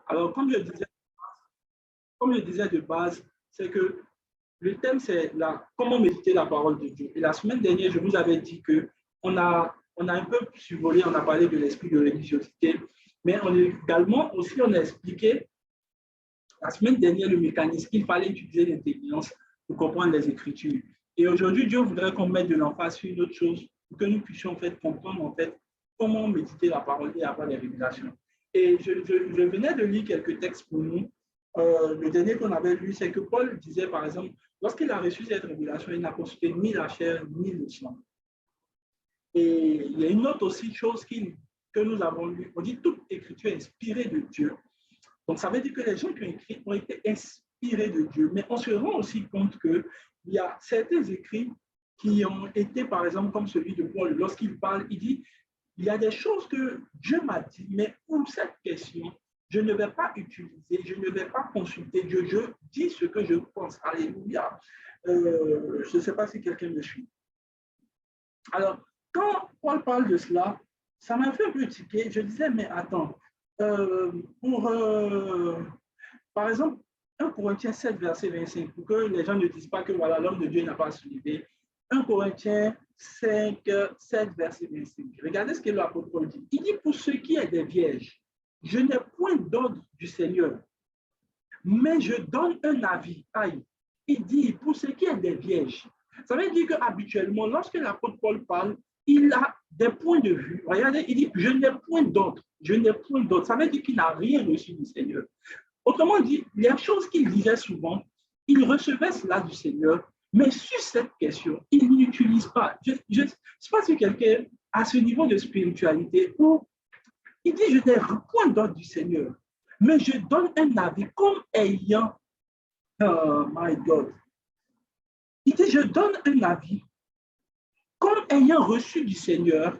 Alors, comme je disais de base, c'est que le thème, c'est comment méditer la parole de Dieu. Et la semaine dernière, je vous avais dit qu'on a un peu survolé, on a parlé de l'esprit de religiosité, mais on a expliqué la semaine dernière le mécanisme qu'il fallait utiliser l'intelligence pour comprendre les Écritures. Et aujourd'hui, Dieu voudrait qu'on mette de l'emphase sur une autre chose pour que nous puissions en fait comprendre en fait comment méditer la parole et avoir des révélations. Et je venais de lire quelques textes pour nous. Le dernier qu'on avait lu, c'est que Paul disait, par exemple, lorsqu'il a reçu cette révélation, il n'a consulté ni la chair ni le sang. Et il y a une autre aussi chose que nous avons lue. On dit toute écriture inspirée de Dieu. Donc, ça veut dire que les gens qui ont écrit ont été inspirés de Dieu. Mais on se rend aussi compte qu'il y a certains écrits qui ont été, par exemple, comme celui de Paul. Lorsqu'il parle, il dit, il y a des choses que Dieu m'a dit, mais pour cette question, je ne vais pas utiliser, je ne vais pas consulter Dieu. Je dis ce que je pense. Alléluia. Je ne sais pas si quelqu'un me suit. Alors, quand Paul parle de cela, ça m'a fait un peu tiquer. Je disais, mais attends, par exemple, 1 Corinthiens 7, verset 25, pour que les gens ne disent pas que voilà, l'homme de Dieu n'a pas soulevé. 1 Corinthiens 5, 7, verset 25. Regardez ce que l'apôtre Paul dit. Il dit, pour ce qui est des vierges, je n'ai point d'ordre du Seigneur, mais je donne un avis. Aïe. Il dit, pour ce qui est des vierges. Ça veut dire qu'habituellement, lorsque l'apôtre Paul parle, il a des points de vue. Regardez, il dit, je n'ai point d'autre. Je n'ai point d'autre. Ça veut dire qu'il n'a rien reçu du Seigneur. Autrement dit, les choses qu'il disait souvent, il recevait cela du Seigneur, mais sur cette question, il n'utilise pas. Je ne sais pas si quelqu'un a ce niveau de spiritualité où il dit, je n'ai point d'ordre du Seigneur, mais je donne un avis comme ayant, oh my God, il dit, je donne un avis comme ayant reçu du Seigneur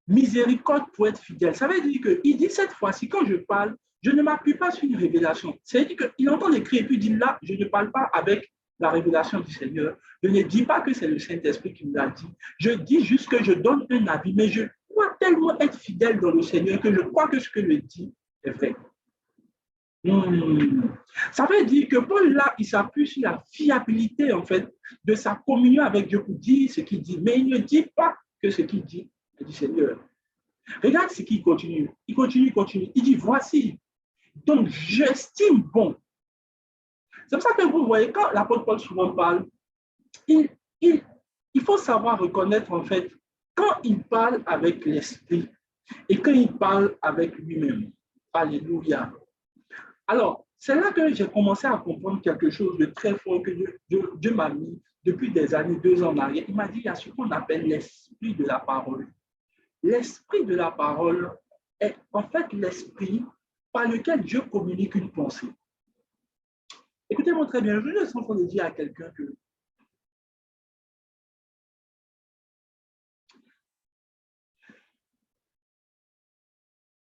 miséricorde pour être fidèle. Ça veut dire qu'il dit cette fois-ci, quand je parle, je ne m'appuie pas sur une révélation. C'est-à-dire qu'il entend écrire et puis il dit là, je ne parle pas avec la révélation du Seigneur. Je ne dis pas que c'est le Saint-Esprit qui me l'a dit. Je dis juste que je donne un avis, mais je dois tellement être fidèle dans le Seigneur que je crois que ce que je dis est vrai. Ça veut dire que Paul, là, il s'appuie sur la fiabilité, en fait, de sa communion avec Dieu pour dire ce qu'il dit. Mais il ne dit pas que ce qu'il dit est du Seigneur. Regarde ce qu'il continue. Il continue. Il dit, voici. Donc, j'estime bon. C'est pour ça que vous voyez, quand l'apôtre Paul souvent parle, il faut savoir reconnaître, en fait, quand il parle avec l'esprit et quand il parle avec lui-même. Alléluia. Alors, c'est là que j'ai commencé à comprendre quelque chose de très fort que Dieu m'a mis depuis des années, 2 ans en arrière. Il m'a dit, il y a ce qu'on appelle l'esprit de la parole. L'esprit de la parole est en fait l'esprit par lequel Dieu communique une pensée. Écoutez-moi très bien, je suis en train de dire à quelqu'un que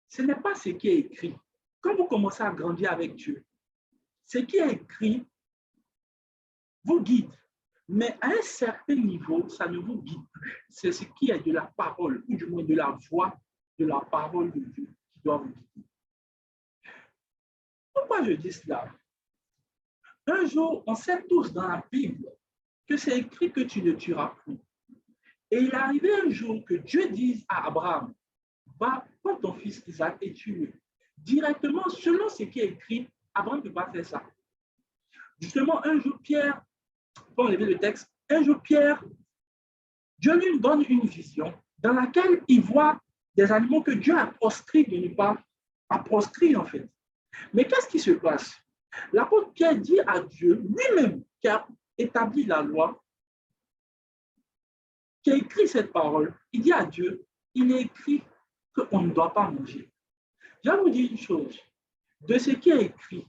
ce n'est pas ce qui est écrit. Quand vous commencez à grandir avec Dieu, ce qui est écrit vous guide. Mais à un certain niveau, ça ne vous guide plus. C'est ce qui est de la parole, ou du moins de la voix de la parole de Dieu qui doit vous guider. Pourquoi je dis cela? Un jour, on sait tous dans la Bible que c'est écrit que tu ne tueras plus. Et il est arrivé un jour que Dieu dise à Abraham, va, prends ton fils Isaac et tue-le. Directement, selon ce qui est écrit, Abraham ne peut pas faire ça. Justement, un jour, Pierre, pour enlever le texte, un jour, Pierre, Dieu lui donne une vision dans laquelle il voit des animaux que Dieu a proscrits de ne pas, a proscrits en fait. Mais qu'est-ce qui se passe? L'apôtre Pierre dit à Dieu, lui-même, qui a établi la loi, qui a écrit cette parole, il dit à Dieu, il est écrit qu'on ne doit pas manger. Je vais vous dire une chose, de ce qui est écrit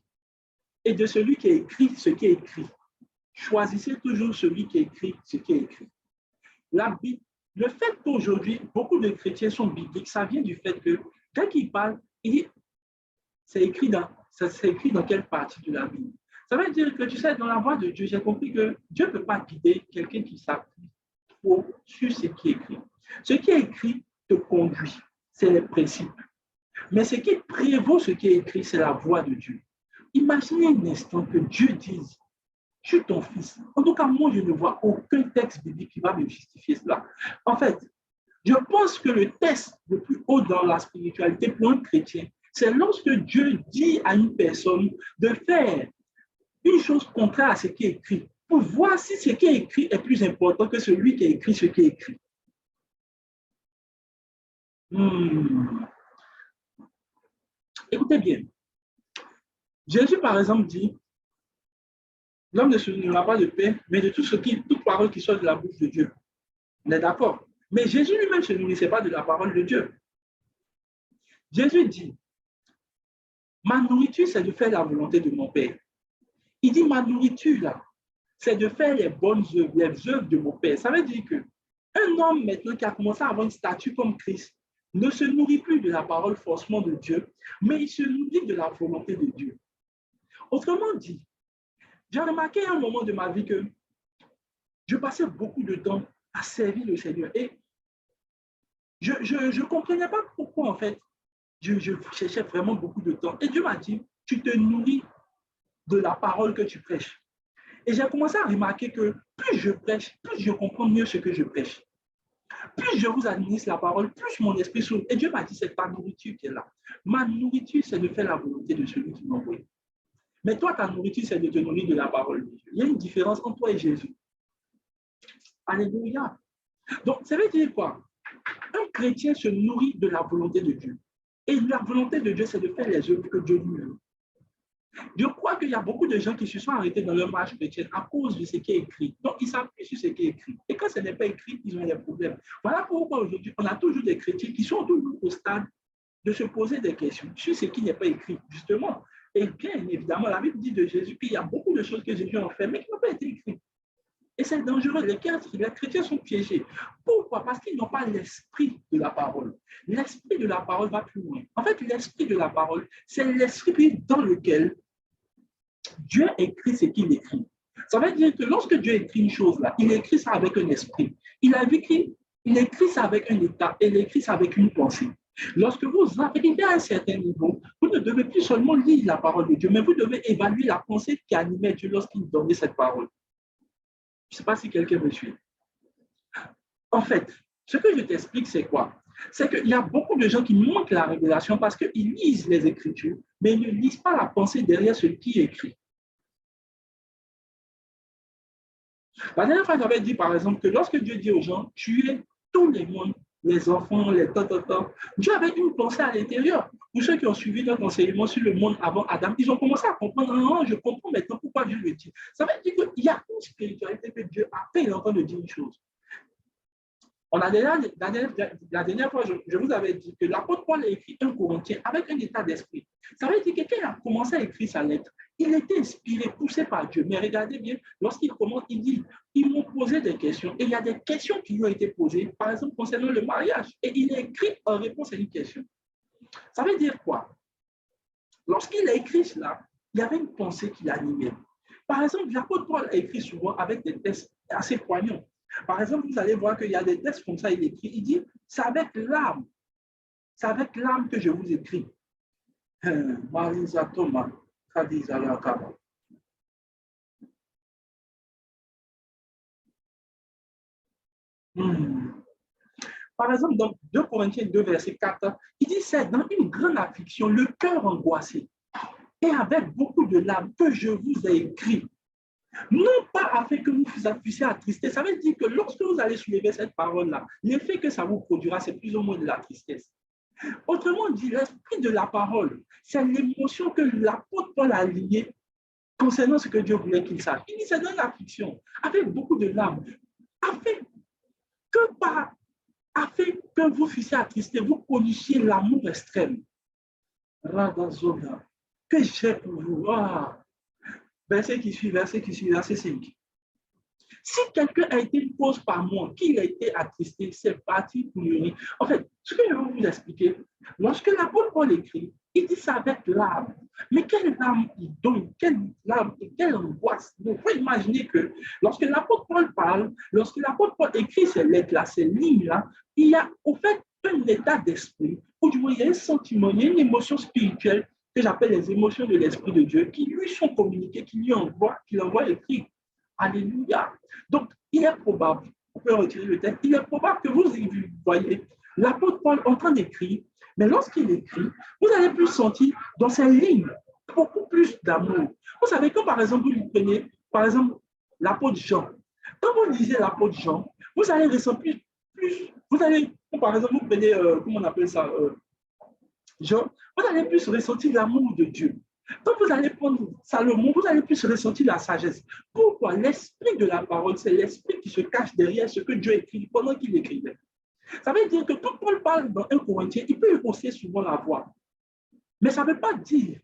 et de celui qui a écrit ce qui est écrit, choisissez toujours celui qui écrit ce qui est écrit. La Bible, le fait qu'aujourd'hui, beaucoup de chrétiens sont bibliques, ça vient du fait que quand ils parlent, c'est écrit dans quelle partie de la Bible. Ça veut dire que, tu sais, dans la voix de Dieu, j'ai compris que Dieu ne peut pas guider quelqu'un qui s'appuie trop sur ce qui est écrit. Ce qui est écrit te conduit, c'est les principes. Mais ce qui prévaut, ce qui est écrit, c'est la voix de Dieu. Imaginez un instant que Dieu dise, je suis ton fils. En tout cas, moi, je ne vois aucun texte biblique qui va me justifier cela. En fait, je pense que le test le plus haut dans la spiritualité pour un chrétien, c'est lorsque Dieu dit à une personne de faire une chose contraire à ce qui est écrit, pour voir si ce qui est écrit est plus important que celui qui a écrit ce qui est écrit. Écoutez bien. Jésus, par exemple, dit, l'homme ne se nourrira pas de pain, mais de toute parole qui sort de la bouche de Dieu. On est d'accord. Mais Jésus lui-même ne se nourrissait pas de la parole de Dieu. Jésus dit, ma nourriture, c'est de faire la volonté de mon Père. Il dit, ma nourriture, là, c'est de faire les bonnes œuvres, les œuvres de mon Père. Ça veut dire qu'un homme maintenant qui a commencé à avoir une statue comme Christ ne se nourrit plus de la parole forcément de Dieu, mais il se nourrit de la volonté de Dieu. Autrement dit, j'ai remarqué à un moment de ma vie que je passais beaucoup de temps à servir le Seigneur et je ne comprenais pas pourquoi, en fait, je cherchais vraiment beaucoup de temps. Et Dieu m'a dit, tu te nourris de la parole que tu prêches. Et j'ai commencé à remarquer que plus je prêche, plus je comprends mieux ce que je prêche. Plus je vous administre la parole, plus mon esprit s'ouvre. Et Dieu m'a dit, c'est ta nourriture qui est là. Ma nourriture, c'est de faire la volonté de celui qui m'a envoyé. Mais toi, ta nourriture, c'est de te nourrir de la parole de Dieu. Il y a une différence entre toi et Jésus. Alléluia. Donc, ça veut dire quoi? Un chrétien se nourrit de la volonté de Dieu. Et la volonté de Dieu, c'est de faire les œuvres que Dieu lui veut. Je crois qu'il y a beaucoup de gens qui se sont arrêtés dans leur marche chrétienne à cause de ce qui est écrit. Donc, ils s'appuient sur ce qui est écrit. Et quand ce n'est pas écrit, ils ont des problèmes. Voilà pourquoi aujourd'hui, on a toujours des chrétiens qui sont toujours au stade de se poser des questions sur ce qui n'est pas écrit, justement. Et bien évidemment, la Bible dit de Jésus qu'il y a beaucoup de choses que Jésus a fait, mais qui n'ont pas été écrites. Et c'est dangereux. Les chrétiens sont piégés. Pourquoi? Parce qu'ils n'ont pas l'esprit de la parole. L'esprit de la parole va plus loin. En fait, l'esprit de la parole, c'est l'esprit dans lequel Dieu écrit ce qu'il écrit. Ça veut dire que lorsque Dieu écrit une chose là, il écrit ça avec un esprit. Il écrit ça avec un état et il écrit ça avec une pensée. Lorsque vous arrivez à un certain niveau, vous ne devez plus seulement lire la parole de Dieu, mais vous devez évaluer la pensée qui animait Dieu lorsqu'il donnait cette parole. Je ne sais pas si quelqu'un me suit. En fait, ce que je t'explique, c'est quoi? C'est qu'il y a beaucoup de gens qui manquent la révélation parce qu'ils lisent les Écritures, mais ils ne lisent pas la pensée derrière ce qui est écrit. La dernière fois, j'avais dit, par exemple, que lorsque Dieu dit aux gens, tuez tous les mondes, les enfants, les Dieu avait une pensée à l'intérieur. Pour ceux qui ont suivi notre enseignement sur le monde avant Adam, ils ont commencé à comprendre, non, je comprends maintenant pourquoi Dieu le dit. Ça veut dire qu'il y a une spiritualité que Dieu a fait, il est en train de dire une chose. La dernière fois, je vous avais dit que l'apôtre Paul a écrit un Corinthien avec un état d'esprit. Ça veut dire que quand il a commencé à écrire sa lettre, il était inspiré, poussé par Dieu. Mais regardez bien, lorsqu'il commence, il dit, ils m'ont posé des questions. Et il y a des questions qui lui ont été posées, par exemple, concernant le mariage. Et il a écrit en réponse à une question. Ça veut dire quoi? Lorsqu'il a écrit cela, il y avait une pensée qui l'animait. Par exemple, l'apôtre Paul a écrit souvent avec des textes assez poignants. Par exemple, vous allez voir qu'il y a des textes comme ça, il écrit, il dit, c'est avec l'âme que je vous écris. Marisa Thomas, Khadija Yakaba. Par exemple, dans 2 Corinthiens 2, verset 4, il dit, c'est dans une grande affliction, le cœur angoissé, et avec beaucoup de larmes que je vous ai écrit. Non pas afin que vous vous puissiez attrister. Ça veut dire que lorsque vous allez soulever cette parole-là, l'effet que ça vous produira, c'est plus ou moins de la tristesse. Autrement dit, l'esprit de la parole, c'est l'émotion que l'apôtre Paul a liée concernant ce que Dieu voulait qu'il sache. Il dit, c'est dans l'affliction, avec beaucoup de larmes, afin que vous fussiez attristés, vous connaissiez l'amour extrême. Que j'ai pour vous. Verset qui suit, verset 5. Si quelqu'un a été une cause par moi, qu'il a été attristé, c'est parti pour lui. En fait, ce que je vais vous expliquer, lorsque l'apôtre Paul écrit, il dit ça avec l'âme. Mais quelle âme il donne? Quelle âme et quelle angoisse? Il faut imaginer que lorsque l'apôtre Paul parle, lorsque l'apôtre Paul écrit ces lettres-là, ces lignes-là, il y a au fait un état d'esprit ou du moins il y a un sentiment, il y a une émotion spirituelle que j'appelle les émotions de l'Esprit de Dieu qui lui sont communiquées, qui lui envoient, qui l'envoient écrit. Alléluia. Donc, il est probable, on peut retirer le texte, il est probable que vous voyez l'apôtre Paul en train d'écrire, mais lorsqu'il écrit, vous allez plus sentir dans ces lignes beaucoup plus d'amour. Vous savez, quand par exemple vous prenez, par exemple, l'apôtre Jean, quand vous lisez l'apôtre Jean, vous allez ressentir plus, vous allez, par exemple, vous prenez, comment on appelle ça, Jean, vous allez plus ressentir l'amour de Dieu. Quand vous allez prendre Salomon, vous allez plus ressentir la sagesse. Pourquoi? L'esprit de la parole, c'est l'esprit qui se cache derrière ce que Dieu écrit pendant qu'il écrivait. Ça veut dire que quand Paul parle dans 1 Corinthiens, il peut hausser souvent la voix. Mais ça ne veut pas dire.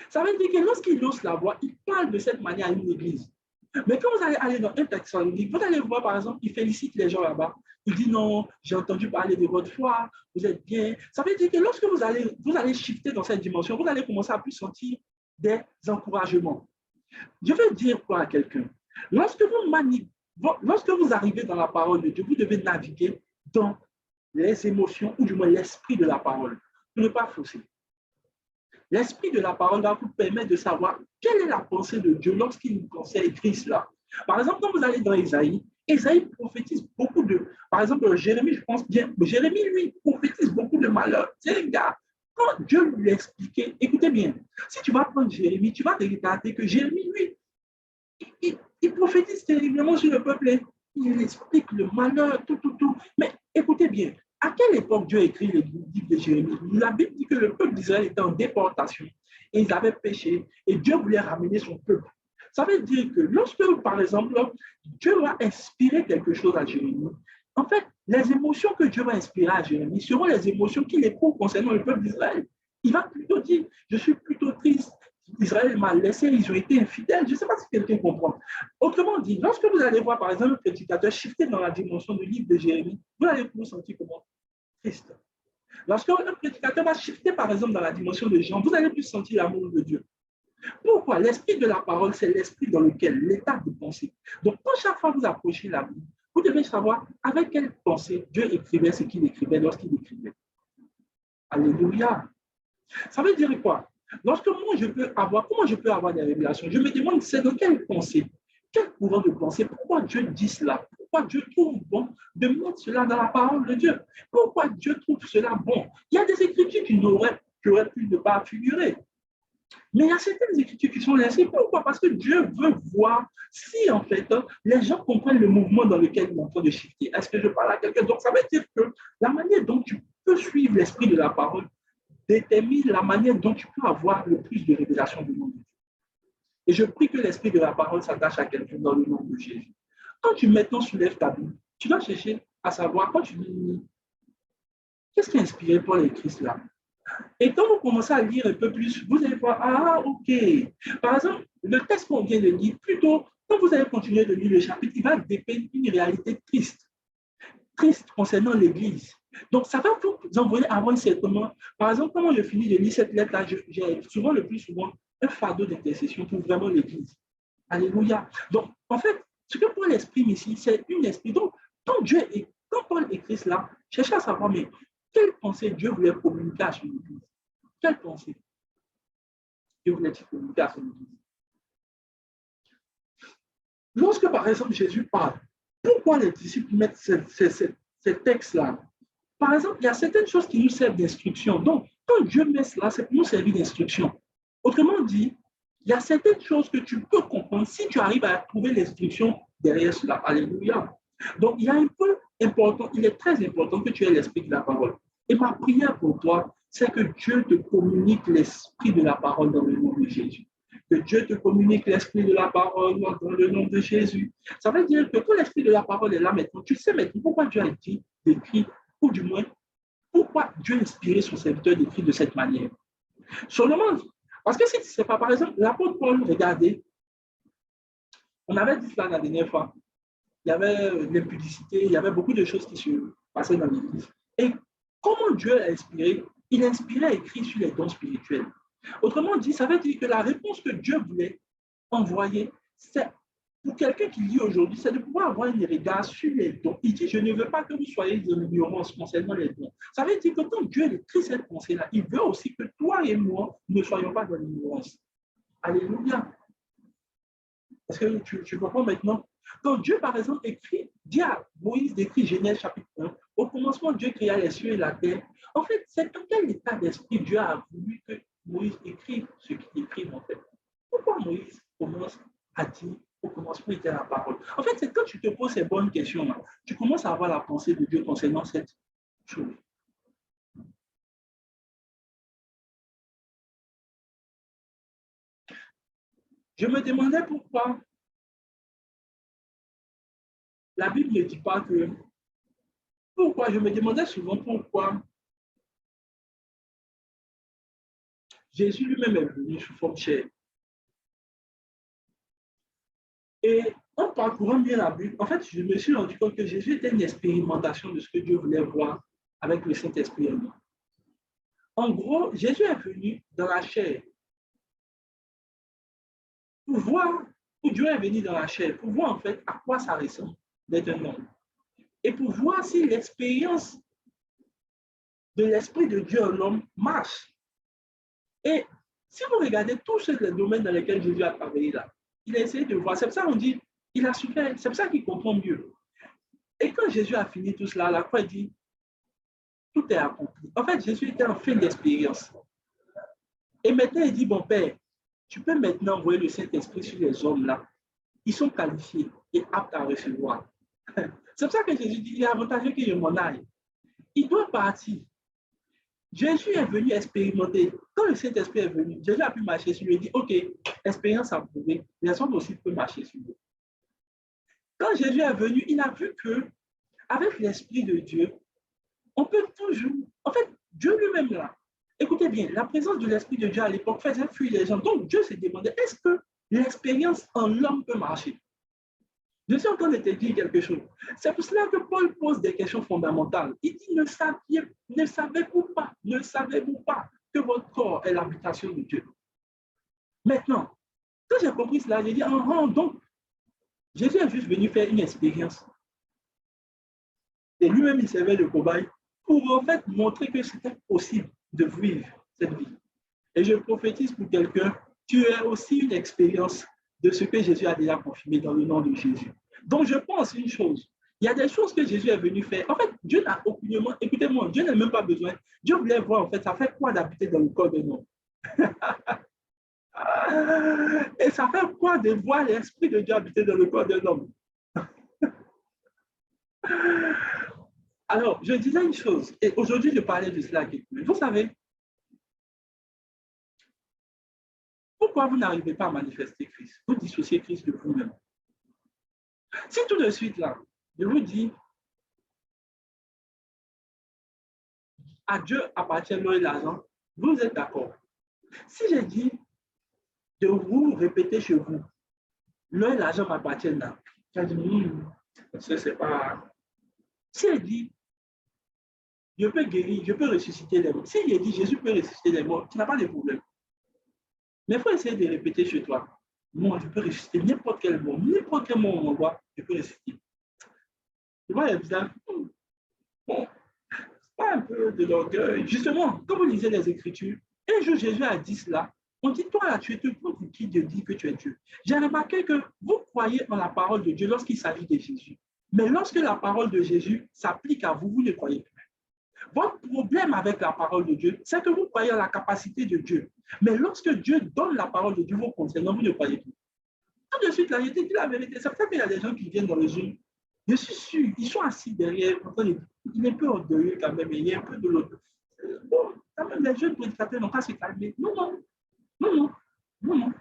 Ça veut dire que lorsqu'il hausse la voix, il parle de cette manière à une église. Mais quand vous allez aller dans 1 Thessalonique, vous allez voir, par exemple, il félicite les gens là-bas. Il dit non, j'ai entendu parler de votre foi, vous êtes bien. Ça veut dire que lorsque vous allez shifter dans cette dimension, vous allez commencer à plus sentir des encouragements. Je veux dire quoi à quelqu'un? Lorsque vous arrivez dans la parole de Dieu, vous devez naviguer dans les émotions, ou du moins l'esprit de la parole, pour ne pas fausser. L'esprit de la parole va vous permettre de savoir quelle est la pensée de Dieu lorsqu'il conseille écrit cela. Par exemple, quand vous allez dans Isaïe, Isaïe prophétise beaucoup de... Par exemple, Jérémie, je pense bien, Jérémie, lui, prophétise beaucoup de malheur. C'est un gars, quand Dieu lui a expliqué, écoutez bien, si tu vas prendre Jérémie, tu vas regarder que Jérémie, lui, il prophétise terriblement sur le peuple. Il explique le malheur, tout. Mais écoutez bien, à quelle époque Dieu a écrit le livre de Jérémie? La Bible dit que le peuple d'Israël était en déportation et ils avaient péché et Dieu voulait ramener son peuple. Ça veut dire que lorsque, par exemple, Dieu va inspirer quelque chose à Jérémie, en fait, les émotions que Dieu va inspirer à Jérémie seront les émotions qu'il éprouve concernant le peuple d'Israël. Il va plutôt dire, je suis plutôt triste, Israël m'a laissé, ils ont été infidèles. Je ne sais pas si quelqu'un comprend. Autrement dit, lorsque vous allez voir, par exemple, un prédicateur shifter dans la dimension du livre de Jérémie, vous allez vous sentir comment? Triste. Lorsque un prédicateur va shifter, par exemple, dans la dimension de Jean, vous allez plus sentir l'amour de Dieu. Pourquoi? L'esprit de la parole, c'est l'esprit dans lequel l'état de pensée. Donc, quand chaque fois vous approchez la Bible, vous devez savoir avec quelle pensée Dieu écrivait ce qu'il écrivait lorsqu'il écrivait. Alléluia. Ça veut dire quoi? Lorsque moi, comment je peux avoir des révélations? Je me demande, c'est dans quelle pensée, quel courant de pensée, pourquoi Dieu dit cela? Pourquoi Dieu trouve bon de mettre cela dans la parole de Dieu? Pourquoi Dieu trouve cela bon? Il y a des écritures qui auraient pu ne pas figurer. Mais il y a certaines écritures qui sont laissées. Pourquoi? Parce que Dieu veut voir si, en fait, les gens comprennent le mouvement dans lequel ils sont en train de shifter. Est-ce que je parle à quelqu'un? Donc, ça veut dire que la manière dont tu peux suivre l'esprit de la parole détermine la manière dont tu peux avoir le plus de révélations du nom de Dieu. Et je prie que l'esprit de la parole s'attache à quelqu'un dans le nom de Jésus. Quand tu maintenant soulèves ta Bible, tu dois chercher à savoir, quand tu dis, qu'est-ce qui a inspiré Paul écrit cela? Et quand vous commencez à lire un peu plus, vous allez voir, ah, ok. Par exemple, le texte qu'on vient de lire, plutôt, quand vous allez continuer de lire le chapitre, il va dépeindre une réalité triste concernant l'Église. Donc, ça va vous envoyer avant certainement. Par exemple, quand je finis de lire cette lettre-là, j'ai souvent, le plus souvent, un fardeau d'intercession pour vraiment l'Église. Alléluia. Donc, en fait, ce que Paul exprime ici, c'est une esprit. Donc, quand Paul écrit cela, cherchez à savoir, mais quelle pensée Dieu voulait communiquer à son Église? Quelle pensée Dieu voulait communiquer à son Église? Lorsque, par exemple, Jésus parle, pourquoi les disciples mettent ces textes-là? Par exemple, il y a certaines choses qui nous servent d'instruction. Donc, quand Dieu met cela, c'est pour nous servir d'instruction. Autrement dit, il y a certaines choses que tu peux comprendre si tu arrives à trouver l'instruction derrière cela. Alléluia. Donc, il y a un peu important, il est très important que tu aies l'esprit de la parole. Et ma prière pour toi, c'est que Dieu te communique l'esprit de la parole dans le nom de Jésus. Que Dieu te communique l'esprit de la parole dans le nom de Jésus. Ça veut dire que quand l'esprit de la parole est là maintenant, tu sais maintenant pourquoi Dieu a dit d'écrire, ou du moins, pourquoi Dieu a inspiré son serviteur d'écrire de cette manière. Seulement, parce que si tu ne sais pas, par exemple, l'apôtre Paul, regardez, on avait dit cela la dernière fois, il y avait l'impudicité, il y avait beaucoup de choses qui se passaient dans l'Église. Et comment Dieu a inspiré? Il a inspiré à écrire sur les dons spirituels. Autrement dit, ça veut dire que la réponse que Dieu voulait envoyer, c'est pour quelqu'un qui lit aujourd'hui, c'est de pouvoir avoir un regard sur les dons. Il dit, je ne veux pas que vous soyez en ignorance concernant les dons. Ça veut dire que quand Dieu écrit cette pensée-là, il veut aussi que toi et moi ne soyons pas dans l'ignorance. Alléluia. Est-ce que tu comprends maintenant? Donc Dieu, par exemple, écrit, dit à Moïse d'écrire Genèse chapitre 1, au commencement, Dieu créa les cieux et la terre. En fait, c'est dans quel état d'esprit Dieu a voulu que Moïse écrive ce qu'il écrit, en fait. Pourquoi Moïse commence à dire, au commencement était la parole? En fait, c'est quand tu te poses ces bonnes questions-là, tu commences à avoir la pensée de Dieu concernant cette chose. Je me demandais pourquoi la Bible ne dit pas que... Pourquoi? Je me demandais souvent pourquoi Jésus lui-même est venu sous forme de chair. Et en parcourant bien la Bible, en fait, je me suis rendu compte que Jésus était une expérimentation de ce que Dieu voulait voir avec le Saint-Esprit. En gros, Jésus est venu dans la chair pour voir, où Dieu est venu dans la chair, pour voir en fait à quoi ça ressemble d'être un homme. Et pour voir si l'expérience de l'Esprit de Dieu en homme marche. Et si vous regardez tous les domaines dans lesquels Jésus a travaillé là, il a essayé de voir. C'est pour ça qu'on dit, il a su faire, c'est pour ça qu'il comprend mieux. Et quand Jésus a fini tout cela, la croix dit, tout est accompli. En fait, Jésus était en fin d'expérience. Et maintenant, il dit, bon Père, tu peux maintenant envoyer le Saint-Esprit sur les hommes là. Ils sont qualifiés et aptes à recevoir. C'est pour ça que Jésus dit, il est avantageux que je m'en aille. Il doit partir. Jésus est venu expérimenter. Quand le Saint-Esprit est venu, Jésus a pu marcher sur lui et dit, OK, expérience approuvée, les hommes aussi peuvent marcher sur lui. Quand Jésus est venu, il a vu que avec l'Esprit de Dieu, on peut toujours... En fait, Dieu lui-même là, écoutez bien, la présence de l'Esprit de Dieu à l'époque faisait fuir les gens. Donc Dieu se demandait, est-ce que l'expérience en l'homme peut marcher? Je suis en train de te dire quelque chose. C'est pour cela que Paul pose des questions fondamentales. Il dit, ne savez-vous pas que votre corps est l'habitation de Dieu? Maintenant, quand j'ai compris cela, j'ai dit, donc, Jésus est juste venu faire une expérience. Et lui-même, il servait de cobaye pour en fait montrer que c'était possible de vivre cette vie. Et je prophétise pour quelqu'un, tu as aussi une expérience de ce que Jésus a déjà confirmé dans le nom de Jésus. Donc, je pense une chose. Il y a des choses que Jésus est venu faire. En fait, Dieu n'a aucunement, écoutez-moi, Dieu n'a même pas besoin. Dieu voulait voir, en fait, ça fait quoi d'habiter dans le corps d'un homme? Et ça fait quoi de voir l'Esprit de Dieu habiter dans le corps d'un homme? Alors, je disais une chose, et aujourd'hui, je parlais de cela à quelqu'un. Vous savez, pourquoi vous n'arrivez pas à manifester Christ? Vous dissociez Christ de vous-même. Si tout de suite, là, je vous dis, à Dieu appartient l'or et l'argent, vous êtes d'accord. Si j'ai dit de vous répéter chez vous, l'or et l'argent m'appartiennent là, j'ai dit, c'est pas... Si j'ai dit, je peux guérir, je peux ressusciter les morts. Si j'ai dit, Jésus peut ressusciter les morts, tu n'as pas de problème. Mais il faut essayer de répéter chez toi. Moi, je peux ressusciter n'importe quel mot on m'envoie, je peux ressusciter. Tu vois, il y a bizarre. Bon, c'est pas un peu de l'orgueil. Justement, quand vous lisez les Écritures, un jour Jésus a dit cela. On dit, toi, là, tu es tout pour qui Dieu dit que tu es Dieu. J'ai remarqué que vous croyez en la parole de Dieu lorsqu'il s'agit de Jésus. Mais lorsque la parole de Jésus s'applique à vous, vous ne croyez plus. Votre problème avec la parole de Dieu, c'est que vous croyez en la capacité de Dieu. Mais lorsque Dieu donne la parole de Dieu vous concernant, vous ne croyez plus. Tout de suite, là, je te dis la vérité. C'est pour qu'il y a des gens qui viennent dans le Zoom. Je suis sûr, ils sont assis derrière. Il est un peu orgueilleux quand même, il y a un peu de l'autre. Bon, quand même, les jeunes prédicateurs n'ont pas se calmer. Non, non, non, non, non, non.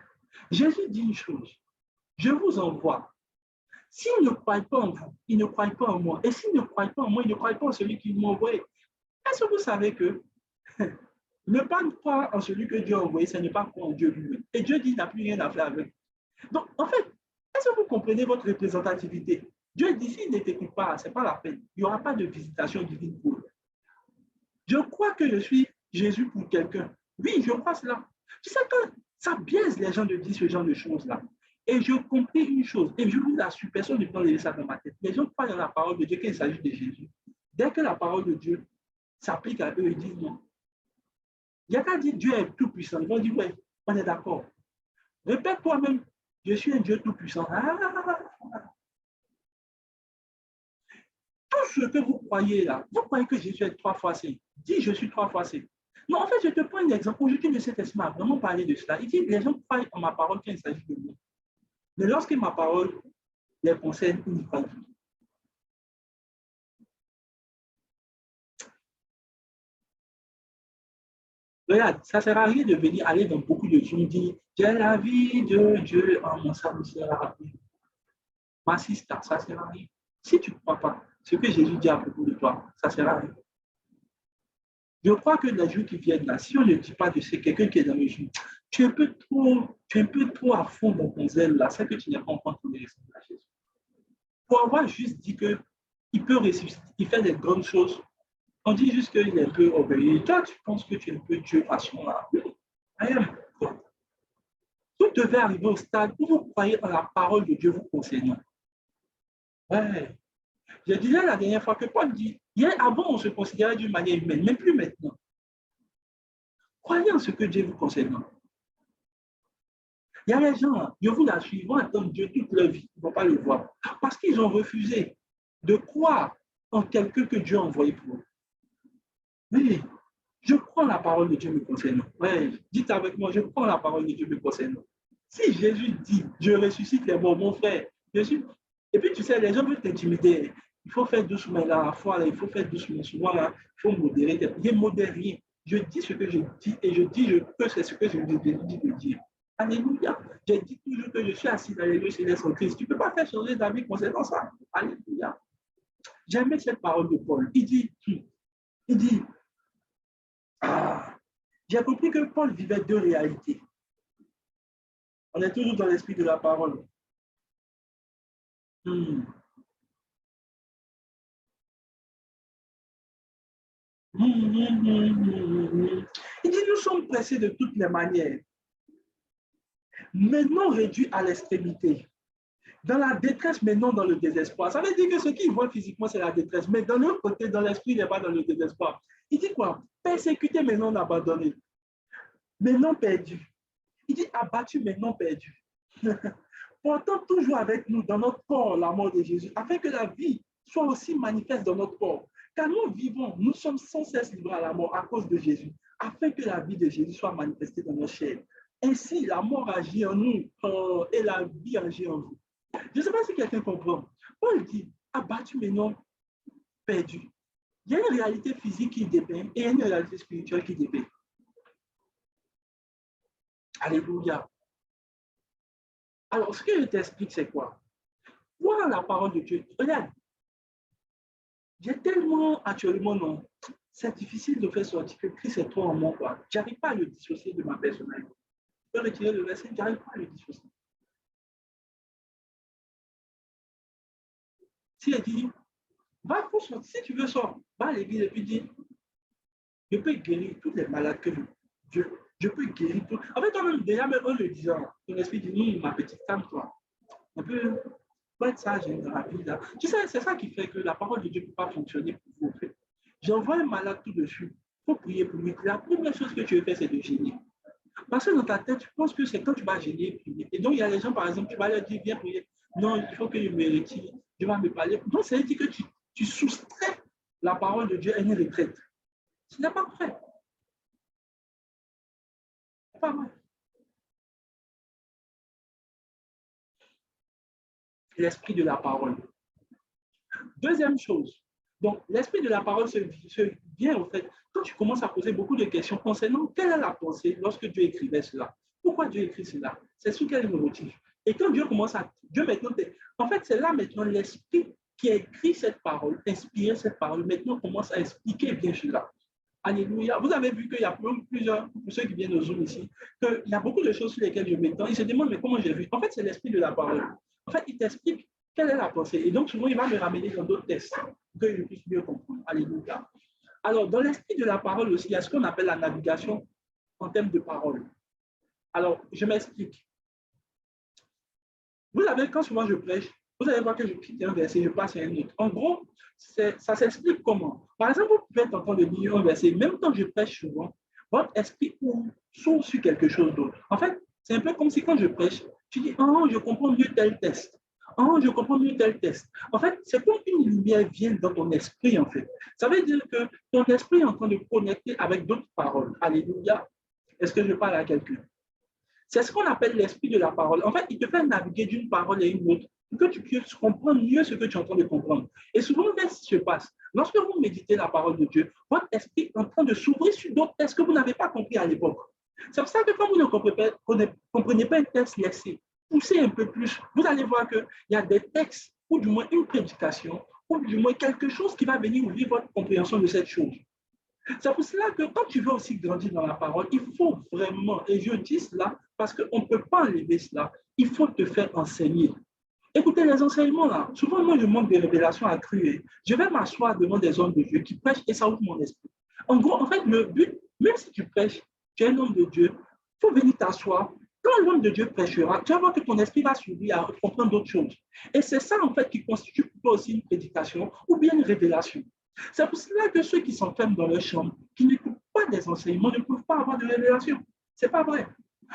Jésus dit une chose. Je vous envoie. S'ils ne croient pas en vous, ils ne croient pas en moi. Et s'ils ne croient pas en moi, ils ne croient pas en celui qui m'a envoyé. Est-ce que vous savez que ne pas croire en celui que Dieu a envoyé, ce n'est pas croire en Dieu lui-même. Et Dieu dit qu'il n'a plus rien à faire avec. Donc, en fait, est-ce que vous comprenez votre représentativité? Dieu dit, s'il ne t'écoute pas, ce n'est pas la peine. Il n'y aura pas de visitation divine pour eux. Je crois que je suis Jésus pour quelqu'un. Oui, je crois cela. Tu sais que ça biaise les gens de dire ce genre de choses-là. Et je compris une chose, et je vous assure, personne ne peut enlever ça dans ma tête. Les gens croient dans la parole de Dieu quand il s'agit de Jésus. Dès que la parole de Dieu s'applique à eux, ils disent non. Il n'y a qu'à dire Dieu est tout puissant. Ils vont dire oui, on est d'accord. Répète toi-même, je suis un Dieu tout puissant. Tout ce que vous croyez là, vous croyez que Jésus est 3 fois saint. Dis je suis 3 fois saint. Non, en fait, je te prends un exemple. Aujourd'hui, le Saint-Esprit m'a vraiment parlé de cela. Il dit les gens croient en ma parole quand il s'agit de moi. Mais lorsque ma parole les concerne, ils n'y croient plus. Regarde, ça ne sert à rien de venir aller dans beaucoup de gens dire j'ai la vie de Dieu en mon sein, ma sister, ça ne sert à rien. Si tu ne crois pas ce que Jésus dit à propos de toi, ça ne sert à rien. Je crois que les jours qui viennent là, si on ne dit pas que c'est quelqu'un qui est dans le jour, tu es un peu trop à fond dans ton zèle là, c'est que tu n'es pas en train de ressembler à Jésus. Pour avoir juste dit qu'il peut ressusciter, il fait des grandes choses, on dit juste qu'il est un peu orgueilleux. Toi, tu penses que tu es un peu Dieu façon là. Rien. Vous devez arriver au stade où vous croyez en la parole de Dieu vous concernant. Ouais. Je disais la dernière fois que Paul dit, avant on se considérait d'une manière humaine, mais plus maintenant. Croyez en ce que Dieu vous concerne. Il y a des gens, je vous l'assure, ils vont attendre Dieu toute leur vie, ils ne vont pas le voir. Parce qu'ils ont refusé de croire en quelqu'un que Dieu a envoyé pour eux. Oui, je crois en la parole de Dieu me concernant. Oui, dites avec moi, je crois en la parole de Dieu me concernant. Si Jésus dit, je ressuscite les morts, mon frère, Jésus. Et puis tu sais, les gens veulent t'intimider. Il faut faire doucement là, à la fois, là, il faut faire doucement. Souvent, là, il faut modérer. Je ne modère rien. Je dis ce que je dis et je dis que c'est ce que je dis de dire. Alléluia. J'ai dit toujours que je suis assis dans les lieux célestes en Christ. Tu ne peux pas faire changer d'avis concernant ça. Alléluia. J'aimais cette parole de Paul. Il dit, j'ai compris que Paul vivait 2 réalités. On est toujours dans l'esprit de la parole. Il dit, nous sommes pressés de toutes les manières, mais non réduits à l'extrémité. Dans la détresse, mais non dans le désespoir. Ça veut dire que ce qu'ils voient physiquement, c'est la détresse. Mais dans l'autre côté, dans l'esprit, il n'est pas dans le désespoir. Il dit quoi? Persécuté, mais non abandonné. Mais non perdu. Il dit abattu, mais non perdu. Portant toujours avec nous dans notre corps la mort de Jésus, afin que la vie soit aussi manifeste dans notre corps. Car nous vivons, nous sommes sans cesse livrés à la mort à cause de Jésus, afin que la vie de Jésus soit manifestée dans nos chairs. Ainsi, la mort agit en nous et la vie agit en vous. Je ne sais pas si quelqu'un comprend. Paul dit, abattu mais non perdu. Il y a une réalité physique qui dépeint et une réalité spirituelle qui dépeint. Alléluia. Alors, ce que je t'explique, c'est quoi? Voir la parole de Dieu. Regarde, j'ai tellement actuellement, non, c'est difficile de faire sortir que Christ est trop en moi. Je n'arrive pas à le dissocier de ma personnalité. Je peux retirer le verset, je n'arrive pas à le dissocier. Si elle dit, va pour sortir, si tu veux sortir, va à l'église et puis dis, je peux guérir tous les malades que je peux guérir tout. En fait, toi-même, déjà, même en le disant, ton esprit dit, ma petite femme, toi, on peut pas être sage dans la vie. Là. Tu sais, c'est ça qui fait que la parole de Dieu ne peut pas fonctionner pour vous. En fait. J'envoie un malade tout de suite. Il faut prier pour lui. La première chose que tu veux faire, c'est de gêner. Parce que dans ta tête, tu penses que c'est quand tu vas gêner, prier. Et donc, il y a des gens, par exemple, tu vas leur dire, viens prier. Non, il faut que je me retire. Je vais me parler. Donc, ça veut dire que tu soustrais la parole de Dieu à une retraite. Ce n'est pas vrai. Ce n'est pas vrai. L'esprit de la parole. Deuxième chose, donc l'esprit de la parole se vient en fait quand tu commences à poser beaucoup de questions concernant quelle est la pensée lorsque Dieu écrivait cela. Pourquoi Dieu écrit cela? C'est sous quel motif? Et quand Dieu commence à... Dieu maintenant... En fait, c'est là maintenant l'esprit qui a écrit cette parole, inspiré cette parole, maintenant commence à expliquer bien cela. Alléluia. Vous avez vu qu'il y a plusieurs, pour ceux qui viennent au Zoom ici, qu'il y a beaucoup de choses sur lesquelles je m'étends. Ils se demandent, mais comment j'ai vu? En fait, c'est l'esprit de la parole. En fait, il t'explique quelle est la pensée. Et donc, souvent, il va me ramener dans d'autres textes pour que je puisse mieux comprendre. Alléluia. Alors, dans l'esprit de la parole aussi, il y a ce qu'on appelle la navigation en termes de parole. Alors, je m'explique. Vous savez, quand souvent je prêche, vous allez voir que je quitte un verset, je passe à un autre. En gros, ça s'explique comment. Par exemple, vous pouvez être en train de lire un verset, même quand je prêche souvent, votre esprit s'ouvre sur quelque chose d'autre. En fait, c'est un peu comme si quand je prêche, tu dis, oh, je comprends mieux tel texte. Oh, je comprends mieux tel texte. En fait, c'est comme une lumière vient dans ton esprit, en fait. Ça veut dire que ton esprit est en train de connecter avec d'autres paroles. Alléluia. Est-ce que je parle à quelqu'un? C'est ce qu'on appelle l'esprit de la parole. En fait, il te fait naviguer d'une parole à une autre pour que tu puisses comprendre mieux ce que tu es en train de comprendre. Et souvent, qu'est-ce qui se passe? Lorsque vous méditez la parole de Dieu, votre esprit est en train de s'ouvrir sur d'autres textes que vous n'avez pas compris à l'époque. C'est pour ça que quand vous ne comprenez pas un texte laissé, poussez un peu plus, vous allez voir qu'il y a des textes, ou du moins une prédication, ou du moins quelque chose qui va venir ouvrir votre compréhension de cette chose. C'est pour cela que quand tu veux aussi grandir dans la parole, il faut vraiment, et je dis cela parce qu'on ne peut pas enlever cela, il faut te faire enseigner. Écoutez, les enseignements là, souvent moi je manque de révélations accrues. Je vais m'asseoir devant des hommes de Dieu qui prêchent et ça ouvre mon esprit. En gros, en fait, le but, même si tu prêches, tu es un homme de Dieu, il faut venir t'asseoir. Quand l'homme de Dieu prêchera, tu vas voir que ton esprit va s'ouvrir à comprendre d'autres choses. Et c'est ça en fait qui constitue pour toi aussi une prédication ou bien une révélation. C'est pour cela que ceux qui s'enferment dans leur chambre, qui n'écoutent pas des enseignements, ne peuvent pas avoir de révélation. Ce n'est pas vrai.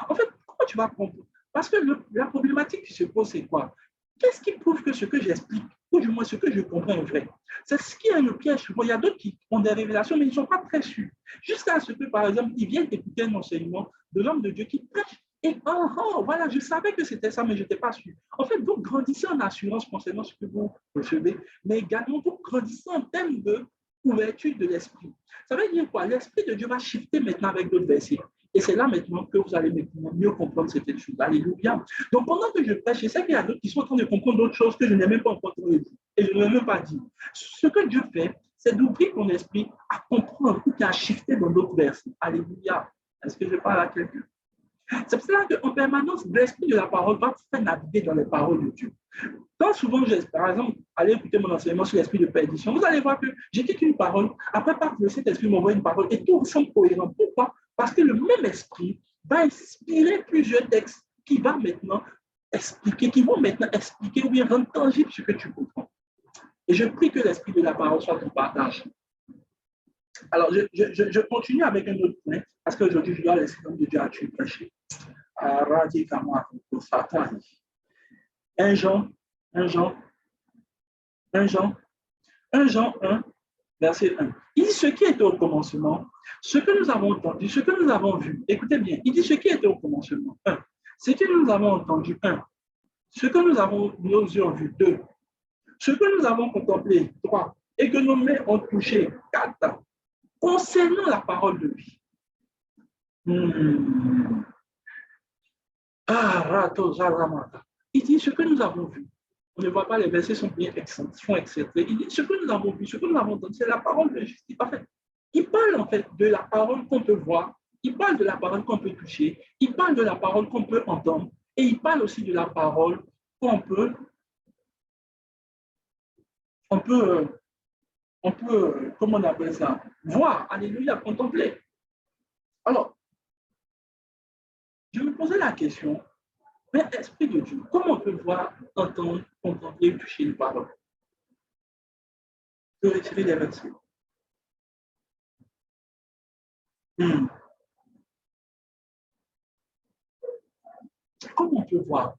En fait, comment tu vas comprendre? Parce que la problématique qui se pose, c'est quoi? Qu'est-ce qui prouve que ce que j'explique, ou du moins ce que je comprends est vrai? C'est ce qui est le piège. Il y a d'autres qui ont des révélations, mais ils ne sont pas très sûrs. Jusqu'à ce que, par exemple, ils viennent écouter un enseignement de l'homme de Dieu qui prêche. Et voilà, je savais que c'était ça, mais je n'étais pas sûr. En fait, vous grandissez en assurance concernant ce que vous recevez, mais également vous grandissez en termes de ouverture de l'esprit. Ça veut dire quoi? L'esprit de Dieu va shifter maintenant avec d'autres versets. Et c'est là maintenant que vous allez maintenant mieux comprendre cette chose. Alléluia. Donc pendant que je prêche, je sais qu'il y a d'autres qui sont en train de comprendre d'autres choses que je n'ai même pas encore dire. Et je ne l'ai même pas dit. Ce que Dieu fait, c'est d'ouvrir ton esprit à comprendre ou à shifter dans d'autres versets. Alléluia. Est-ce que je parle à quelqu'un? C'est pour cela qu'en permanence, l'esprit de la parole va vous faire naviguer dans les paroles de Dieu. Quand souvent, par exemple, allez écouter mon enseignement sur l'esprit de perdition, vous allez voir que j'écoute une parole, après, par le Saint-Esprit m'envoie une parole et tout semble cohérent. Pourquoi? Parce que le même esprit va inspirer plusieurs textes qui vont maintenant expliquer ou bien rendre tangible ce que tu comprends. Et je prie que l'esprit de la parole soit ton partage. Alors, je continue avec un autre point, parce qu'aujourd'hui, je dois laisser l'homme de Dieu à tuer prêcher. 1 Jean, 1 Jean, 1 Jean, 1 Jean 1, verset 1. Il dit ce qui était au commencement, ce que nous avons entendu, ce que nous avons vu. Écoutez bien, il dit ce qui était au commencement. 1. Ce que nous avons entendu. 1. Ce que nous avons vu. 2. Ce que nous avons contemplé. 3. Et que nos mains ont touché. 4. Concernant la parole de vie. Il dit ce que nous avons vu. On ne voit pas, les versets sont bien excentrés. Il dit ce que nous avons vu, ce que nous avons entendu, c'est la parole de justice. En fait, il parle en fait de la parole qu'on peut voir, il parle de la parole qu'on peut toucher, il parle de la parole qu'on peut entendre, et il parle aussi de la parole qu'on peut, comment on appelle ça, voir, alléluia, contempler. Alors, je me posais la question, mais Esprit de Dieu, comment on peut voir, entendre, contempler, toucher une parole? De retirer les versets. Comment on peut voir?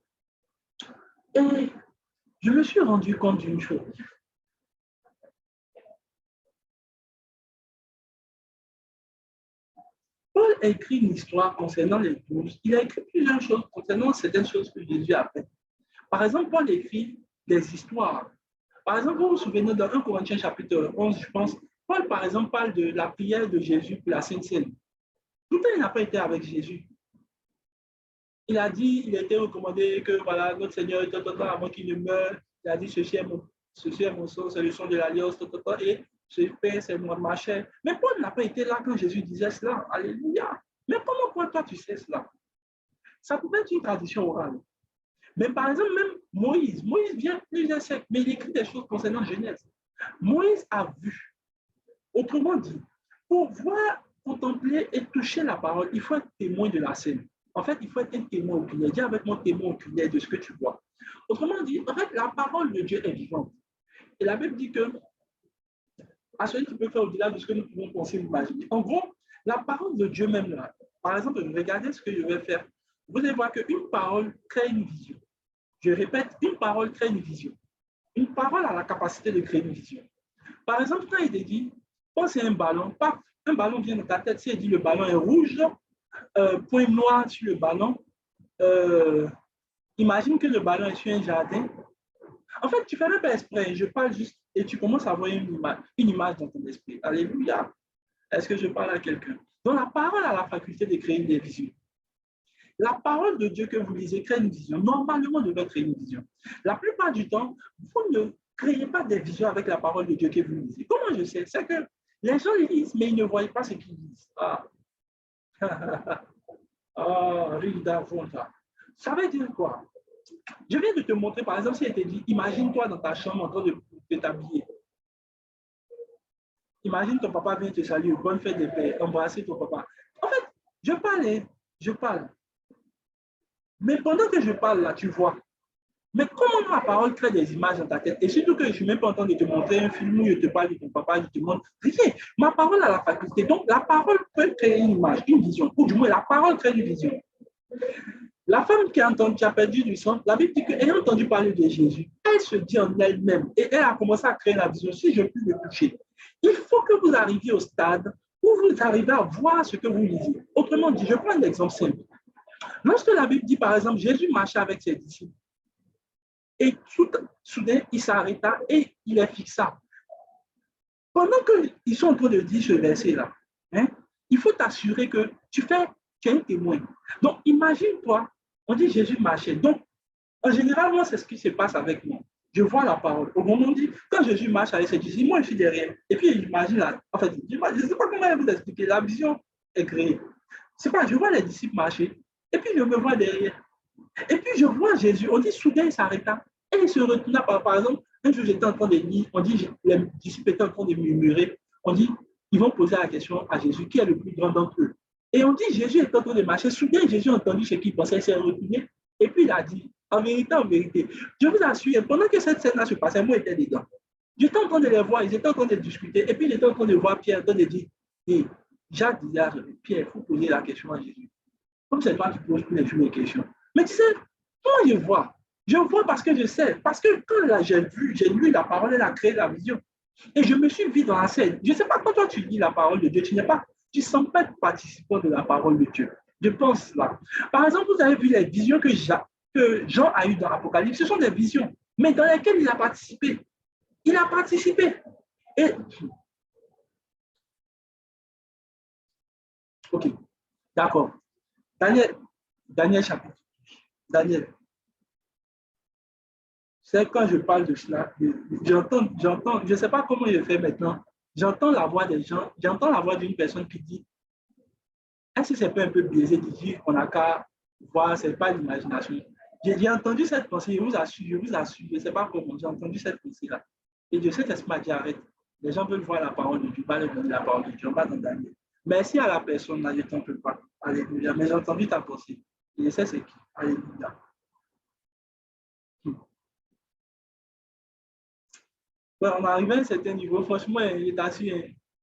Et je me suis rendu compte d'une chose. Paul a écrit une histoire concernant les 12. Il a écrit plusieurs choses concernant certaines choses que Jésus a faites. Par exemple, Paul écrit des histoires. Par exemple, vous vous souvenez dans 1 Corinthiens chapitre 11, je pense, Paul, par exemple, parle de la prière de Jésus pour la Sainte Seine. Tout le temps, il n'a pas été avec Jésus. Il a dit, il a été recommandé que voilà, notre Seigneur, avant qu'il ne meure, il a dit ceci est mon sang, c'est le sang de l'alliance, et ce pain, c'est ma chair. Mais Paul n'a pas été là quand Jésus disait cela. Alléluia. Mais comment toi tu sais cela? Ça pouvait être une tradition orale. Mais par exemple, même Moïse vient plusieurs siècles, mais il écrit des choses concernant Genèse. Moïse a vu. Autrement dit, pour voir, contempler et toucher la parole, il faut être témoin de la scène. En fait, il faut être un témoin oculaire. Dis avec moi témoin oculaire de ce que tu vois. Autrement dit, en fait, la parole de Dieu est vivante. Et la Bible dit que à celui qui peut faire au-delà de ce que nous pouvons penser ou imaginer. En gros, la parole de Dieu même là, par exemple, regardez ce que je vais faire. Vous allez voir qu'une parole crée une vision. Je répète, une parole crée une vision. Une parole a la capacité de créer une vision. Par exemple, quand il te dit, pense à un ballon, paf, un ballon vient dans ta tête, si il dit le ballon est rouge, point noir sur le ballon, imagine que le ballon est sur un jardin. En fait, tu ne fais même pas exprès, je parle juste et tu commences à voir une image dans ton esprit. Alléluia. Est-ce que je parle à quelqu'un? Donc, la parole a la faculté de créer des visions. La parole de Dieu que vous lisez crée une vision. Normalement, devait créer une vision. La plupart du temps, vous ne créez pas des visions avec la parole de Dieu que vous lisez. Comment je sais? C'est que les gens lisent, mais ils ne voient pas ce qu'ils lisent. Ah, Rida Fonta. Ça veut dire quoi? Je viens de te montrer, par exemple, si elle te dit, imagine-toi dans ta chambre en train de t'habiller. Imagine ton papa vient te saluer, bonne fête de paix, embrasser ton papa. En fait, je parle, hein, je parle. Mais pendant que je parle là, tu vois. Mais comment ma parole crée des images dans ta tête? Et surtout que je ne suis même pas en train de te montrer un film où je te parle de ton papa, je te montre rien. Ma parole a la faculté. Donc, la parole peut créer une image, une vision. Ou du moins, la parole crée une vision. La femme qui a perdu du sang, la Bible dit qu'ayant entendu parler de Jésus, elle se dit en elle-même et elle a commencé à créer la vision. Si je puis le toucher, il faut que vous arriviez au stade où vous arrivez à voir ce que vous lisez. Autrement dit, je prends un exemple simple. Lorsque la Bible dit, par exemple, Jésus marchait avec ses disciples et soudain, il s'arrêta et il les fixa. Pendant qu'ils sont en train de dire ce verset-là, hein, il faut t'assurer que tu es un témoin. Donc, imagine-toi, on dit Jésus marchait. Donc, en général, moi, c'est ce qui se passe avec moi. Je vois la parole. Au moment où on dit, quand Jésus marche avec ses disciples, moi, je suis derrière. Et puis, j'imagine, en fait, je ne sais pas comment vous expliquer, la vision est créée. C'est pas, je vois les disciples marcher, et puis je me vois derrière. Et puis, je vois Jésus, on dit, soudain, il s'arrêta. Et il se retourna, par exemple, un jour, j'étais en train de lire, on dit, les disciples étaient en train de murmurer, on dit, ils vont poser la question à Jésus, qui est le plus grand d'entre eux? Et on dit, Jésus est en train de marcher. Soudain, Jésus a entendu ce qu'il pensait, il s'est retourné, et puis il a dit, en vérité, je vous assure, pendant que cette scène-là se passait, moi, j'étais dedans. J'étais en train de les voir, ils étaient en train de discuter, et puis il était en train de voir Pierre, en train de dire, hey, Jacques disait à Pierre, il faut poser la question à Jésus. Comme c'est toi qui poses tous les jours les questions. Mais tu sais, moi, je vois. Je vois parce que je sais. Parce que quand j'ai lu la parole, elle a créé la vision. Et je me suis vu dans la scène. Je ne sais pas, quand toi tu lis la parole de Dieu, tu ne sens pas être participant de la parole de Dieu. Je pense là. Par exemple, vous avez vu les visions que Jean a eues dans l'Apocalypse. Ce sont des visions, mais dans lesquelles il a participé. Il a participé. Et... OK, d'accord. Daniel chapitre. Daniel. C'est quand je parle de cela, j'entends, je ne sais pas comment je fais maintenant, j'entends la voix des gens, j'entends la voix d'une personne qui dit, est-ce que c'est pas un peu biaisé de dire qu'on n'a qu'à voir, ce n'est pas l'imagination. J'ai entendu cette pensée, je vous assure, je ne sais pas comment, j'ai entendu cette pensée-là. Et Dieu cet esprit m'a dit, arrête, les gens veulent voir la parole de Dieu, pas leur donner la parole de Dieu, on va dans Daniel. Merci à la personne, là, je ne t'en peux pas. Alléluia. Mais j'ai entendu ta pensée. Et je sais c'est qui. Alléluia. Ouais, on arrive à un certain niveau, franchement, il est assis.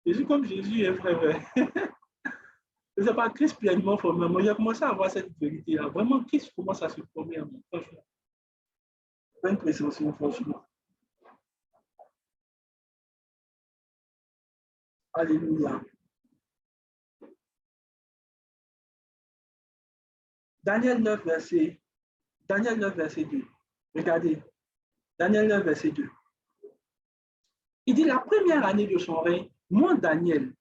Jésus comme Jésus est frère. Je ne sais pas, Christ pleinement formé. Moi, j'ai commencé à voir cette vérité-là. Vraiment, Christ commence à se former en moi, franchement. Pas une présomption, franchement. Alléluia. Daniel 9, verset 2. Regardez. Daniel 9, verset 2. Il dit, la première année de son règne, moi, Daniel,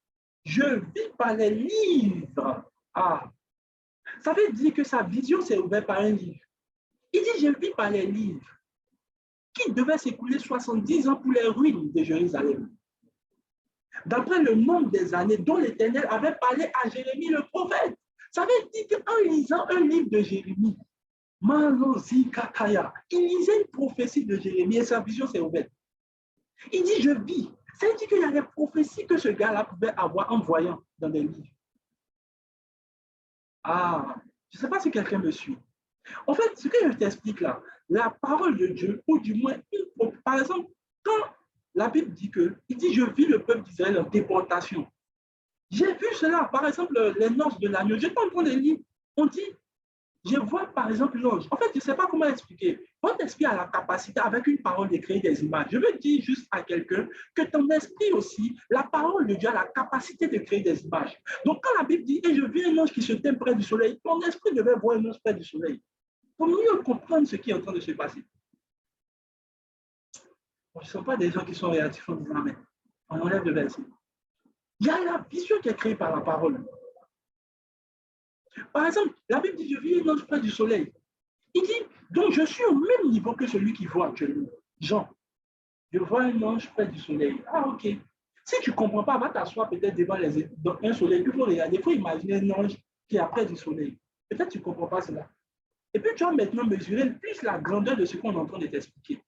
je vis par les livres. Ah, ça veut dire que sa vision s'est ouverte par un livre. Il dit, je vis par les livres qui devaient s'écouler 70 ans pour les ruines de Jérusalem. D'après le nombre des années dont l'Éternel avait parlé à Jérémie le prophète. Ça veut dire qu'en lisant un livre de Jérémie, il lisait une prophétie de Jérémie et sa vision s'est ouverte. Il dit, je vis. Ça veut dire qu'il y a des prophéties que ce gars-là pouvait avoir en voyant dans des livres. Ah, je ne sais pas si quelqu'un me suit. En fait, ce que je t'explique là, la parole de Dieu, ou du moins, par exemple, quand la Bible dit que, il dit, je vis le peuple d'Israël en déportation. J'ai vu cela, par exemple, les noces de l'agneau. J'étais en train de lire. On dit, je vois par exemple l'ange. En fait, je ne sais pas comment expliquer. Votre esprit a la capacité, avec une parole, de créer des images. Je veux dire juste à quelqu'un que ton esprit aussi, la parole de Dieu a la capacité de créer des images. Donc, quand la Bible dit, et je vis un ange qui se tient près du soleil, ton esprit devait voir un ange près du soleil pour mieux comprendre ce qui est en train de se passer. Bon, ce ne sont pas des gens qui sont réactifs en disant, mais on enlève le verset. Il y a la vision qui est créée par la parole. Par exemple, la Bible dit, je vis un ange près du soleil. Il dit, donc je suis au même niveau que celui qui voit actuellement. Jean, je vois un ange près du soleil. Ah, ok. Si tu ne comprends pas, va t'asseoir peut-être devant un soleil. Il faut regarder, il faut imaginer un ange qui est près du soleil. Peut-être que tu ne comprends pas cela. Et puis tu vas maintenant mesurer plus la grandeur de ce qu'on est en train de t'expliquer.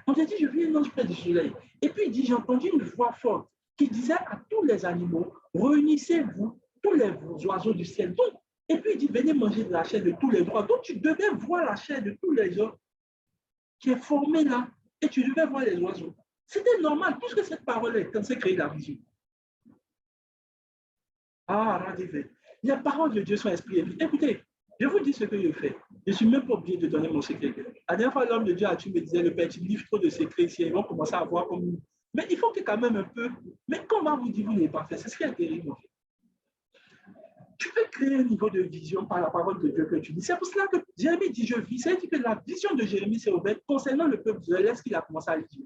On t'a dit, je vis un ange près du soleil. Et puis il dit, j'ai entendu une voix forte qui disait à tous les animaux, réunissez-vous, tous les oiseaux du ciel. Donc, et puis il dit, venez manger de la chair de tous les droits. Donc tu devais voir la chair de tous les gens qui est formée là. Et tu devais voir les oiseaux. C'était normal, puisque cette parole est censée créer la vision. Ah, rendez-vous. Les paroles de Dieu sont esprit et vie. Écoutez, je vous dis ce que je fais. Je ne suis même pas obligé de donner mon secret. La dernière fois, l'homme de Dieu, tu me disais, le père, tu livres trop de secrets ici, ils vont commencer à voir comme nous. Mais il faut que quand même un peu. Mais comment vous dites, vous n'avez pas fait? C'est ce qui est terrible, en fait. Tu peux créer un niveau de vision par la parole de Dieu que tu dis. C'est pour cela que Jérémie dit, je vis. C'est-à-dire que la vision de Jérémie s'est ouverte concernant le peuple d'Israël, est-ce qu'il a commencé à le dire.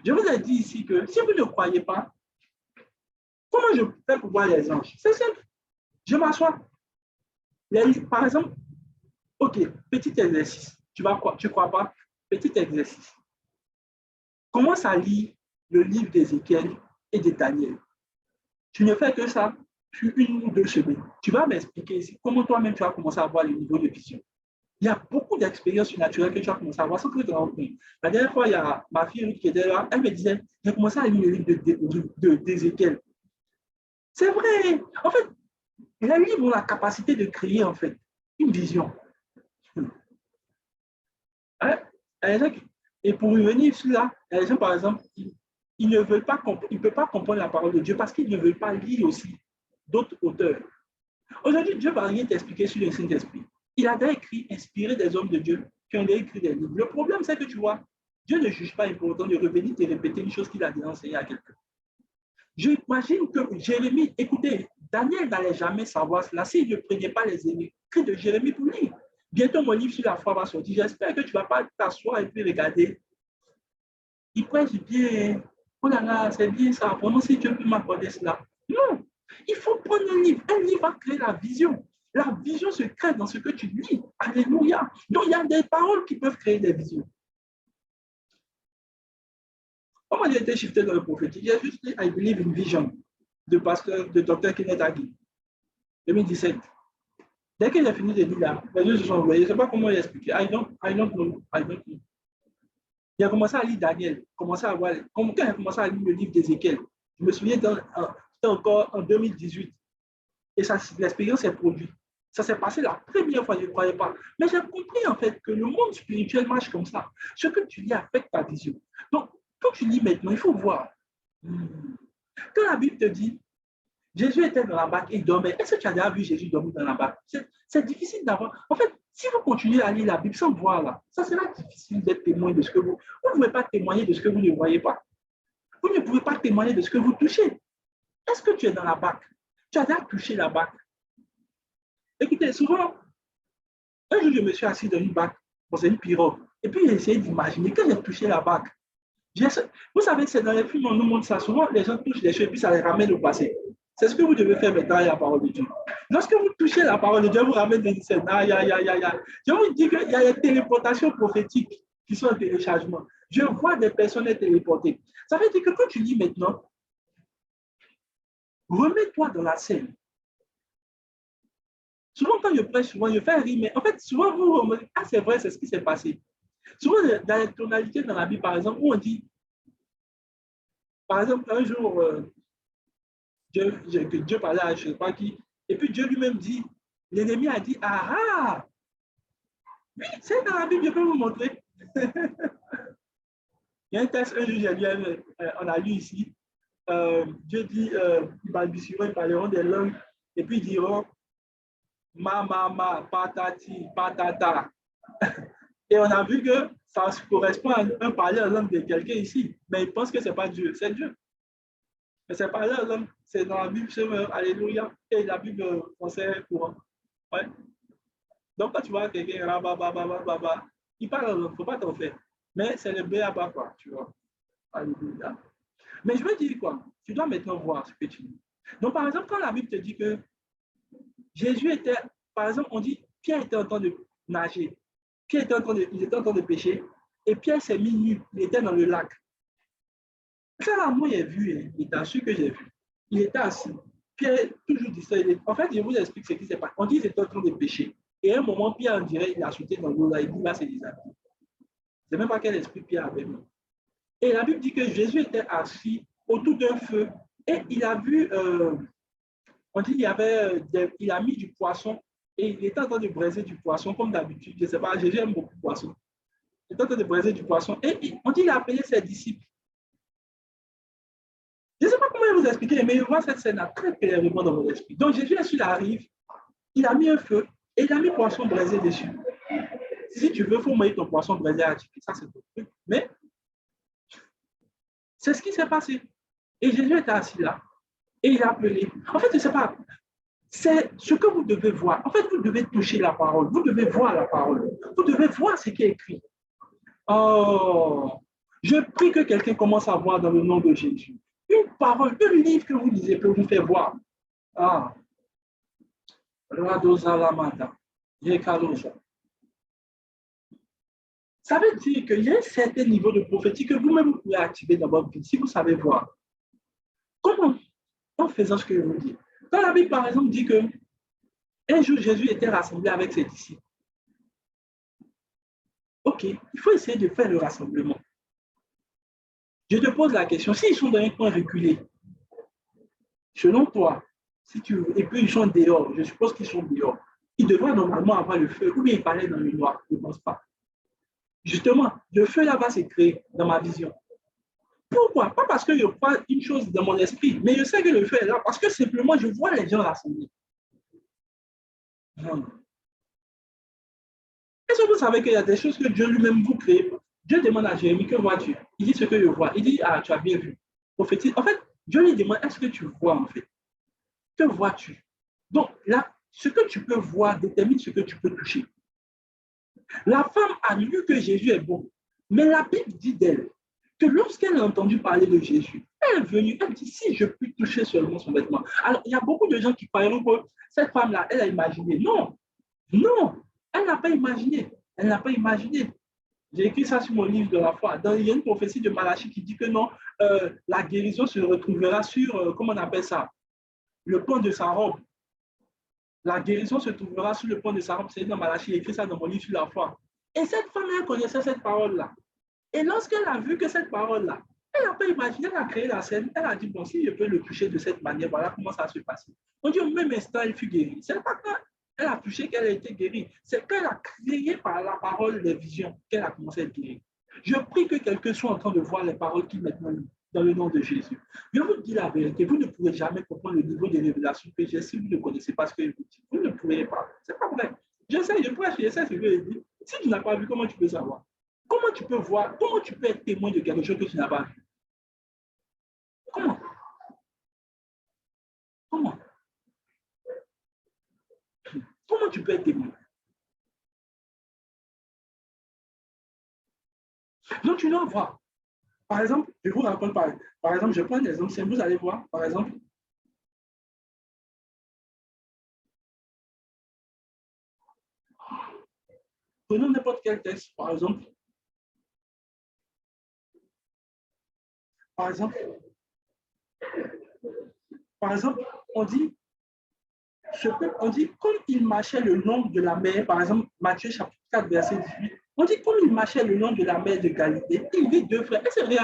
Je vous ai dit ici que si vous ne croyez pas, comment je fais pour voir les anges? C'est simple. Je m'assois. Par exemple, ok, petit exercice. Tu ne crois pas? Petit exercice. Commence à lire le livre d'Ézéchiel et de Daniel. Tu ne fais que ça sur 1 ou 2 semaines. Tu vas m'expliquer ici comment toi-même tu vas commencer à avoir le niveau de vision. Il y a beaucoup d'expériences surnaturelles que tu vas commencer à avoir sans que tu te rendes compte. La dernière fois, il y a ma fille qui était là, elle me disait, j'ai commencé à lire le livre d'Ézéchiel. C'est vrai. En fait, les livres ont la capacité de créer en fait une vision. Hein? Et pour revenir sur là, les gens, par exemple, ils ne veulent pas, ils ne peuvent pas comprendre la parole de Dieu parce qu'ils ne veulent pas lire aussi d'autres auteurs. Aujourd'hui, Dieu ne va rien t'expliquer sur le Saint-Esprit. Il a déjà écrit, inspiré des hommes de Dieu qui ont déjà écrit des livres. Le problème, c'est que tu vois, Dieu ne juge pas important de revenir te répéter une chose qu'il a déjà enseignée à quelqu'un. J'imagine que Jérémie, écoutez, Daniel n'allait jamais savoir cela s'il ne prenait pas les écrits de Jérémie pour lire. Bientôt, mon livre sur la foi va sortir. J'espère que tu ne vas pas t'asseoir et puis regarder. Il prêche bien. Oh là là, c'est bien ça. Vraiment, si Dieu peut m'accorder cela. Non, il faut prendre un livre. Un livre va créer la vision. La vision se crée dans ce que tu lis. Alléluia. Donc, il y a des paroles qui peuvent créer des visions. Comment j'ai été shifté dans le prophétique? J'ai juste dit I believe in vision de pasteur, de Dr. Kenneth Hagin, 2017. Dès qu'il a fini de lire là, les yeux se sont envoyés. Je ne sais pas comment il expliqué. I don't know. Il a commencé à lire Daniel, quand il a commencé à lire le livre d'Ézéchiel. Je me souviens, c'était encore en 2018. Et l'expérience est produite. Ça s'est passé la première fois, je ne croyais pas. Mais j'ai compris en fait que le monde spirituel marche comme ça. Ce que tu lis affecte ta vision. Donc, quand tu lis maintenant, il faut voir. Quand la Bible te dit, Jésus était dans la barque et il dormait, est-ce que tu as déjà vu Jésus dormir dans la barque? C'est difficile d'avoir. En fait, si vous continuez à lire la Bible sans voir là, ça sera difficile d'être témoin de ce que vous. Vous ne pouvez pas témoigner de ce que vous ne voyez pas. Vous ne pouvez pas témoigner de ce que vous touchez. Est-ce que tu es dans la barque? Tu as déjà touché la barque? Écoutez, souvent, un jour, je me suis assis dans une barque, dans une pirogue, et puis j'ai essayé d'imaginer que j'ai touché la barque. Vous savez, c'est dans les films, on nous montre ça. Souvent, les gens touchent les choses et puis ça les ramène au passé. C'est ce que vous devez faire maintenant avec la parole de Dieu. Lorsque vous touchez la parole de Dieu, vous ramène dans une scène. Je vous dis qu'il y a des téléportations prophétiques qui sont en téléchargement. Je vois des personnes être téléportées. Ça veut dire que quand tu lis maintenant, remets-toi dans la scène. Souvent, quand je prêche, souvent, je fais rire, mais en fait, souvent, vous remarquez, ah, c'est vrai, c'est ce qui s'est passé. Souvent, dans les tonalités dans la Bible, par exemple, où on dit, par exemple, un jour, que Dieu parlait à je ne sais pas qui, et puis Dieu lui-même dit, l'ennemi a dit, ah ah, Oui, c'est dans la Bible, je peux vous montrer. Il y a un texte, un jour, on a lu ici. Dieu dit, ils balbutieront, ils parleront des langues, et puis ils diront ma, patati, patata. Et on a vu que ça correspond à un parler en langue de quelqu'un ici, mais il pense que ce n'est pas Dieu, c'est Dieu. Mais c'est parler en langue, c'est dans la Bible, alléluia, et la Bible française courant. Ouais. Donc, quand tu vois quelqu'un, il parle en langue, il ne faut pas t'en faire. Mais c'est le béaba, quoi, tu vois. Alléluia. Mais je veux dire quoi? Tu dois maintenant voir ce que tu dis. Donc, par exemple, quand la Bible te dit que Jésus était, par exemple, on dit, Pierre était en train de nager. Pierre était il était en train de pêcher. Et Pierre s'est mis nu. Il était dans le lac. Ça, là, moi, j'ai vu, hein, il t'assure que j'ai vu. Il était assis. Pierre, toujours dit ça. En fait, je vous explique ce qui s'est passé. On dit qu'il était en train de pêcher. Et à un moment, Pierre, on dirait, il a sauté dans l'eau là. Il dit, là, c'est des amis. Je ne sais même pas quel esprit Pierre avait mis. Et la Bible dit que Jésus était assis autour d'un feu. Et il a vu, on dit il a mis du poisson et il était en train de braiser du poisson comme d'habitude. Je ne sais pas, Jésus aime beaucoup le poisson. Il était en train de braiser du poisson et on dit qu'il a appelé ses disciples. Je ne sais pas comment vous expliquer, mais je vois cette scène très clairement dans mon esprit. Donc Jésus, il arrive, il a mis un feu et il a mis poisson braisé dessus. Si tu veux, il faut mettre ton poisson braisé à tirer. Ça, c'est ton truc. Mais c'est ce qui s'est passé. Et Jésus était assis là et il a appelé. En fait, je ne sais pas. C'est ce que vous devez voir. En fait, vous devez toucher la parole. Vous devez voir la parole. Vous devez voir ce qui est écrit. Oh, je prie que quelqu'un commence à voir dans le nom de Jésus. Une parole, un livre que vous lisez peut vous faire voir. Ah, Radosa Lamada, Yekalosa. Ça veut dire qu'il y a un certain niveau de prophétie que vous-même vous pouvez activer dans votre vie si vous savez voir. Comment? En faisant ce que je vous dis. Dans la Bible, par exemple, dit que un jour, Jésus était rassemblé avec ses disciples. OK, il faut essayer de faire le rassemblement. Je te pose la question, s'ils sont dans un coin reculé, selon toi, si tu veux, et puis ils sont dehors, je suppose qu'ils sont dehors, ils devraient normalement avoir le feu, ou bien ils parlaient dans le noir, je ne pense pas. Justement, le feu là va se créer dans ma vision. Pourquoi? Pas parce que je crois une chose dans mon esprit, mais je sais que le feu est là, parce que simplement je vois les gens rassemblés. Est-ce que vous savez qu'il y a des choses que Dieu lui-même vous crée? Dieu demande à Jérémie, que vois-tu? Il dit ce que je vois. Il dit, ah, tu as bien vu. Prophétise. En fait, Dieu lui demande, est-ce que tu vois en fait? Que vois-tu? Donc là, ce que tu peux voir détermine ce que tu peux toucher. La femme a lu que Jésus est bon, mais la Bible dit d'elle que lorsqu'elle a entendu parler de Jésus, elle est venue, elle dit, si je puis toucher seulement son vêtement. Alors, il y a beaucoup de gens qui parlent que cette femme-là, elle a imaginé. Non, non, elle n'a pas imaginé. Elle n'a pas imaginé. J'ai écrit ça sur mon livre de la foi. Il y a une prophétie de Malachie qui dit que non, la guérison se retrouvera sur, comment on appelle ça, le pan de sa robe. La guérison se trouvera sur le pan de sa robe. C'est dans Malachie, j'ai écrit ça dans mon livre sur la foi. Et cette femme, elle connaissait cette parole-là. Et lorsqu'elle a vu que cette parole-là, elle n'a pas imaginé, elle a créé la scène, elle a dit, bon, si je peux le toucher de cette manière, voilà comment ça se passe. On dit au même instant, elle fut guérie. C'est pas quand elle a touché qu'elle a été guérie. C'est qu'elle a créé par la parole les visions qu'elle a commencé à être guérie. Je prie que quelqu'un soit en train de voir les paroles qui maintenant dans le nom de Jésus. Je vous dis la vérité, vous ne pourrez jamais comprendre le niveau de révélation que j'ai si vous ne connaissez pas ce que je vous dis. Vous ne pourrez pas. C'est pas vrai. Je sais, je prêche, je sais ce que je dis. Si tu n'as pas vu, comment tu peux savoir? Comment tu peux voir? Comment tu peux être témoin de quelque chose que tu n'as pas vu? Comment? Comment? Comment tu peux être témoin? Donc, tu dois voir. Par exemple, je vous raconte par exemple, je prends un exemple simple, vous allez voir, par exemple, prenons n'importe quel texte, par exemple, par exemple, on dit, on dit, comme il marchait le long de la mer, par exemple, Matthieu chapitre 4, verset 18, on dit, comme il marchait le long de la mer de Galilée, il vit deux frères. Et c'est vrai,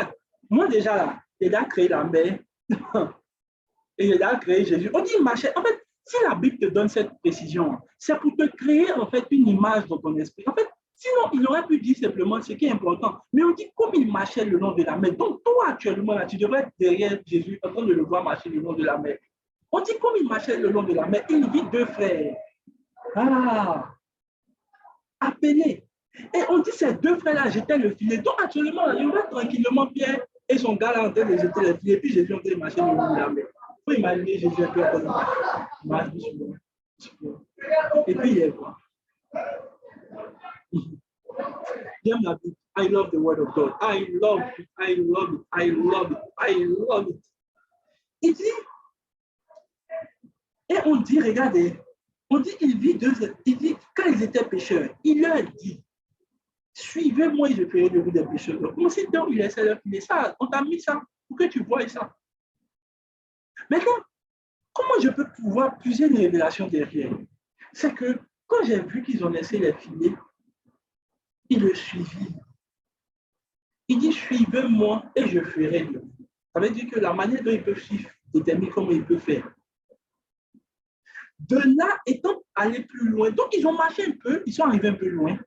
moi déjà là, il a créé la mer et il a créé Jésus. On dit, il marchait. En fait, si la Bible te donne cette précision, c'est pour te créer en fait une image dans ton esprit. En fait, Sinon, il aurait pu dire simplement ce qui est important. Mais on dit comme il marchait le long de la mer. Donc, toi, actuellement, là, tu devrais être derrière Jésus en train de le voir marcher le long de la mer. On dit comme il marchait le long de la mer, il vit deux frères. Ah, appelés. Et on dit ces deux frères-là jetaient le filet. Donc, actuellement, il va tranquillement Pierre et son gars là en train de jeter le filet. Et puis Jésus en train de marcher le long de la mer. Il faut imaginer Jésus un peu en train de marcher. Et puis il est quoi? J'aime la Bible. I love the word of God. I love it. I love it. I love it. I love it. Il dit, et on dit, regardez, on dit, il dit, quand ils étaient pécheurs, il leur dit, suivez-moi et je ferai de vous des pécheurs. Donc, si donc il essaie de filer ça, on t'a mis ça pour que tu vois ça. Maintenant, comment je peux pouvoir puiser une révélation derrière? C'est que quand j'ai vu qu'ils ont laissé les filets, il le suivit. Il dit, suivez-moi et je ferai de vous. Ça veut dire que la manière dont ils peuvent suivre détermine comment ils peuvent faire. De là, étant allés plus loin, donc ils ont marché un peu, ils sont arrivés un peu loin.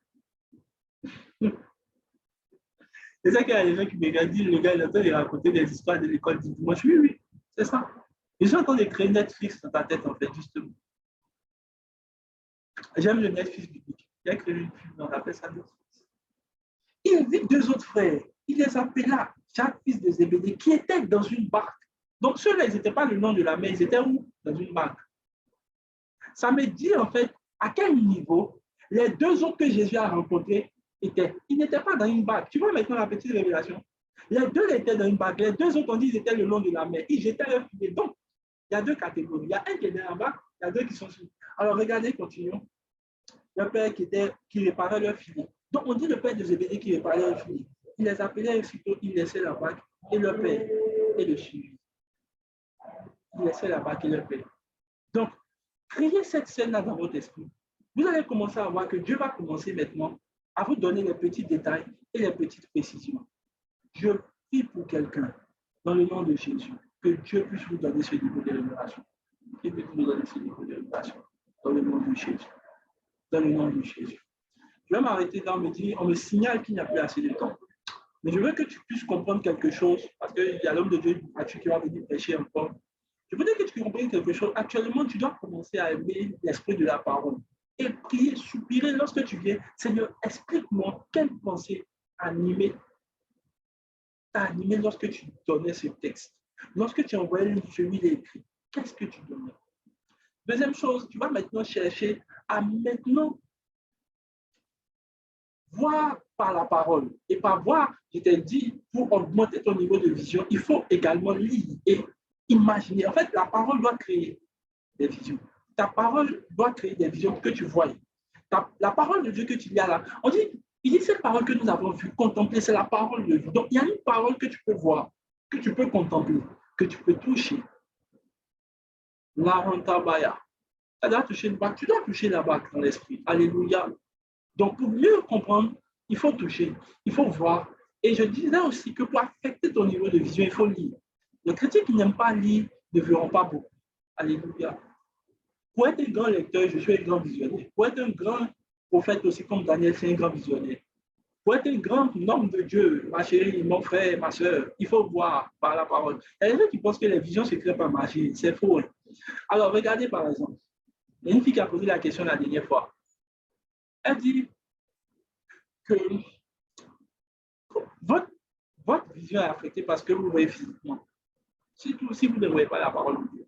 C'est ça qu'il y a des gens qui me regardent, le gars, il est en train de raconter des histoires de l'école du dimanche. Oui, oui, c'est ça. Ils sont en train de créer Netflix dans ta tête, en fait, justement. J'aime le Netflix biblique. Il a créé une film, on appelle ça Netflix. Il vit deux autres frères. Il les appela Jacques, fils de Zébédée, qui étaient dans une barque. Donc, ceux-là, ils n'étaient pas le nom de la mer, ils étaient où? Dans une barque. Ça me dit, en fait, à quel niveau les deux autres que Jésus a rencontrés étaient. Ils n'étaient pas dans une barque. Tu vois maintenant la petite révélation? Les deux étaient dans une barque. Les deux autres, on dit, ils étaient le long de la mer. Ils jetaient leur filet. Donc, il y a deux catégories. Il y a un qui est dans la barque, il y a deux qui sont sur. Alors, regardez, continuons. Le père qui réparait leur filet. Donc, on dit le père de Zébédée qui réparait leur filet. Il les appelait aussitôt, il laissait la barque et le père et le suivit. Il laissait la barque et le père. Donc, créez cette scène-là dans votre esprit. Vous allez commencer à voir que Dieu va commencer maintenant à vous donner les petits détails et les petites précisions. Je prie pour quelqu'un dans le nom de Jésus, que Dieu puisse vous donner ce niveau de révélation. Qu'il puisse vous donner ce niveau de révélation dans le nom de Jésus. Dans le nom de Jésus. Je vais m'arrêter là, on me signale qu'il n'y a plus assez de temps. Mais je veux que tu puisses comprendre quelque chose, parce qu'il y a l'homme de Dieu qui va venir prêcher encore. Je voudrais que tu comprennes quelque chose. Actuellement, tu dois commencer à aimer l'esprit de la parole. Et prier, soupirer lorsque tu viens. Seigneur, explique-moi quelle pensée t'a animé lorsque tu donnais ce texte. Lorsque tu envoyais celui écrit, qu'est-ce que tu donnais? Deuxième chose, tu vas maintenant chercher à maintenant voir par la parole. Et par voir, je t'ai dit, pour augmenter ton niveau de vision, il faut également lire et imaginer. En fait, la parole doit créer des visions. Ta parole doit créer des visions que tu vois. La parole de Dieu que tu lis là, il dit cette parole que nous avons vue, contempler, c'est la parole de Dieu. Donc, il y a une parole que tu peux voir, que tu peux contempler, que tu peux toucher. La rentabaya. Tu dois toucher une bague, tu dois toucher la bague dans l'esprit. Alléluia. Donc, pour mieux comprendre, il faut toucher, il faut voir. Et je disais aussi que pour affecter ton niveau de vision, il faut lire. Les chrétiens qui n'aiment pas lire ne verront pas beaucoup. Alléluia. Pour être un grand lecteur, je suis un grand visionnaire. Pour être un grand prophète aussi comme Daniel, c'est un grand visionnaire. Pour être un grand homme de Dieu, ma chérie, mon frère, ma soeur, il faut voir par la parole. Il y a des gens qui pensent que les visions se créent par magie. C'est faux. Alors, regardez par exemple. Il y a une fille qui a posé la question la dernière fois. Elle dit que votre vision est affectée parce que vous voyez physiquement. Surtout si vous ne voyez pas la parole de Dieu.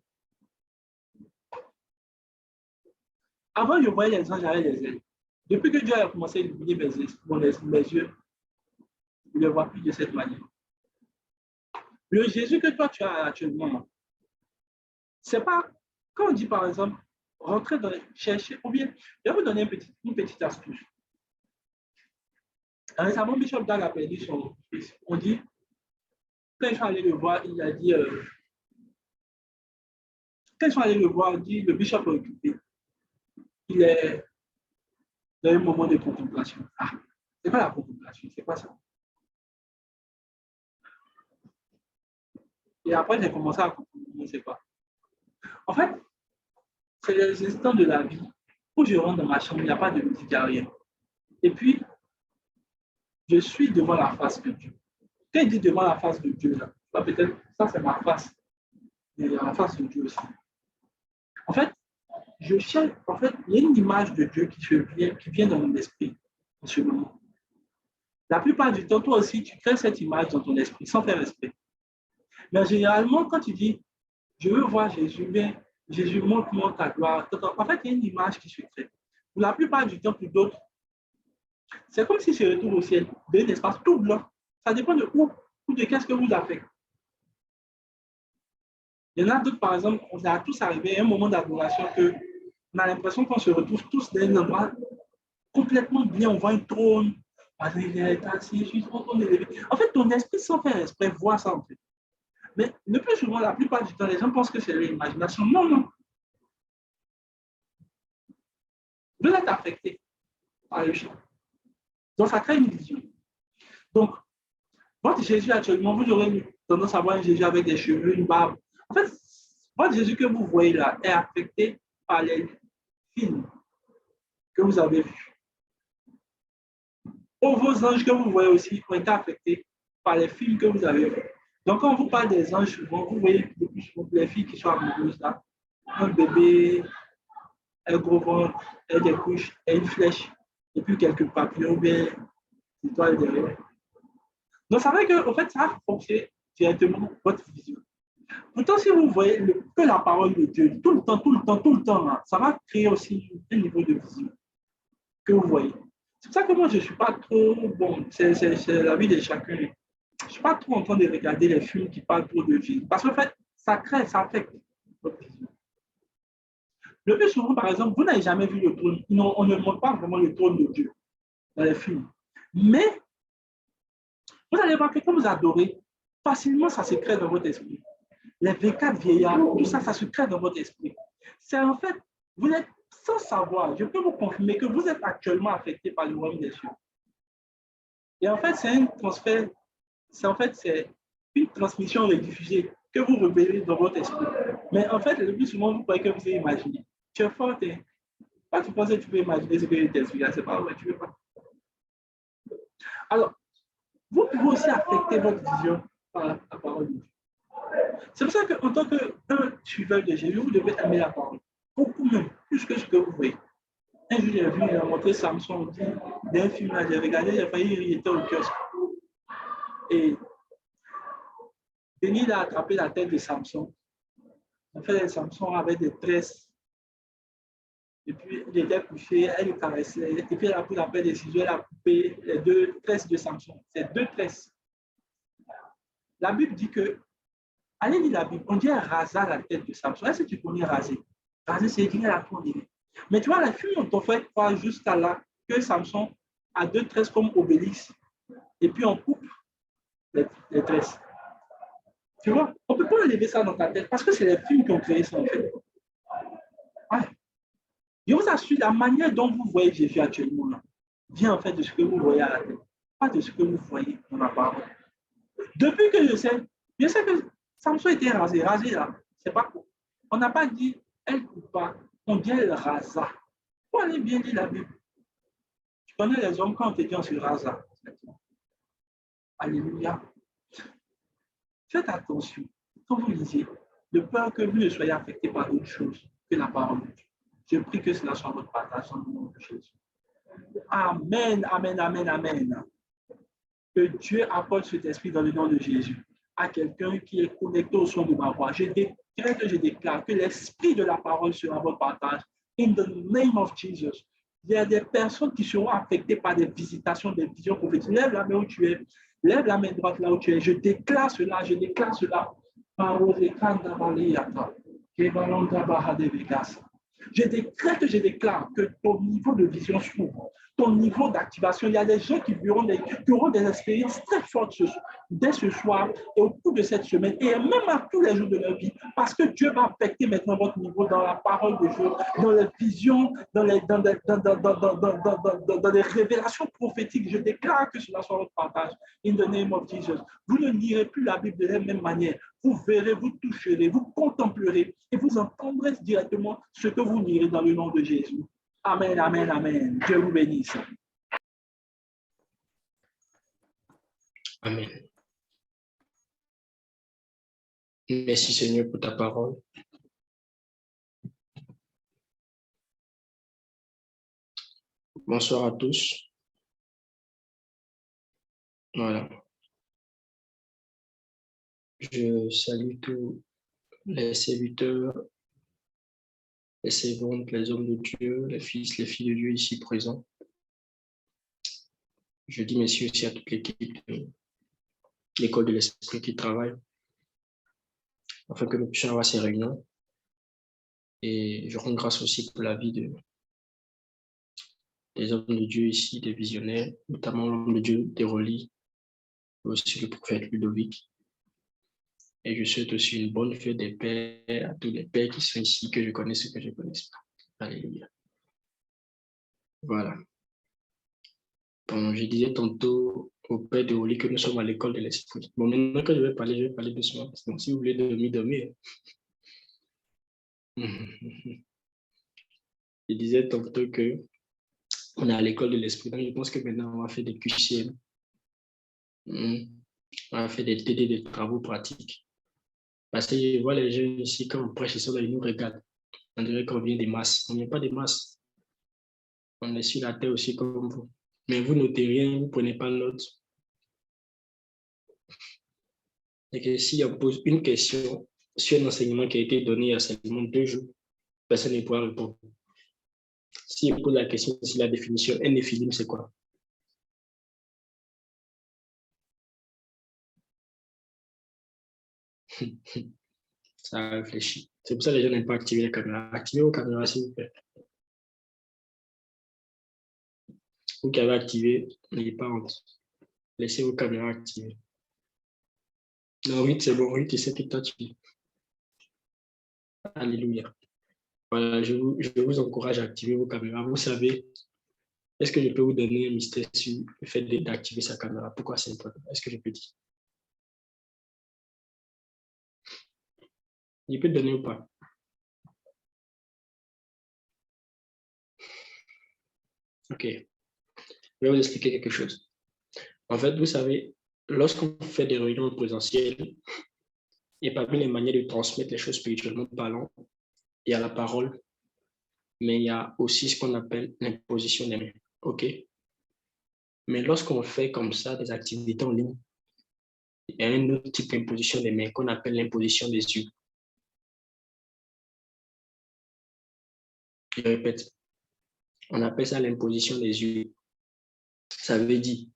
Avant, je voyais les anges, j'avais les ailes. Depuis que Dieu a commencé à illuminer mes yeux, je ne le vois plus de cette manière. Le Jésus que toi tu as actuellement, c'est pas, quand on dit par exemple, rentrer dans chercher, ou bien, je vais vous donner une petite astuce. Récemment, Bishop Dag a perdu son fils. On dit, quand ils sont allés le voir, il a dit, quand ils sont allés le voir, on dit, le bishop est occupé. Il est dans un moment de contemplation. Ah, c'est pas la contemplation, c'est pas ça. Et après, j'ai commencé à comprendre, je ne sais pas. En fait, c'est les instants de la vie où je rentre dans ma chambre, il n'y a pas de musique, il n'y a rien. Et puis, je suis devant la face de Dieu. Quand il dit devant la face de Dieu, là, peut-être ça c'est ma face, et la face de Dieu aussi. En fait, je cherche, en fait, il y a une image de Dieu qui vient dans mon esprit en ce moment. La plupart du temps, toi aussi, tu crées cette image dans ton esprit sans faire respect. Mais généralement, quand tu dis, je veux voir Jésus, mais Jésus montre-moi ta gloire. En fait, il y a une image qui se crée. Pour la plupart du temps, pour d'autres, c'est comme si je retourne au ciel, d'un espace tout blanc. Ça dépend de où ou de qu'est-ce que vous avez fait. Il y en a d'autres, par exemple, on a tous arrivé à un moment d'adoration que on a l'impression qu'on se retrouve tous dans un endroit complètement bien. On voit un trône. En fait, ton esprit, sans faire exprès, voit ça en fait. Mais le plus souvent, la plupart du temps, les gens pensent que c'est l'imagination. Non, non. Vous êtes affecté par le chien. Donc, ça crée une vision. Donc, votre Jésus actuellement, vous aurez tendance à voir un Jésus avec des cheveux, une barbe. En fait, votre Jésus que vous voyez là est affecté par les films que vous avez vus. Ou vos anges que vous voyez aussi ont été affectés par les films que vous avez vus. Donc, quand on vous parle des anges, souvent, vous voyez depuis souvent les filles qui sont amoureuses là, un bébé, un gros ventre, et des couches, et une flèche, et puis quelques papillons ou bien des étoiles derrière. Donc, ça veut dire qu'en fait, ça a fonctionné directement votre vision. Pourtant, si vous voyez que la parole de Dieu, tout le temps, tout le temps, tout le temps, hein, ça va créer aussi un niveau de vision que vous voyez. C'est pour ça que moi, je ne suis pas trop, bon, c'est la vie de chacun. Je ne suis pas trop en train de regarder les films qui parlent trop de Jésus. Parce qu'en fait, ça crée, ça affecte votre vision. Le plus souvent, par exemple, vous n'avez jamais vu le trône. On ne montre pas vraiment le trône de Dieu dans les films. Mais vous allez voir que quand vous adorez, facilement, ça se crée dans votre esprit. Les V4 vieillards, tout ça, ça se crée dans votre esprit. C'est en fait, vous êtes sans savoir, je peux vous confirmer que vous êtes actuellement affecté par le royaume des cieux. Et en fait, c'est un transfert, c'est une transmission rediffusée que vous révélez dans votre esprit. Mais en fait, le plus souvent, vous croyez que vous avez imaginé. Tu es fort, quand tu penses que tu peux imaginer ce que je t'explique, c'est pas vrai, tu ne veux pas. Alors, vous pouvez aussi affecter votre vision par la parole de Dieu. C'est pour ça qu'en tant qu'un suiveur de Jésus, vous devez aimer la parole. Beaucoup même, plus que ce que vous voyez. Un jour, j'ai vu, il a montré Samson d'un film là, j'ai regardé, j'ai failli rire, il était au kiosque. Et Denis a attrapé la tête de Samson. En fait, Samson avait des tresses. Et puis, il était couché, elle le caressait. Et puis, elle a pris la paire de ciseaux, elle a coupé les deux tresses de Samson. C'est deux tresses. La Bible dit que, allez lire la Bible, on dit rasa la tête de Samson. Est-ce que tu connais raser? Raser, c'est dire la tournée. Mais tu vois, les films ont fait croire jusqu'à là que Samson a deux tresses comme Obélix. Et puis, on coupe les tresses. Tu vois, on ne peut pas enlever ça dans ta tête parce que c'est les films qui ont créé ça en fait. Ouais. Je vous assure, la manière dont vous voyez Jésus actuellement là, vient en fait de ce que vous voyez à la tête, pas de ce que vous voyez dans la parole. Depuis que je sais que Samson était rasé là, c'est pas quoi. On n'a pas dit elle coupe pas, on dit elle rasa. Pour aller bien lire la Bible. Tu connais les hommes quand on te dit on se rasa. Alléluia. Faites attention quand vous lisez, de peur que vous ne soyez affecté par d'autres choses que la parole de Dieu. Je prie que cela soit votre partage dans le nom de Jésus. Amen, amen, amen, amen. Que Dieu apporte cet esprit dans le nom de Jésus à quelqu'un qui est connecté au son de ma voix. Je déclare que l'esprit de la parole sera votre partage. In the name of Jesus. Il y a des personnes qui seront affectées par des visitations, des visions prophétiques. Lève la main où tu es. Lève la main droite là où tu es. Je déclare cela, je déclare cela. Je déclare que ton niveau de vision s'ouvre, ton niveau d'activation. Il y a des gens qui auront des expériences très fortes dès ce soir et au cours de cette semaine et même à tous les jours de leur vie, parce que Dieu va affecter maintenant votre niveau dans la parole de Dieu, dans les visions, dans les révélations prophétiques. Je déclare que cela soit votre partage. In the name of Jesus. Vous ne lirez plus la Bible de la même manière. Vous verrez, vous toucherez, vous contemplerez et vous entendrez directement ce que vous lirez dans le nom de Jésus. Amen, amen, amen. Dieu vous bénisse. Amen. Merci Seigneur pour ta parole. Bonsoir à tous. Voilà. Je salue tous les serviteurs, les servantes, les hommes de Dieu, les fils, les filles de Dieu ici présents. Je dis merci aussi à toute l'équipe de l'école de l'Esprit qui travaille afin que nous puissions avoir ces réunions. Et je rends grâce aussi pour la vie des hommes de Dieu ici, des visionnaires, notamment l'homme de Dieu Desroli, aussi le prophète Ludovic. Et je souhaite aussi une bonne fête des pères à tous les pères qui sont ici, que je connaisse et que je ne connaisse pas. Alléluia. Voilà. Bon, je disais tantôt au père de Oli que nous sommes à l'école de l'esprit. Bon, maintenant que je vais parler doucement. Donc, si vous voulez dormir, dormir. Je disais tantôt que on est à l'école de l'esprit. Donc, je pense que maintenant, on va faire des QCM. On va faire des TD, des travaux pratiques. Parce que je vois les jeunes ici, quand on prêche, ils nous regardent. On dirait qu'on vient des masses. On ne vient pas des masses. On est sur la terre aussi comme vous. Mais vous notez rien, vous ne prenez pas note. Et que si on pose une question sur un enseignement qui a été donné il y a seulement 2 jours, personne ne pourra répondre. Si on pose la question sur la définition, un néphilim, c'est quoi? Ça réfléchit. C'est pour ça que les gens n'aiment pas activer les caméras. Activez vos caméras, s'il vous plaît. Vous qui avez activé, n'ayez pas honte. Laissez vos caméras activées. Non, oui, c'est bon, oui, tu sais que toi, tu dis. Alléluia. Voilà, je vous encourage à activer vos caméras. Vous savez, est-ce que je peux vous donner un mystère sur le fait d'activer sa caméra? Pourquoi c'est important? Est-ce que je peux dire? Je peux donner ou pas? Ok. Je vais vous expliquer quelque chose. En fait, vous savez, lorsqu'on fait des réunions présentielles, et parmi les manières de transmettre les choses spirituellement parlant, il y a la parole, mais il y a aussi ce qu'on appelle l'imposition des mains. OK? Mais lorsqu'on fait comme ça des activités en ligne, il y a un autre type d'imposition des mains qu'on appelle l'imposition des yeux. Je répète, on appelle ça l'imposition des yeux. Ça veut dire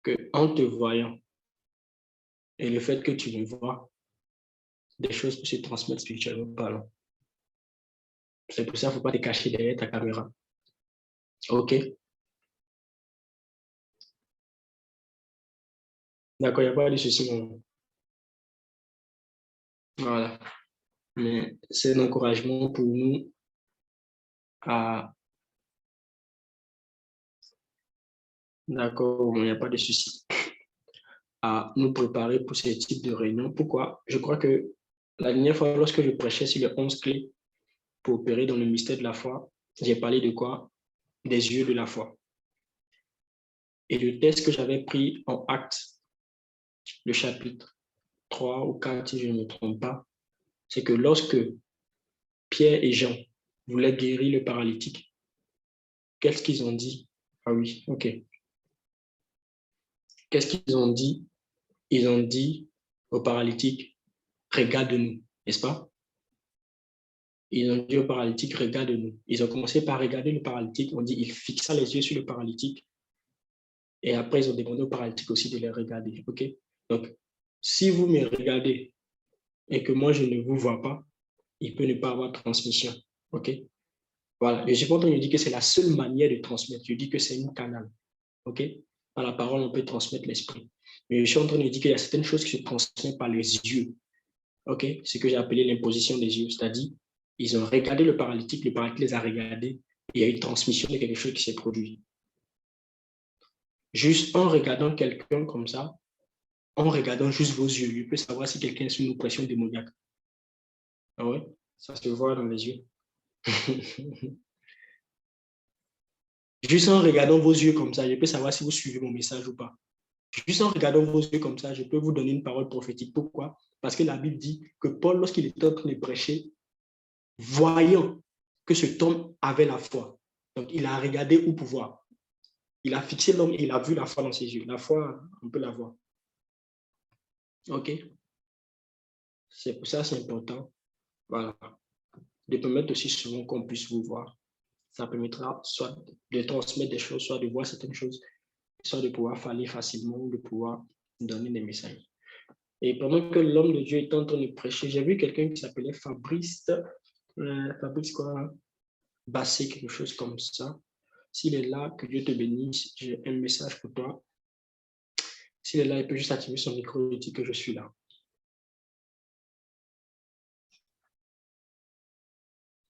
qu'en te voyant et le fait que tu me vois, des choses peuvent se transmettre spirituellement parlant. C'est pour ça qu'il ne faut pas te cacher derrière ta caméra. OK? D'accord, il n'y a pas de souci. Voilà. Mais c'est un encouragement pour nous à... D'accord, il n'y a pas de souci. À nous préparer pour ce type de réunion. Pourquoi? Je crois que la dernière fois, lorsque je prêchais sur les 11 clés pour opérer dans le mystère de la foi, j'ai parlé de quoi? Des yeux de la foi. Et le texte que j'avais pris en Actes, le chapitre 3 ou 4, si je ne me trompe pas, c'est que lorsque Pierre et Jean voulaient guérir le paralytique, qu'est-ce qu'ils ont dit? Ah oui, ok. Qu'est-ce qu'ils ont dit? Ils ont dit au paralytique, regarde-nous, n'est-ce pas? Ils ont dit au paralytique, regarde-nous. Ils ont commencé par regarder le paralytique. On dit, il fixa les yeux sur le paralytique. Et après, ils ont demandé au paralytique aussi de les regarder. OK? Donc, si vous me regardez et que moi, je ne vous vois pas, il peut ne pas avoir transmission. OK? Voilà. Je ne suis pas en train de dire que c'est la seule manière de transmettre. Je dis que c'est une canal. OK? Par la parole, on peut transmettre l'esprit. Mais je suis en train de dire qu'il y a certaines choses qui se transmettent par les yeux. OK? Ce que j'ai appelé l'imposition des yeux. C'est-à-dire, ils ont regardé le paralytique les a regardés, et il y a une transmission de quelque chose qui s'est produit. Juste en regardant quelqu'un comme ça, en regardant juste vos yeux, je peux savoir si quelqu'un est sous une oppression démoniaque. Ah ouais? Ça se voit dans les yeux. Juste en regardant vos yeux comme ça, je peux savoir si vous suivez mon message ou pas. Juste en regardant vos yeux comme ça, je peux vous donner une parole prophétique. Pourquoi? Parce que la Bible dit que Paul, lorsqu'il était en train de prêcher, voyant que cet homme avait la foi, donc il a regardé où pouvoir. Il a fixé l'homme et il a vu la foi dans ses yeux. La foi, on peut la voir. OK? C'est pour ça, c'est important. Voilà. De permettre aussi souvent qu'on puisse vous voir. Ça permettra soit de transmettre des choses, soit de voir certaines choses, soit de pouvoir parler facilement, de pouvoir donner des messages. Et pendant que l'homme de Dieu était en train de prêcher, j'ai vu quelqu'un qui s'appelait Fabrice, Fabrice quoi, Bassé, quelque chose comme ça. S'il est là, que Dieu te bénisse, j'ai un message pour toi. S'il est là, il peut juste activer son micro et dire que je suis là.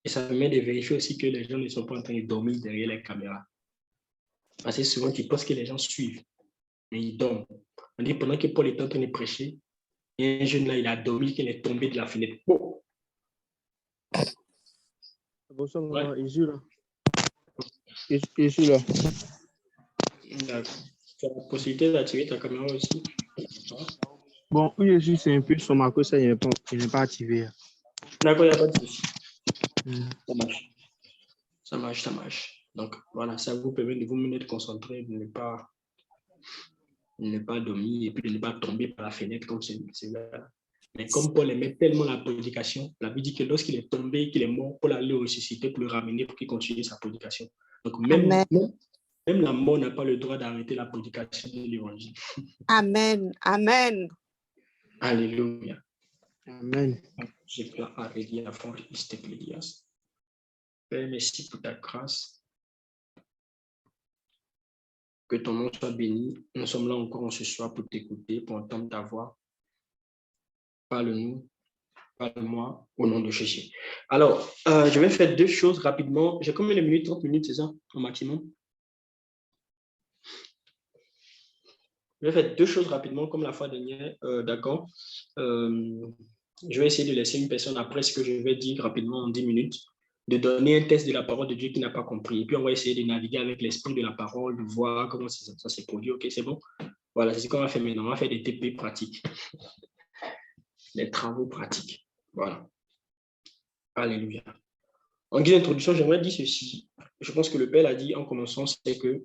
Et ça permet de vérifier aussi que les gens ne sont pas en train de dormir derrière les caméras. Parce que souvent, tu penses que les gens suivent, mais ils dorment. On dit pendant que Paul est en train de prêcher, il y a un jeune là, il a dormi, qu'il est tombé de la fenêtre. Oh! Bonsoir, Ouais. Jésus là. Jésus là. Tu as la possibilité d'activer ta caméra aussi. Bon, Jésus, c'est un peu sur ma cause, ça, il n'est pas activé. D'accord, il n'y a pas de souci. Ça marche. Ça marche, ça marche. Donc, voilà, ça vous permet de vous mener concentré, de ne pas dormir et puis de ne pas tomber par la fenêtre comme celui-là. Mais comme Paul aimait tellement la prédication, la Bible dit que lorsqu'il est tombé, qu'il est mort, Paul allait le ressusciter pour le ramener pour qu'il continue sa prédication. Donc, même la mort n'a pas le droit d'arrêter la prédication de l'évangile. Amen. Amen. Alléluia. Amen. Père, merci pour ta grâce. Que ton nom soit béni. Nous sommes là encore ce soir pour t'écouter, pour entendre ta voix. Parle-nous, parle-moi au nom de Jésus. Alors, je vais faire deux choses rapidement. J'ai combien de minutes? 30 minutes, c'est ça, au maximum? Je vais faire deux choses rapidement, comme la fois dernière. D'accord. Je vais essayer de laisser une personne après ce que je vais dire rapidement en 10 minutes, de donner un test de la parole de Dieu qui n'a pas compris. Et puis, on va essayer de naviguer avec l'esprit de la parole, de voir comment ça s'est produit. OK, c'est bon? Voilà, c'est ce qu'on va faire maintenant. On va faire des TP pratiques. Des travaux pratiques. Voilà. Alléluia. En guise d'introduction, j'aimerais dire ceci. Je pense que le Père l'a dit en commençant, c'est que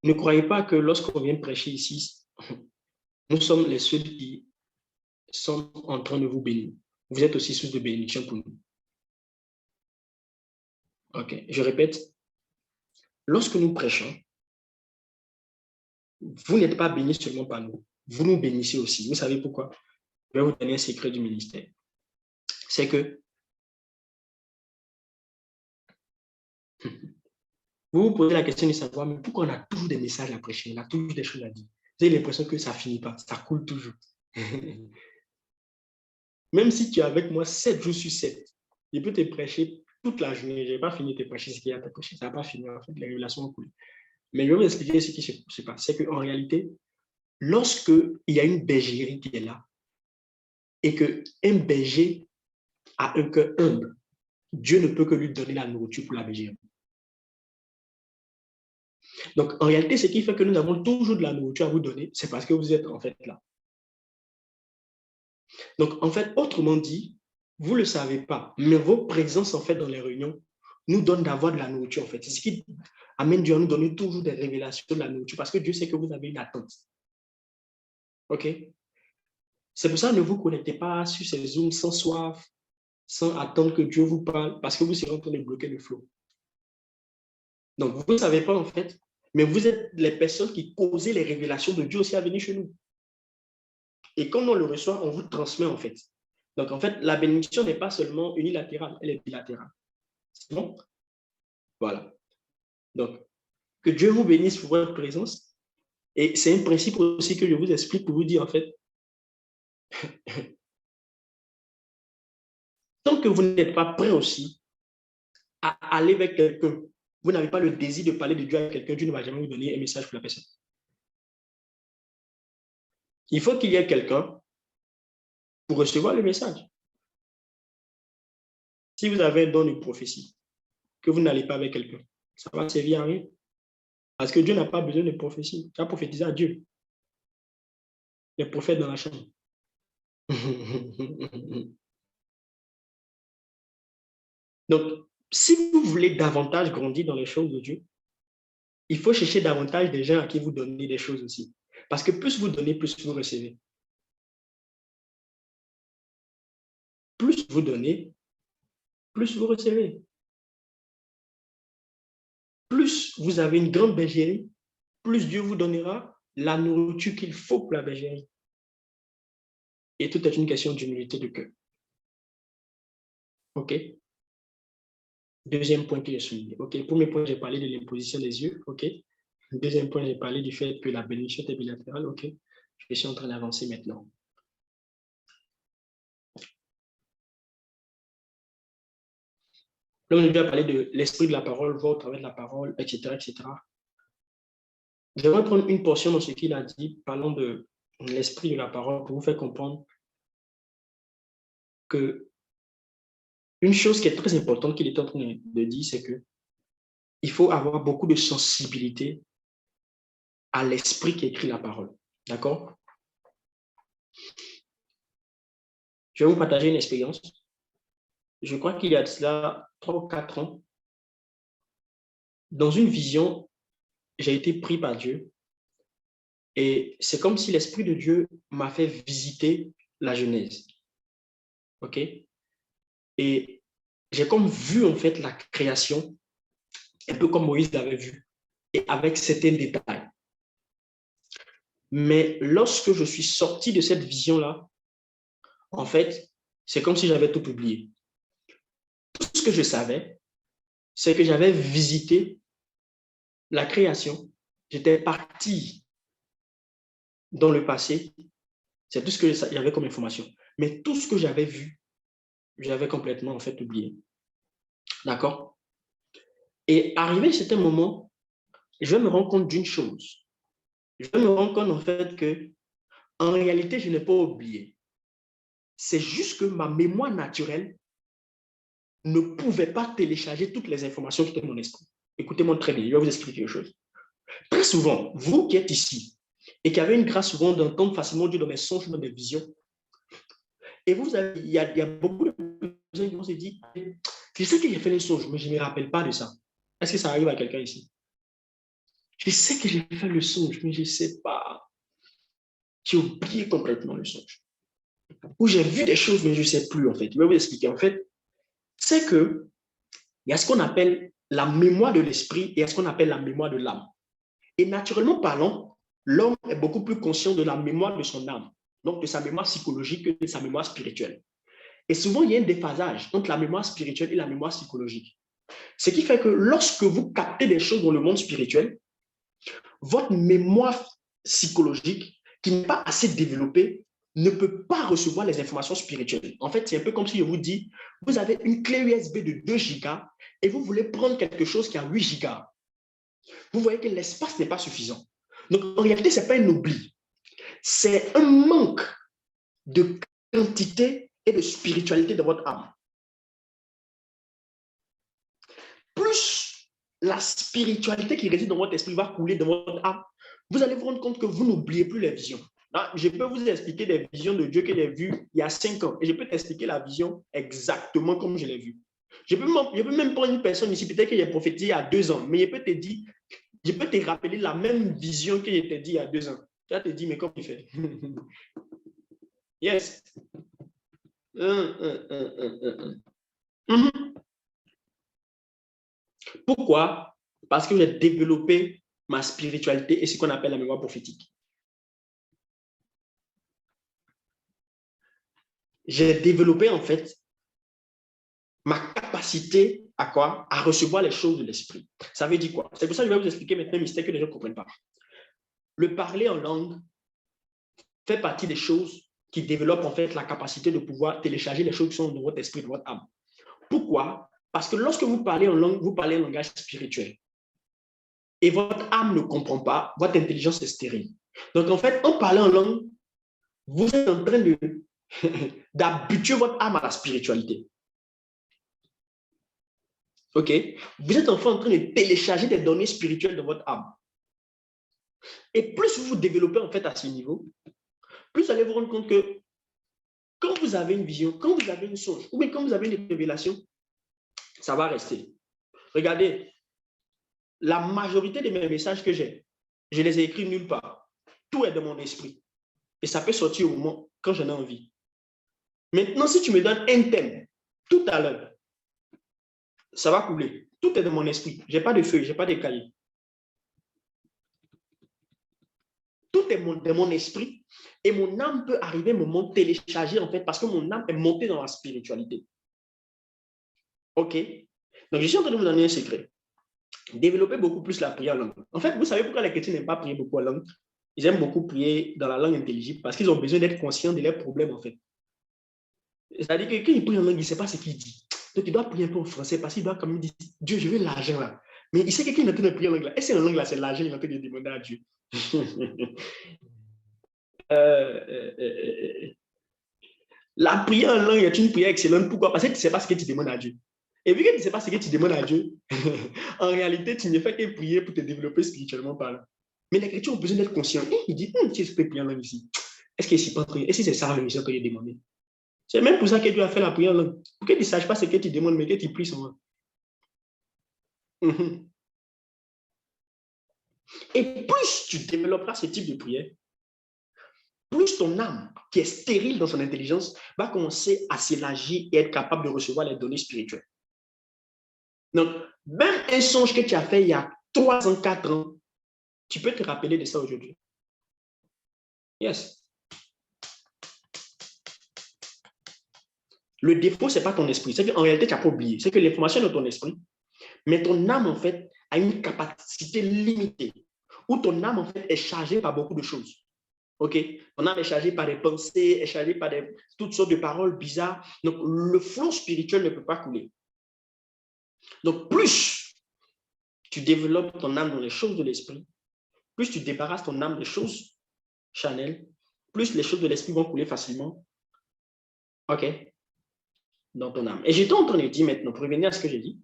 ne croyez pas que lorsqu'on vient prêcher ici, nous sommes les seuls qui sont en train de vous bénir. Vous êtes aussi source de bénédiction pour nous. OK, je répète. Lorsque nous prêchons, vous n'êtes pas bénis seulement par nous. Vous nous bénissez aussi. Vous savez pourquoi? Je vais vous donner un secret du ministère. C'est que vous vous posez la question de savoir, mais pourquoi on a toujours des messages à prêcher? On a toujours des choses à dire. Vous avez l'impression que ça ne finit pas. Ça coule toujours. Même si tu es avec moi 7 jours sur 7, je peux te prêcher toute la journée. Je n'ai pas fini de te prêcher ce qu'il y a à te prêcher. Ça n'a pas fini. En fait, les révélations ont coulé. Mais je vais vous expliquer ce qui se passe. C'est qu'en réalité, lorsque il y a une bergerie qui est là et qu'un berger a un cœur humble, Dieu ne peut que lui donner la nourriture pour la bergerie. Donc, en réalité, ce qui fait que nous avons toujours de la nourriture à vous donner, c'est parce que vous êtes en fait là. Donc, en fait, autrement dit, vous ne le savez pas, mais vos présences en fait dans les réunions nous donnent d'avoir de la nourriture en fait. C'est ce qui amène Dieu à nous donner toujours des révélations de la nourriture parce que Dieu sait que vous avez une attente. OK? C'est pour ça que ne vous connectez pas sur ces Zooms sans soif, sans attendre que Dieu vous parle parce que vous serez en train de bloquer le flot. Donc, vous ne savez pas en fait, mais vous êtes les personnes qui causent les révélations de Dieu aussi à venir chez nous. Et quand on le reçoit, on vous transmet en fait. Donc, en fait, la bénédiction n'est pas seulement unilatérale, elle est bilatérale. C'est bon? Voilà. Donc, que Dieu vous bénisse pour votre présence. Et c'est un principe aussi que je vous explique pour vous dire, en fait, tant que vous n'êtes pas prêt aussi à aller vers quelqu'un, vous n'avez pas le désir de parler de Dieu à quelqu'un, Dieu ne va jamais vous donner un message pour la personne. Il faut qu'il y ait quelqu'un pour recevoir le message. Si vous avez un don de prophétie, que vous n'allez pas avec quelqu'un, ça va servir à rien. Parce que Dieu n'a pas besoin de prophétie. Tu as prophétisé à Dieu. les prophètes dans la chambre. Donc, si vous voulez davantage grandir dans les choses de Dieu, il faut chercher davantage des gens à qui vous donnez des choses aussi. Parce que plus vous donnez, plus vous recevez. Plus vous donnez, plus vous recevez. Plus vous avez une grande bergerie, plus Dieu vous donnera la nourriture qu'il faut pour la bergerie. Et tout est une question d'humilité de cœur. OK? Deuxième point que j'ai souligné. OK? Premier point, j'ai parlé de l'imposition des yeux. OK? Deuxième point, j'ai parlé du fait que la bénédiction est bilatérale. OK? Je suis en train d'avancer maintenant. Là, on a déjà parlé de l'esprit de la parole, va au travers de la parole, etc., etc. Je vais prendre une portion dans ce qu'il a dit, parlant de l'esprit de la parole, pour vous faire comprendre que une chose qui est très importante qu'il est en train de dire, c'est que il faut avoir beaucoup de sensibilité à l'esprit qui écrit la parole. D'accord? Je vais vous partager une expérience. Je crois qu'il y a de cela 3 ou 4 ans, dans une vision, j'ai été pris par Dieu et c'est comme si l'Esprit de Dieu m'a fait visiter la Genèse. OK? Et j'ai comme vu en fait la création, un peu comme Moïse l'avait vu, et avec certains détails. Mais lorsque je suis sorti de cette vision-là, en fait, c'est comme si j'avais tout oublié. Tout ce que je savais, c'est que j'avais visité la création. J'étais parti dans le passé. C'est tout ce que j'avais comme information. Mais tout ce que j'avais vu, j'avais complètement en fait oublié. D'accord? Et arrivé à certain moment, je vais me rendre compte d'une chose. Je vais me rendre compte en fait que en réalité, je n'ai pas oublié. C'est juste que ma mémoire naturelle ne pouvait pas télécharger toutes les informations qui étaient dans mon esprit. Écoutez-moi très bien, je vais vous expliquer quelque chose. Très souvent, vous qui êtes ici et qui avez une grâce souvent d'entendre facilement Dieu dans mes songes, dans mes visions, et vous avez, il y a beaucoup de personnes qui vont se dire, je sais que j'ai fait les songes, mais je ne me rappelle pas de ça. Est-ce que ça arrive à quelqu'un ici? Je sais que j'ai fait le songe, mais je ne sais pas. J'ai oublié complètement le songe. Ou j'ai vu des choses, mais je ne sais plus en fait. Je vais vous expliquer. En fait, c'est que il y a ce qu'on appelle la mémoire de l'esprit et ce qu'on appelle la mémoire de l'âme. Et naturellement parlant, l'homme est beaucoup plus conscient de la mémoire de son âme, donc de sa mémoire psychologique que de sa mémoire spirituelle. Et souvent, il y a un déphasage entre la mémoire spirituelle et la mémoire psychologique. Ce qui fait que lorsque vous captez des choses dans le monde spirituel, votre mémoire psychologique, qui n'est pas assez développée, ne peut pas recevoir les informations spirituelles. En fait, c'est un peu comme si je vous dis, vous avez une clé USB de 2 gigas et vous voulez prendre quelque chose qui a 8 gigas. Vous voyez que l'espace n'est pas suffisant. Donc, en réalité, ce n'est pas un oubli. C'est un manque de quantité et de spiritualité dans votre âme. Plus la spiritualité qui réside dans votre esprit va couler dans votre âme, vous allez vous rendre compte que vous n'oubliez plus les visions. Là, je peux vous expliquer des visions de Dieu que j'ai vues il y a 5 ans et je peux t'expliquer la vision exactement comme je l'ai vue. Je peux même prendre une personne ici, peut-être que j'ai prophétisé il y a 2 ans, mais je peux te rappeler la même vision que je t'ai dit il y a 2 ans. Tu vas te dire, mais comment il fait? Yes. Pourquoi? Parce que j'ai développé ma spiritualité et ce qu'on appelle la mémoire prophétique. J'ai développé en fait ma capacité à quoi? À recevoir les choses de l'esprit. Ça veut dire quoi? C'est pour ça que je vais vous expliquer maintenant un mystère que les gens ne comprennent pas. Le parler en langue fait partie des choses qui développent en fait la capacité de pouvoir télécharger les choses qui sont dans votre esprit, dans votre âme. Pourquoi? Parce que lorsque vous parlez en langue, vous parlez un langage spirituel. Et votre âme ne comprend pas, votre intelligence est stérile. Donc en fait, en parlant en langue, vous êtes en train d'habituer votre âme à la spiritualité. OK? Vous êtes enfin en train de télécharger des données spirituelles dans votre âme. Et plus vous vous développez en fait à ce niveau, plus vous allez vous rendre compte que quand vous avez une vision, quand vous avez une songe, ou bien quand vous avez une révélation, ça va rester. Regardez, la majorité de mes messages que j'ai, je les ai écrits nulle part. Tout est dans mon esprit. Et ça peut sortir au moment quand j'en ai envie. Maintenant, si tu me donnes un thème, tout à l'heure, ça va couler. Tout est dans mon esprit. Je n'ai pas de feuilles, je n'ai pas de cahiers. Tout est dans mon esprit. Et mon âme peut arriver à me télécharger, en fait, parce que mon âme est montée dans la spiritualité. OK? Donc, je suis en train de vous donner un secret. Développez beaucoup plus la prière en langue. En fait, vous savez pourquoi les chrétiens n'aiment pas prier beaucoup en langue? Ils aiment beaucoup prier dans la langue intelligible parce qu'ils ont besoin d'être conscients de leurs problèmes, en fait. C'est-à-dire que quand il prie en langue, il ne sait pas ce qu'il dit. Donc, il doit prier un peu en français parce qu'il doit quand même dire, Dieu, je veux l'argent là. Mais il sait que quand il est en train de prier en langue là, et c'est en langue là, c'est l'argent qu'il est en train de demander à Dieu. La prière en langue est une prière excellente. Pourquoi? Parce que tu ne sais pas ce que tu demandes à Dieu. Et vu que tu ne sais pas ce que tu demandes à Dieu, en réalité, tu ne fais que prier pour te développer spirituellement parlant. Mais les chrétiens ont besoin d'être conscients. Il dit, si je peux prier en langue ici, est-ce que c'est ça la mission que j'ai demandé? C'est même pour ça que Dieu a fait la prière en langue. Pour que tu ne saches pas ce que tu demandes, mais que tu pries seulement. Et plus tu développeras ce type de prière, plus ton âme, qui est stérile dans son intelligence, va commencer à s'élargir et être capable de recevoir les données spirituelles. Donc, même un songe que tu as fait il y a 3 ans, 4 ans, tu peux te rappeler de ça aujourd'hui. Yes. Le défaut, ce n'est pas ton esprit. C'est qu'en réalité, tu n'as pas oublié. C'est que l'information est dans ton esprit, mais ton âme, en fait, a une capacité limitée, où ton âme, en fait, est chargée par beaucoup de choses. OK? Ton âme est chargée par des pensées, est chargée par toutes sortes de paroles bizarres. Donc, le flot spirituel ne peut pas couler. Donc, plus tu développes ton âme dans les choses de l'esprit, plus tu débarrasses ton âme des choses charnelles, plus les choses de l'esprit vont couler facilement. OK? Dans ton âme. Et j'étais en train de dire maintenant, pour revenir à ce que j'ai dit,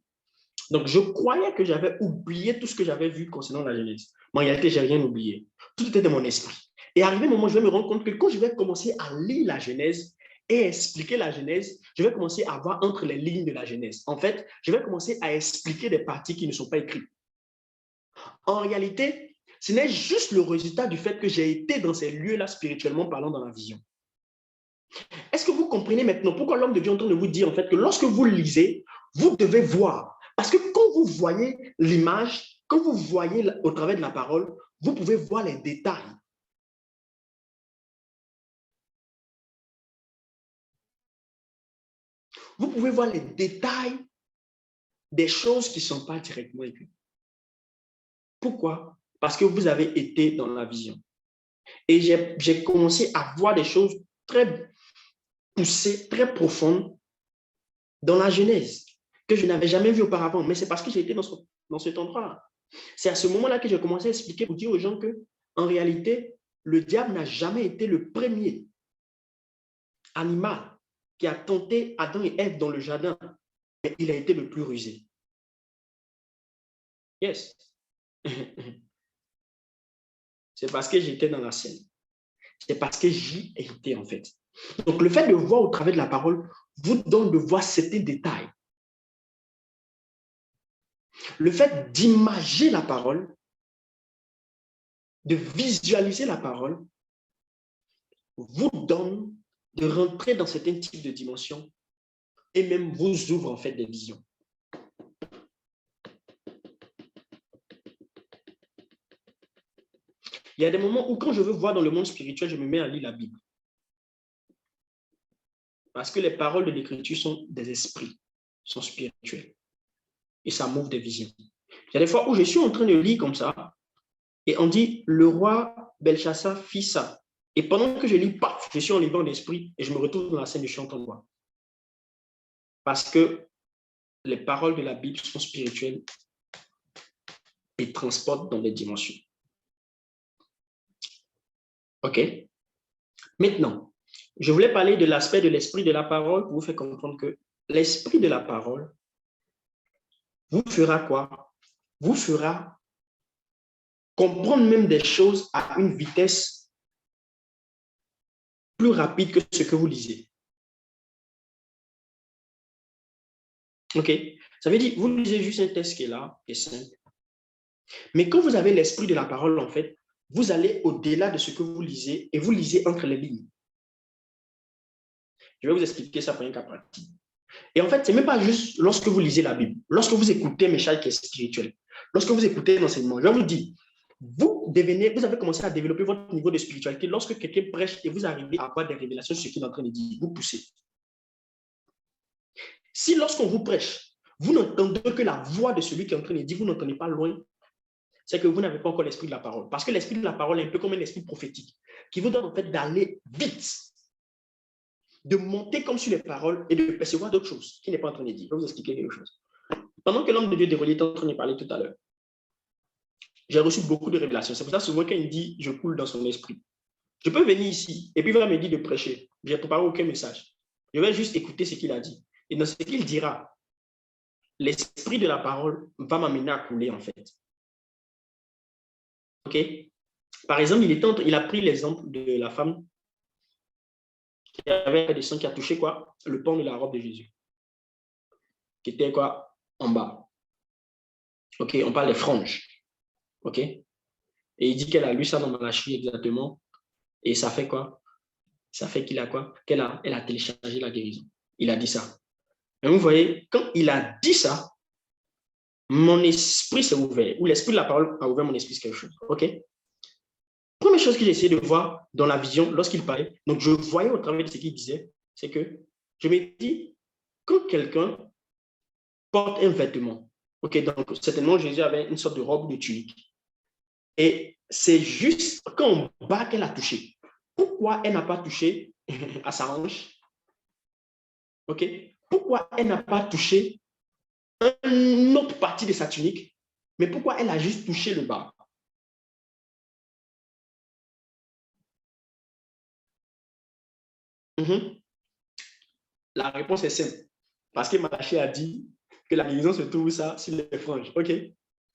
donc je croyais que j'avais oublié tout ce que j'avais vu concernant la Genèse. Mais en réalité, je n'ai rien oublié. Tout était dans mon esprit. Et arrivé un moment, je vais me rendre compte que quand je vais commencer à lire la Genèse et expliquer la Genèse, je vais commencer à voir entre les lignes de la Genèse. En fait, je vais commencer à expliquer des parties qui ne sont pas écrites. En réalité, ce n'est juste le résultat du fait que j'ai été dans ces lieux-là spirituellement parlant dans la vision. Est-ce que vous comprenez maintenant pourquoi l'homme de Dieu est en train de vous dire en fait que lorsque vous lisez, vous devez voir. Parce que quand vous voyez l'image, quand vous voyez au travers de la parole, vous pouvez voir les détails. Vous pouvez voir les détails des choses qui ne sont pas directement écrites. Pourquoi? Parce que vous avez été dans la vision. Et j'ai commencé à voir des choses très poussées, très profondes dans la Genèse, que je n'avais jamais vues auparavant. Mais c'est parce que j'ai été dans cet endroit-là. C'est à ce moment-là que j'ai commencé à expliquer, pour dire aux gens que, en réalité, le diable n'a jamais été le premier animal qui a tenté Adam et Ève dans le jardin, mais il a été le plus rusé. Yes. C'est parce que j'étais dans la scène. C'est parce que j'y étais, en fait. Donc, le fait de voir au travers de la parole vous donne de voir certains détails. Le fait d'imager la parole, de visualiser la parole, vous donne de rentrer dans certains types de dimensions et même vous ouvre en fait des visions. Il y a des moments où quand je veux voir dans le monde spirituel, je me mets à lire la Bible. Parce que les paroles de l'Écriture sont des esprits, sont spirituels. Et ça m'ouvre des visions. Il y a des fois où je suis en train de lire comme ça, et on dit, le roi Belshazzar fit ça. Et pendant que je lis, paf, je suis en libre d'esprit et je me retrouve dans la scène, je suis en train de voir. Parce que les paroles de la Bible sont spirituelles et transportent dans des dimensions. OK? Maintenant, je voulais parler de l'aspect de l'esprit de la parole pour vous faire comprendre que l'esprit de la parole vous fera quoi? Vous fera comprendre même des choses à une vitesse plus rapide que ce que vous lisez. OK? Ça veut dire, vous lisez juste un texte qui est là, qui est simple. Mais quand vous avez l'esprit de la parole, en fait, vous allez au-delà de ce que vous lisez et vous lisez entre les lignes. Je vais vous expliquer ça pour un cas pratique. Et en fait, ce n'est même pas juste lorsque vous lisez la Bible, lorsque vous écoutez un message qui est spirituel, lorsque vous écoutez un enseignement, je vous dis, vous avez commencé à développer votre niveau de spiritualité lorsque quelqu'un prêche et vous arrivez à avoir des révélations sur ce qu'il est en train de dire, vous poussez. Si lorsqu'on vous prêche, vous n'entendez que la voix de celui qui est en train de dire, vous n'entendez pas loin, c'est que vous n'avez pas encore l'esprit de la parole. Parce que l'esprit de la parole est un peu comme un esprit prophétique qui vous donne en fait d'aller vite, de monter comme sur les paroles et de percevoir d'autres choses qu'il n'est pas en train de dire. Je vais vous expliquer quelque chose. Pendant que l'homme de Dieu déroulé était en train de parler tout à l'heure, j'ai reçu beaucoup de révélations. C'est pour ça souvent quand il dit « je coule dans son esprit », je peux venir ici et puis il va me dire de prêcher. Je n'ai préparé aucun message. Je vais juste écouter ce qu'il a dit. Et dans ce qu'il dira, l'esprit de la parole va m'amener à couler en fait. OK? Par exemple, il a pris l'exemple de la femme qui avait des sangs, qui a touché quoi? Le pan de la robe de Jésus. Qui était quoi? En bas. OK, on parle des franges. OK? Et il dit qu'elle a lu ça dans Malachie exactement. Et ça fait quoi? Ça fait qu'il a quoi? Elle a téléchargé la guérison. Il a dit ça. Et vous voyez, quand il a dit ça, mon esprit s'est ouvert, ou l'esprit de la parole a ouvert mon esprit sur quelque chose. OK? Première chose que j'ai essayé de voir dans la vision lorsqu'il parlait, donc je voyais au travers de ce qu'il disait, c'est que je me dis, quand quelqu'un porte un vêtement, OK, donc certainement Jésus avait une sorte de robe de tunique, et c'est juste quand on bat qu'elle a touché. Pourquoi elle n'a pas touché à sa hanche? OK? Pourquoi elle n'a pas touché une autre partie de sa tunique, mais pourquoi elle a juste touché le bas? La réponse est simple. Parce que Malachie a dit que la guérison se trouve ça sur les franges. OK?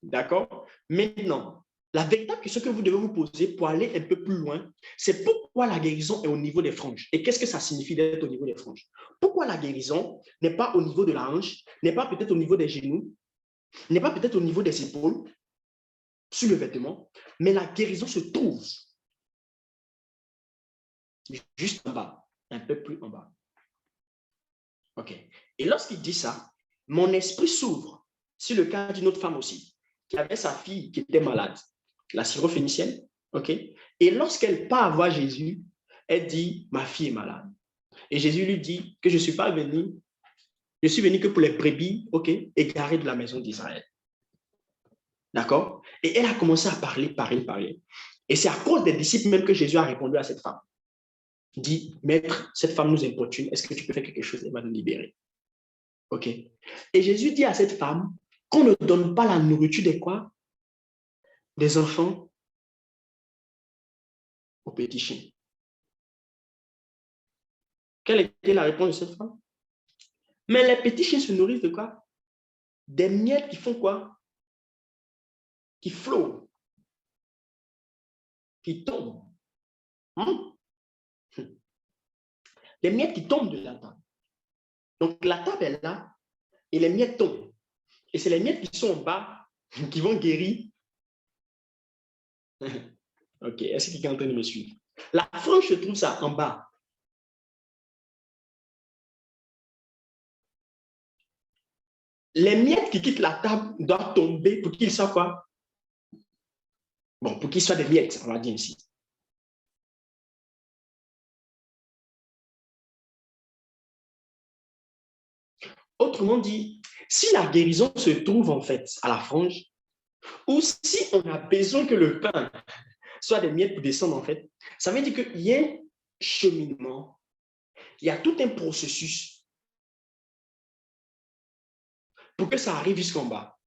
D'accord? Maintenant, la véritable question que vous devez vous poser pour aller un peu plus loin, c'est pourquoi la guérison est au niveau des franges? Et qu'est-ce que ça signifie d'être au niveau des franges? Pourquoi la guérison n'est pas au niveau de la hanche, n'est pas peut-être au niveau des genoux, n'est pas peut-être au niveau des épaules, sur le vêtement, mais la guérison se trouve juste en bas, un peu plus en bas. OK. Et lorsqu'il dit ça, mon esprit s'ouvre sur le cas d'une autre femme aussi, qui avait sa fille qui était malade, la syrophénicienne. OK. Et lorsqu'elle part voir Jésus, elle dit, ma fille est malade. Et Jésus lui dit que je ne suis pas venu, je suis venu que pour les brebis, OK, égarées de la maison d'Israël. D'accord? Et elle a commencé à parler. Et c'est à cause des disciples même que Jésus a répondu à cette femme. Il dit, maître, cette femme nous importune, est-ce que tu peux faire quelque chose? Elle va nous libérer. OK. Et Jésus dit à cette femme qu'on ne donne pas la nourriture des quoi? Des enfants aux petits chiens. Quelle était la réponse de cette femme? Mais les petits chiens se nourrissent de quoi? Des miettes qui font quoi? Qui flottent, qui tombent. Les miettes qui tombent de la table. Donc la table est là et les miettes tombent. Et c'est les miettes qui sont en bas qui vont guérir. OK, est-ce que quelqu'un est en train de me suivre? La frange se trouve ça en bas. Les miettes qui quittent la table doivent tomber pour qu'ils soient quoi? Bon, pour qu'ils soient des miettes, on va dire ici. Autrement dit, si la guérison se trouve en fait à la frange, ou si on a besoin que le pain soit des miettes pour descendre en fait, ça veut dire qu'il y a un cheminement, il y a tout un processus pour que ça arrive jusqu'en bas.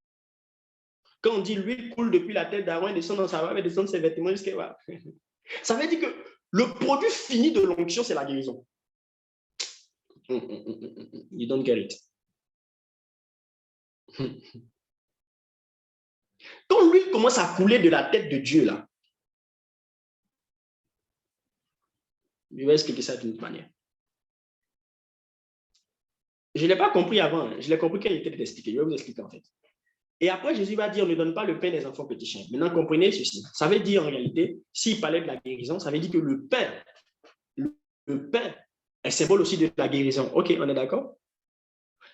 Quand on dit l'huile coule depuis la tête d'Aaron et descend dans sa barbe et descend ses vêtements jusqu'à là, ça veut dire que le produit fini de l'onction, c'est la guérison. You don't get it. Quand l'huile commence à couler de la tête de Dieu, là, Je vais expliquer ça d'une autre manière. Je ne l'ai pas compris avant. Je l'ai compris quand il était expliqué. Je vais vous expliquer en fait. Et après, Jésus va dire, ne donne pas le pain des enfants petits chiens. Maintenant, comprenez ceci. Ça veut dire en réalité, s'il parlait de la guérison, ça veut dire que le pain est symbole aussi de la guérison. OK, on est d'accord?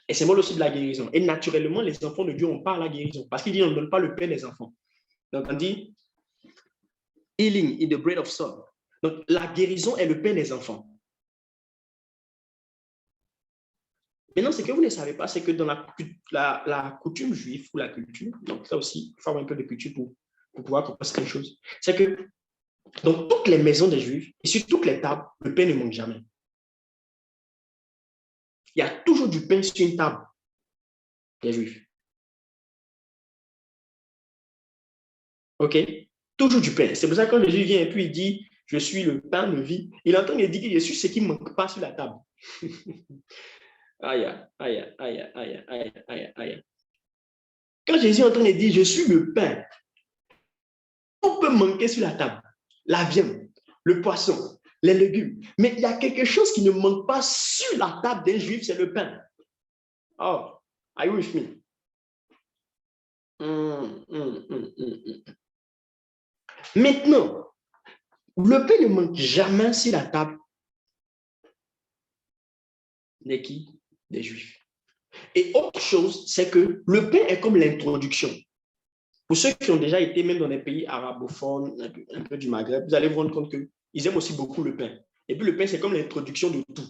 Est symbole aussi de la guérison. Et naturellement, les enfants de Dieu ont pas la guérison. Parce qu'il dit, on ne donne pas le pain des enfants. Donc, on dit, healing is the bread of soul. Donc, la guérison est le pain des enfants. Maintenant, ce que vous ne savez pas, c'est que dans la coutume juive ou la culture, donc ça aussi, il faut avoir un peu de culture pour pouvoir comprendre quelque chose, c'est que dans toutes les maisons des Juifs et sur toutes les tables, le pain ne manque jamais. Il y a toujours du pain sur une table des Juifs. OK? Toujours du pain. C'est pour ça que quand Jésus vient et puis il dit, je suis le pain de vie, il entend et dit que je suis ce qui ne manque pas sur la table. Aïe, aïe, aïe, aïe, aïe, aïe, aïe. Quand Jésus est en train de dire, je suis le pain, on peut manquer sur la table. La viande, le poisson, les légumes. Mais il y a quelque chose qui ne manque pas sur la table d'un juif, c'est le pain. Oh, are you with me? Maintenant, le pain ne manque jamais sur la table des qui? Des juifs. Et autre chose, c'est que le pain est comme l'introduction. Pour ceux qui ont déjà été même dans des pays arabophones, un peu du Maghreb, vous allez vous rendre compte qu'ils aiment aussi beaucoup le pain. Et puis le pain, c'est comme l'introduction de tout.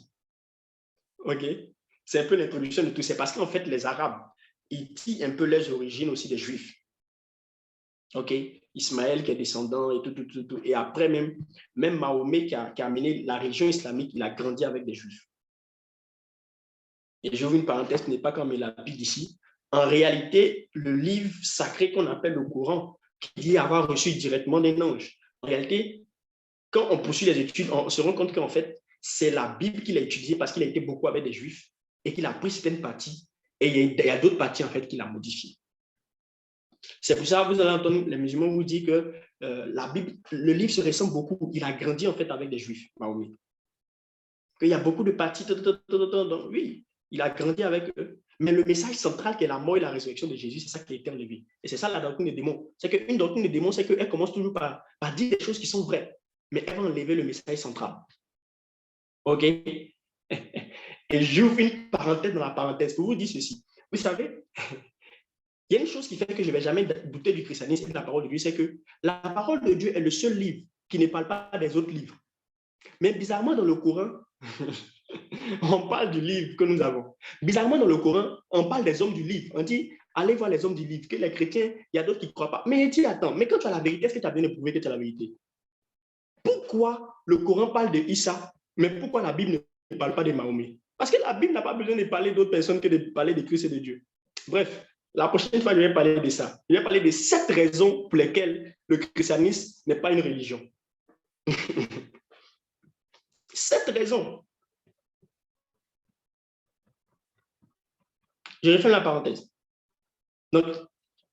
OK? C'est un peu l'introduction de tout. C'est parce qu'en fait, les Arabes, ils tirent un peu les origines aussi des Juifs. OK? Ismaël qui est descendant et tout. Et après, même Mahomet qui a amené la religion islamique, il a grandi avec des Juifs. Et j'ouvre une parenthèse, ce n'est pas comme il a dit ici. En réalité, le livre sacré qu'on appelle le Coran, qui dit avoir reçu directement des anges. En réalité, quand on poursuit les études, on se rend compte qu'en fait, c'est la Bible qu'il a étudiée parce qu'il a été beaucoup avec des Juifs et qu'il a pris certaines parties et il y a d'autres parties en fait qu'il a modifiées. C'est pour ça que vous allez entendre les musulmans vous dire que la Bible, le livre se ressemble beaucoup. Il a grandi en fait avec des Juifs, Mahomet. Qu'il y a beaucoup de parties, oui, il a grandi avec eux. Mais le message central qui est la mort et la résurrection de Jésus, c'est ça qui a été enlevé. Et c'est ça la doctrine des démons. C'est qu'une doctrine des démons, c'est qu'elle commence toujours par dire des choses qui sont vraies. Mais elle va enlever le message central. OK? Et j'ouvre une parenthèse dans la parenthèse pour vous dire ceci. Vous savez, il y a une chose qui fait que je ne vais jamais douter du christianisme et de la parole de Dieu, c'est que la parole de Dieu est le seul livre qui ne parle pas des autres livres. Mais bizarrement, dans le Coran, on parle du livre que nous avons. Bizarrement, dans le Coran, on parle des hommes du livre. On dit, allez voir les hommes du livre, que les chrétiens, il y a d'autres qui ne croient pas. Mais dis, attends, mais quand tu as la vérité, est-ce que tu as bien prouvé que tu as la vérité? Pourquoi le Coran parle de Issa, mais pourquoi la Bible ne parle pas de Mahomet? Parce que la Bible n'a pas besoin de parler d'autres personnes que de parler de Christ et de Dieu. Bref, la prochaine fois, je vais parler de ça. Je vais parler de 7 raisons pour lesquelles le christianisme n'est pas une religion. 7 raisons. Je referme la parenthèse. Donc,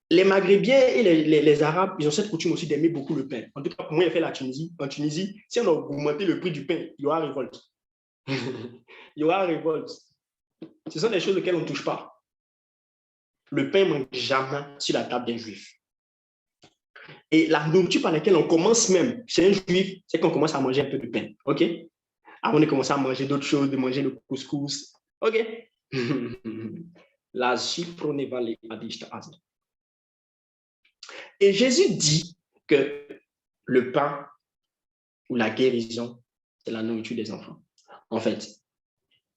les Maghrébiens et les Arabes, ils ont cette coutume aussi d'aimer beaucoup le pain. En tout cas, pour moi, il a fait la Tunisie. En Tunisie, si on a augmenté le prix du pain, il y aura révolte. Il y aura révolte. Ce sont des choses auxquelles on ne touche pas. Le pain ne manque jamais sur la table d'un juif. Et la nourriture par laquelle on commence même chez un juif, c'est qu'on commence à manger un peu de pain. OK? Avant de commencer à manger d'autres choses, de manger le couscous. OK? La Zipronevale Adishta Azna. Et Jésus dit que le pain ou la guérison, c'est la nourriture des enfants, en fait.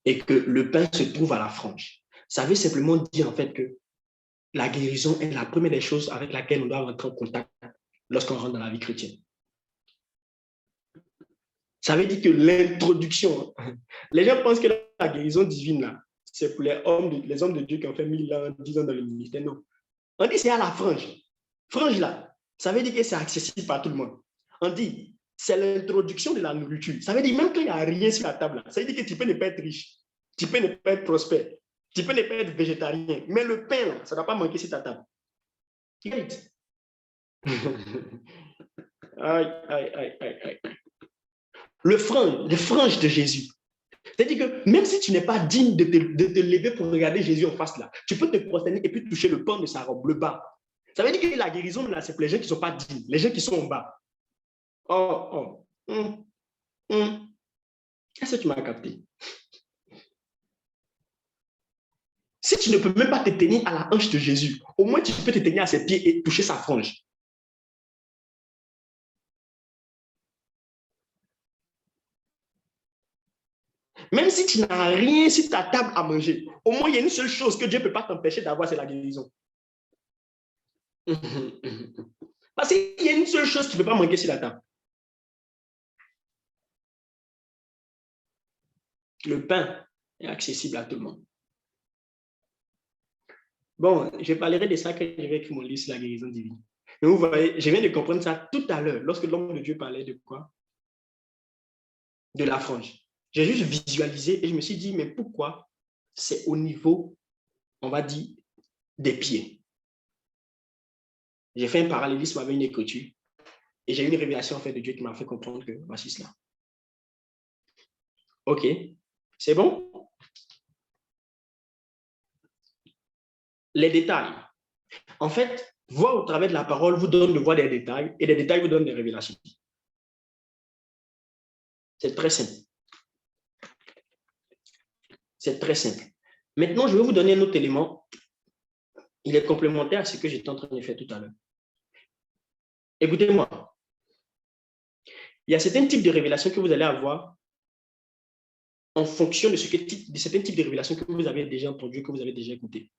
Et que le pain se trouve à la frange. Ça veut simplement dire, en fait, que la guérison est la première des choses avec laquelle on doit rentrer en contact lorsqu'on rentre dans la vie chrétienne. Ça veut dire que l'introduction, les gens pensent que la guérison divine, là, c'est pour les hommes de Dieu qui ont fait 1000 ans, 10 ans dans le ministère. Non. On dit c'est à la frange. Frange, là, ça veut dire que c'est accessible par tout le monde. On dit, c'est l'introduction de la nourriture. Ça veut dire même quand il n'y a rien sur la table, là, ça veut dire que tu peux ne pas être riche, tu peux ne pas être prospère, tu peux ne pas être végétarien, mais le pain, là, ça ne va pas manquer sur ta table. Right? Aïe, aïe, aïe, aïe, aïe. les franges de Jésus. C'est-à-dire que même si tu n'es pas digne de te lever pour regarder Jésus en face là, tu peux te prosterner et puis toucher le pan de sa robe, le bas. Ça veut dire que la guérison, là, c'est pour les gens qui ne sont pas dignes, les gens qui sont en bas. Est-ce que tu m'as capté? Si tu ne peux même pas te tenir à la hanche de Jésus, au moins tu peux te tenir à ses pieds et toucher sa frange. Même si tu n'as rien sur ta table à manger, au moins il y a une seule chose que Dieu ne peut pas t'empêcher d'avoir, c'est la guérison. Parce qu'il y a une seule chose que tu ne peux pas manquer sur la table. Le pain est accessible à tout le monde. Bon, je parlerai de ça quand je vais écrire mon livre sur la guérison divine. Mais vous voyez, je viens de comprendre ça tout à l'heure, lorsque l'homme de Dieu parlait de quoi? De la frange. J'ai juste visualisé et je me suis dit, mais pourquoi c'est au niveau, on va dire, des pieds? J'ai fait un parallélisme avec une écriture et j'ai eu une révélation en fait de Dieu qui m'a fait comprendre que voici cela. Ok, c'est bon? Les détails. En fait, voir au travers de la parole vous donne de voir des détails et des détails vous donnent des révélations. C'est très simple. C'est très simple. Maintenant, je vais vous donner un autre élément. Il est complémentaire à ce que j'étais en train de faire tout à l'heure. Écoutez-moi. Il y a certains types de révélations que vous allez avoir en fonction de certains types de révélations que vous avez déjà entendues, que vous avez déjà écoutées.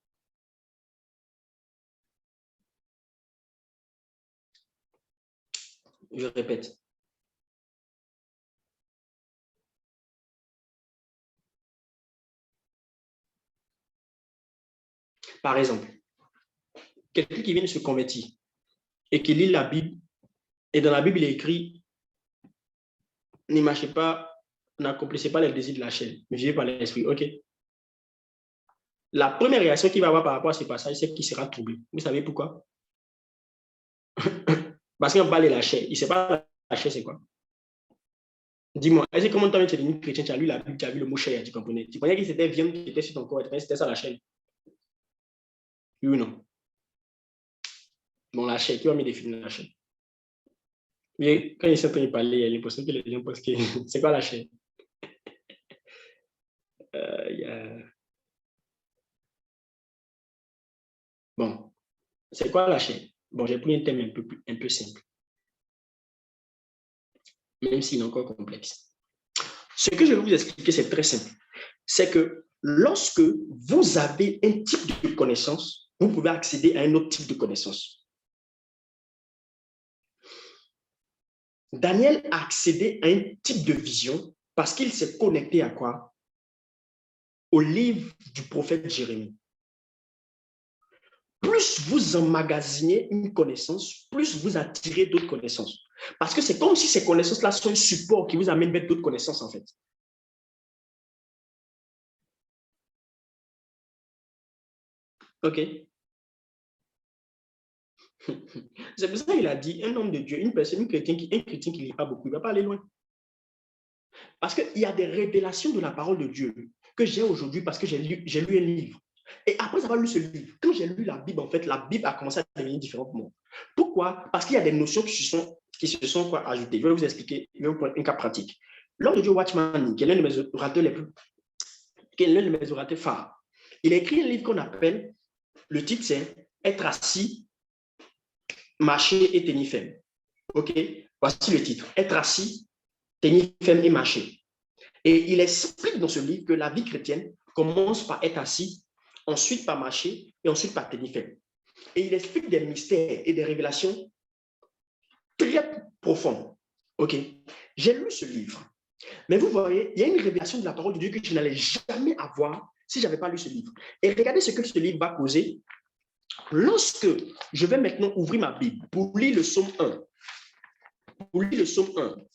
Je répète. Par exemple, quelqu'un qui vient de se convertir et qui lit la Bible, et dans la Bible, il est écrit « Ne marchez pas, n'accomplissez pas les désirs de la chair, mais vivez par l'esprit. » Ok. La première réaction qu'il va avoir par rapport à ce passage, c'est qu'il sera troublé. Vous savez pourquoi? Parce qu'on parle de la chair. Il ne sait pas la chair, c'est quoi? Dis-moi, est-ce que comment tu es devenu chrétien, tu as lu la Bible, tu as vu le mot chair, tu comprenais? Tu croyais que c'était viande qui était sur ton corps, c'était ça la chair? Oui ou non? Bon, la chair, qui va me définir la chair? Mais quand ils sont en train de parler, il y a l'impression que les gens pensent que c'est quoi la chair? Bon, c'est quoi la chair? Bon, j'ai pris un thème un peu simple, même s'il est encore complexe. Ce que je vais vous expliquer, c'est très simple. C'est que lorsque vous avez un type de connaissance, vous pouvez accéder à un autre type de connaissance. Daniel a accédé à un type de vision parce qu'il s'est connecté à quoi? Au livre du prophète Jérémie. Plus vous emmagasinez une connaissance, plus vous attirez d'autres connaissances. Parce que c'est comme si ces connaissances-là sont un support qui vous amène vers d'autres connaissances, en fait. OK. C'est pour ça qu'il a dit, un homme de Dieu, une personne, un chrétien qui ne lit pas beaucoup, il ne va pas aller loin. Parce qu'il y a des révélations de la parole de Dieu que j'ai aujourd'hui parce que j'ai lu un livre. Et après avoir lu ce livre, quand j'ai lu la Bible, en fait, la Bible a commencé à devenir différente pour moi. Pourquoi? Parce qu'il y a des notions qui se sont quoi, ajoutées. Je vais vous expliquer, je vais vous prendre un cas pratique. Lors de Joe Watchman, qui est l'un de mes orateurs phares, il a écrit un livre qu'on appelle, le titre c'est « Être assis, marcher et tenir ferme ». OK? Voici le titre. « Être assis, tenir ferme et marcher ». Et il explique dans ce livre que la vie chrétienne commence par être assis, ensuite par marcher et ensuite par tenir ferme. Et il explique des mystères et des révélations très profondes. OK? J'ai lu ce livre. Mais vous voyez, il y a une révélation de la parole de Dieu que je n'allais jamais avoir si je n'avais pas lu ce livre. Et regardez ce que ce livre va causer. Lorsque je vais maintenant ouvrir ma Bible pour lire le psaume 1,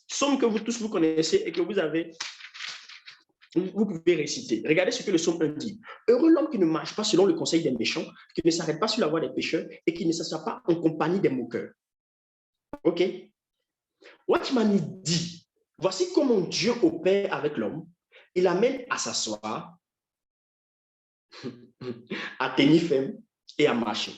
psaume que vous tous vous connaissez et que vous pouvez réciter. Regardez ce que le psaume 1 dit. Heureux l'homme qui ne marche pas selon le conseil des méchants, qui ne s'arrête pas sur la voie des pécheurs et qui ne s'assoit pas en compagnie des moqueurs. OK? Watchman dit, Voici comment Dieu opère avec l'homme. Il l'amène à s'asseoir, à tenir ferme et à marcher.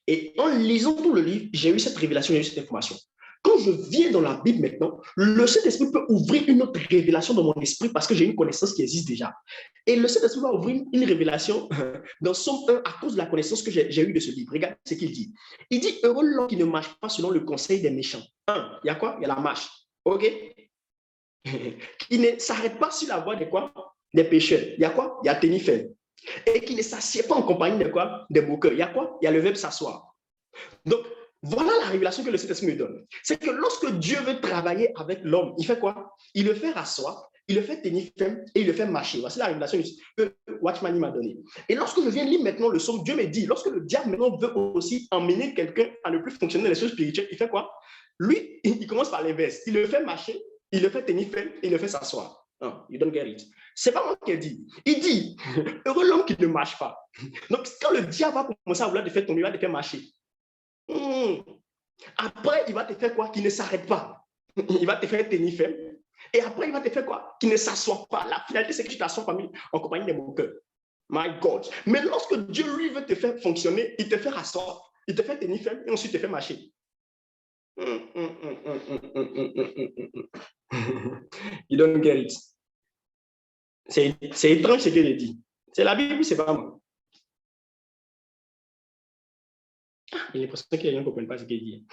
Et en lisant tout le livre, j'ai eu cette révélation, j'ai eu cette information. Quand je viens dans la Bible maintenant, le Saint-Esprit peut ouvrir une autre révélation dans mon esprit parce que j'ai une connaissance qui existe déjà. Et le Saint-Esprit va ouvrir une révélation dans Somme 1 à cause de la connaissance que j'ai eue de ce livre. Regarde ce qu'il dit. Il dit, heureux l'homme qui ne marche pas selon le conseil des méchants. Il y a quoi? Il y a la marche. OK? Qui ne s'arrête pas sur la voie de quoi? Des pécheurs. Il y a quoi? Il y a tenir ferme. Et qui ne s'assied pas en compagnie de quoi? Des moqueurs. Il y a quoi? Il y a le verbe s'asseoir. Donc, voilà la révélation que le Saint-Esprit me donne. C'est que lorsque Dieu veut travailler avec l'homme, il fait quoi? Il le fait rasseoir, il le fait tenir ferme et il le fait marcher. Voici la révélation que Watchman m'a donnée. Et lorsque je viens lire maintenant le psaume, Dieu me dit, lorsque le diable maintenant veut aussi emmener quelqu'un à ne plus fonctionner dans les choses spirituelles, il fait quoi? Lui, il commence par l'inverse. Il le fait marcher, il le fait tenir ferme et il le fait s'asseoir. Non, you don't get it. C'est pas moi qui ai dit. Il dit, heureux l'homme qui ne marche pas. Donc, quand le diable va commencer à vouloir te faire tomber, il va te faire marcher. Après, il va te faire quoi? Qui ne s'arrête pas. Il va te faire tenir ferme. Et après, il va te faire quoi? Qui ne s'assoit pas. La finalité, c'est que tu t'assois en compagnie des moqueurs. My God. Mais lorsque Dieu, lui, veut te faire fonctionner, il te fait rasseoir, il te fait tenir ferme et ensuite il te fait marcher. You don't get it. C'est étrange ce qu'il dit. C'est la Bible, c'est pas moi. J'ai l'impression que les gens ne comprennent pas ce qu'il dit.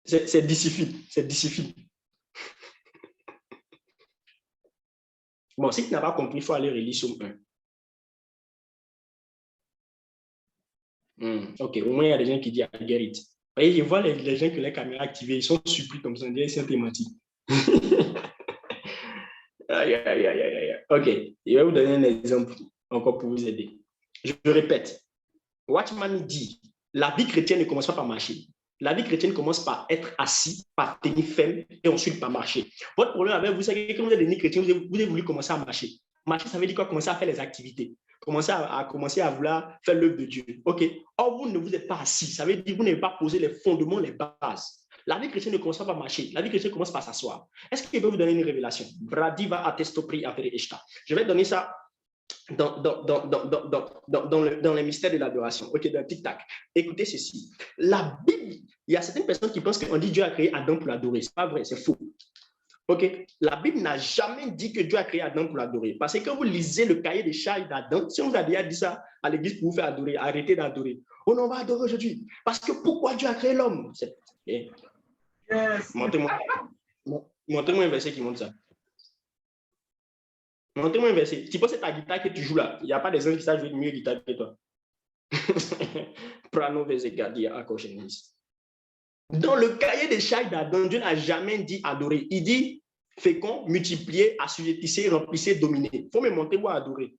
C'est difficile. C'est difficile. Bon, si tu n'as pas compris, il faut aller relire Somme 1. Ok, au moins il y a des gens qui disent I get it. Vous voyez, je vois les gens que les caméras activées, ils sont surpris comme ça, ils sont menti. Ok, je vais vous donner un exemple encore pour vous aider. Je répète, Watchman dit, la vie chrétienne ne commence pas par marcher. La vie chrétienne commence par être assis, par tenir ferme et ensuite par marcher. Votre problème avec vous, c'est que quand vous êtes devenu chrétien, vous avez voulu commencer à marcher. Marcher, ça veut dire quoi? Commencer à faire les activités. Commencer à vouloir faire l'œuvre de Dieu. Ok. Or, vous ne vous êtes pas assis. Ça veut dire que vous n'avez pas posé les fondements, les bases. La vie chrétienne ne commence pas par marcher. La vie chrétienne commence par s'asseoir. Est-ce qu'il peut vous donner une révélation? Bradiva attestopri avere eshta. Je vais donner ça dans les mystères de l'adoration. Ok, dans tic-tac. Écoutez ceci. La Bible, il y a certaines personnes qui pensent qu'on dit Dieu a créé Adam pour l'adorer. Ce n'est pas vrai, c'est faux. Ok, la Bible n'a jamais dit que Dieu a créé Adam pour l'adorer. Parce que quand vous lisez le cahier des charges d'Adam, si on vous a déjà dit ça à l'église pour vous faire adorer, arrêtez d'adorer. On va adorer aujourd'hui. Parce que pourquoi Dieu a créé l'homme? Montrez-moi un verset qui montre ça. Montrez-moi un verset. Tu penses que c'est ta guitare que tu joues là. Il n'y a pas des gens qui savent jouer mieux guitare que toi. Prano Vesegadia Akochenis. Dans le cahier des charges d'Adam, Dieu n'a jamais dit adorer. Il dit fécond, multiplier, assujettissez, remplissez, dominer. Il faut me montrer moi adorer.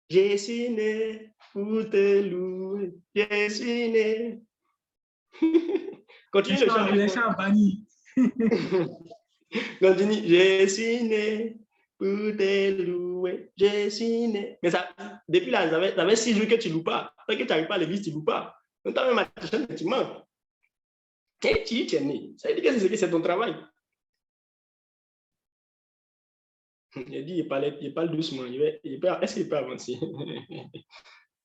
Je suis né pour te louer. Je suis né. Continue le chant. Les chants bannis. Continue. Je suis né pour te louer. Je suis né. Mais ça, depuis là, ça fait 6 jours que tu ne loues pas. Tant que tu n'arrives pas à l'église, tu ne loues pas. Donc, tu as même attaché un sentiment. Et tu es né. Ça veut dire que c'est ton travail. Il dit, il parle doucement. Est-ce qu'il peut avancer?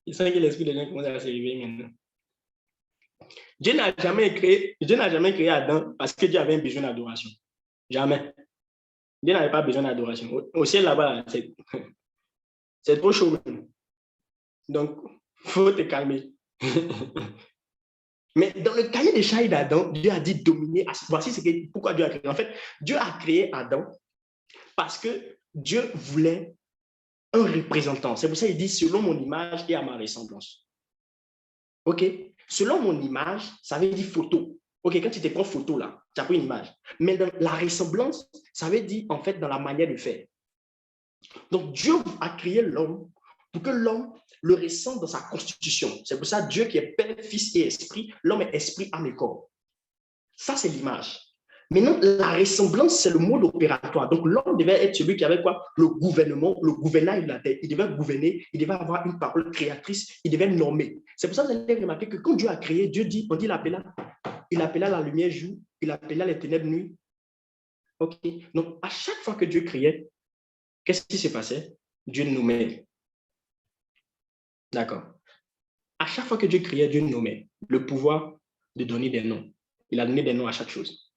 Il sent que l'esprit des gens commence à se réveiller maintenant. Dieu n'a jamais créé Adam parce que Dieu avait un besoin d'adoration. Jamais. Dieu n'avait pas besoin d'adoration. Au ciel là-bas, c'est trop chaud. Donc, il faut te calmer. Mais dans le cahier des charges d'Adam, Dieu a dit dominer. Voici pourquoi Dieu a créé. En fait, Dieu a créé Adam parce que Dieu voulait un représentant. C'est pour ça qu'il dit selon mon image et à ma ressemblance. OK? Selon mon image, ça veut dire photo. OK, quand tu te prends photo là, tu as pris une image. Mais dans la ressemblance, ça veut dire en fait dans la manière de faire. Donc Dieu a créé l'homme pour que l'homme le ressente dans sa constitution. C'est pour ça Dieu qui est Père, Fils et Esprit, l'homme est esprit, âme et corps. Ça, c'est l'image. Maintenant, la ressemblance, c'est le mode opératoire. Donc, l'homme devait être celui qui avait quoi? Le gouvernement, le gouvernail de la terre. Il devait gouverner, il devait avoir une parole créatrice, il devait nommer. C'est pour ça que vous allez remarquer que quand Dieu a créé, Dieu dit, on dit il appela la lumière jour, il appela les ténèbres nuit. OK. Donc, à chaque fois que Dieu créait, qu'est-ce qui se passait? Dieu nommait. D'accord. À chaque fois que Dieu créait, Dieu nommait. Le pouvoir de donner des noms. Il a donné des noms à chaque chose.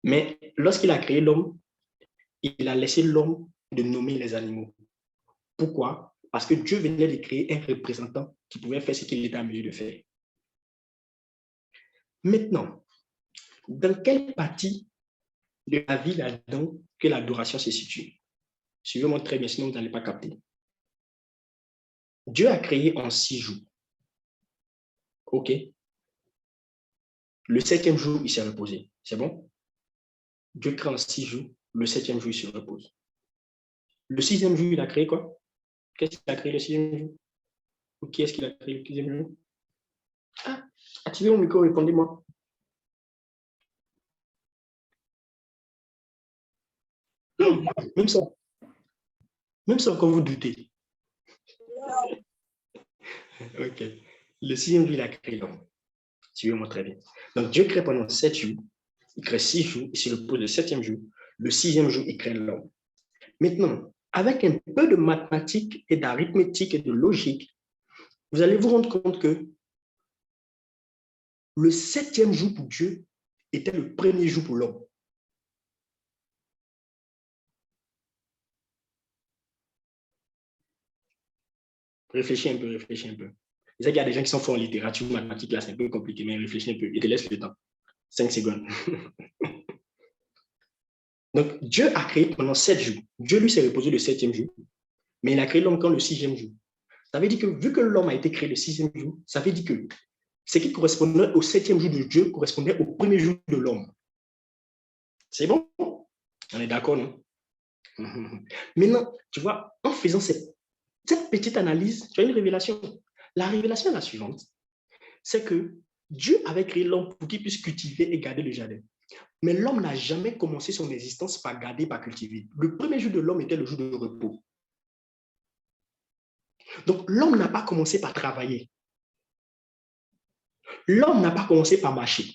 Mais lorsqu'il a créé l'homme, il a laissé l'homme de nommer les animaux. Pourquoi? Parce que Dieu venait de créer un représentant qui pouvait faire ce qu'il était en mesure de faire. Maintenant, dans quelle partie de la vie là-dedans que l'adoration se situe? Suivez-moi très bien, sinon vous n'allez pas capter. Dieu a créé en 6 jours. OK? Le 7e jour, il s'est reposé. C'est bon? Dieu crée en 6 jours. Le 7e jour, il se repose. Le 6e jour, il a créé quoi? Qu'est-ce qu'il a créé le 6e jour? Ou qui est-ce qu'il a créé le 6e jour? Ah, activez mon micro, répondez-moi. Non, même ça, quand vous doutez. OK. Le 6e jour, il a créé l'homme. Suivez-moi très bien. Donc, Dieu crée pendant 7 jours. Il crée 6 jours. Il se repose le 7e jour. Le 6e jour, il crée l'homme. Maintenant, avec un peu de mathématiques et d'arithmétique et de logique, vous allez vous rendre compte que le 7e jour pour Dieu était le premier jour pour l'homme. Réfléchis un peu. Je sais qu'il y a des gens qui sont forts en littérature, mathématiques, là, c'est un peu compliqué, mais réfléchis un peu. Il te laisse le temps. 5 secondes. Donc, Dieu a créé pendant 7 jours. Dieu, lui, s'est reposé le 7e jour, mais il a créé l'homme quand le 6e jour. Ça veut dire que, vu que l'homme a été créé le 6e jour, ça veut dire que ce qui correspondait au 7e jour de Dieu correspondait au premier jour de l'homme. C'est bon? On est d'accord, non? Maintenant, tu vois, en faisant cette petite analyse, tu as une révélation. La révélation est la suivante. C'est que Dieu avait créé l'homme pour qu'il puisse cultiver et garder le jardin. Mais l'homme n'a jamais commencé son existence par garder, par cultiver. Le premier jour de l'homme était le jour de repos. Donc, l'homme n'a pas commencé par travailler. L'homme n'a pas commencé par marcher.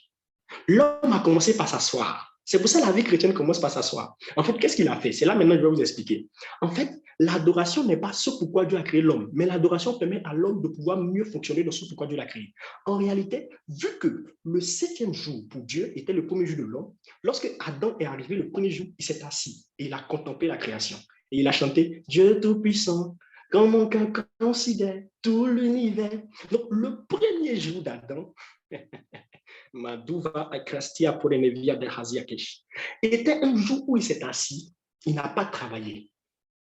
L'homme a commencé par s'asseoir. C'est pour ça que la vie chrétienne commence par s'asseoir. En fait, qu'est-ce qu'il a fait? C'est là maintenant que je vais vous expliquer. En fait, l'adoration n'est pas ce pourquoi Dieu a créé l'homme, mais l'adoration permet à l'homme de pouvoir mieux fonctionner dans ce pourquoi Dieu l'a créé. En réalité, vu que le 7e jour pour Dieu était le premier jour de l'homme, lorsque Adam est arrivé le premier jour, il s'est assis et il a contemplé la création. Et il a chanté « Dieu Tout-Puissant, quand mon cœur considère tout l'univers ». Donc, le premier jour d'Adam, Maduva Akrastia pour Enevia de Haziakesh. Était un jour où il s'est assis, il n'a pas travaillé,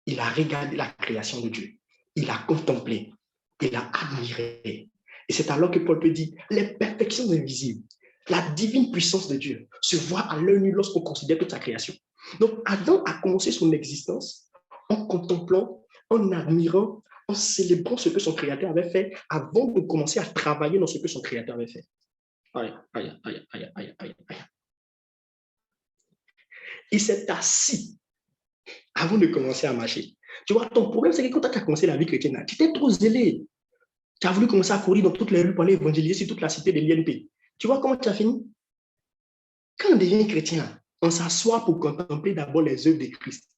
il a regardé la création de Dieu, il a contemplé, il a admiré. Et c'est alors que Paul peut dire, les perfections invisibles, la divine puissance de Dieu se voit à l'œil nu lorsqu'on considère toute sa création. Donc Adam a commencé son existence en contemplant, en admirant, en célébrant ce que son Créateur avait fait avant de commencer à travailler dans ce que son Créateur avait fait. Aïe. Il s'est assis avant de commencer à marcher. Tu vois, ton problème, c'est que quand tu as commencé la vie chrétienne, tu étais trop zélé. Tu as voulu commencer à courir dans toutes les rues pour aller évangéliser sur toute la cité de l'INP. Tu vois comment tu as fini? Quand on devient chrétien, on s'assoit pour contempler d'abord les œuvres de Christ.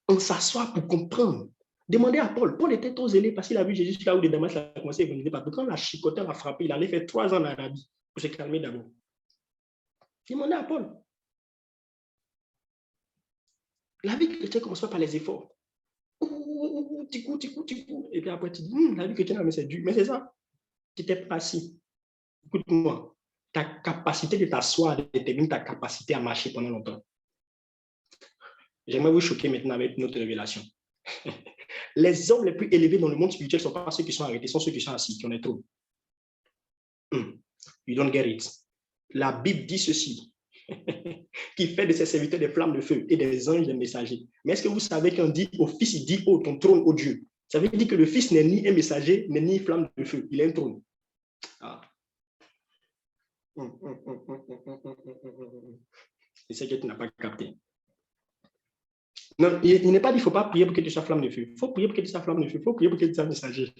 On s'assoit pour comprendre. Demandez à Paul. Paul était trop zélé parce qu'il a vu Jésus là où de Damas a commencé à évangéliser partout. Quand la chicoteur l'a frappé, il allait faire 3 ans en Arabie pour se calmer d'abord. Demandez à Paul. La vie chrétienne ne commence pas par les efforts. Et puis après, tu dis, la vie chrétienne, c'est dur. Mais c'est ça. Tu t'es pas assis. Écoute-moi. Ta capacité de t'asseoir détermine ta capacité à marcher pendant longtemps. J'aimerais vous choquer maintenant avec notre révélation. Les hommes les plus élevés dans le monde spirituel ne sont pas ceux qui sont arrêtés, ce sont ceux qui sont assis, qui en est trop. You don't get it. La Bible dit ceci. Qui fait de ses serviteurs des flammes de feu et des anges des messagers. Mais est-ce que vous savez qu'on dit au Fils, il dit, oh, ton trône, ô Dieu. Ça veut dire que le Fils n'est ni un messager, n'est ni flamme de feu. Il est un trône. Ah. C'est ce que tu n'as pas capté. Non, il n'est pas dit qu'il ne faut pas prier pour que tu sois flamme de feu. Il faut prier pour que tu sois flamme de feu. Il faut prier pour que tu sois messager.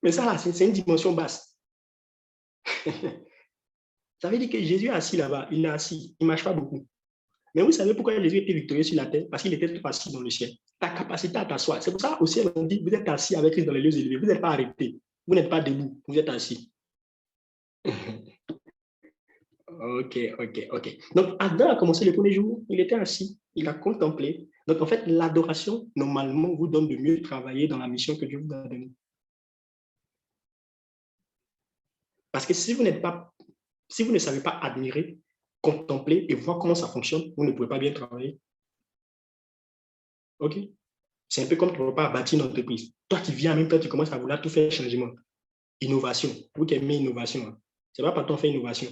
Mais ça, là, c'est une dimension basse. Ça veut dire que Jésus est assis là-bas. Il est assis. Il ne marche pas beaucoup. Mais vous savez pourquoi Jésus était victorieux sur la terre? Parce qu'il était trop assis dans le ciel. Ta capacité à t'asseoir. C'est pour ça au ciel, on dit, vous êtes assis avec Christ dans les lieux élevés. Vous n'êtes pas arrêté. Vous n'êtes pas debout. Vous êtes assis. Ok. Donc, Adam a commencé le premier jour. Il était assis. Il a contemplé. Donc, en fait, l'adoration, normalement, vous donne de mieux travailler dans la mission que Dieu vous a donnée. Parce que si vous ne savez pas admirer, contempler et voir comment ça fonctionne, vous ne pouvez pas bien travailler. Ok? C'est un peu comme tu ne peux pas bâtir une entreprise. Toi qui viens en même temps, tu commences à vouloir tout faire changement. Innovation. Vous qui aimez innovation, hein. Ce n'est pas partout on fait innovation.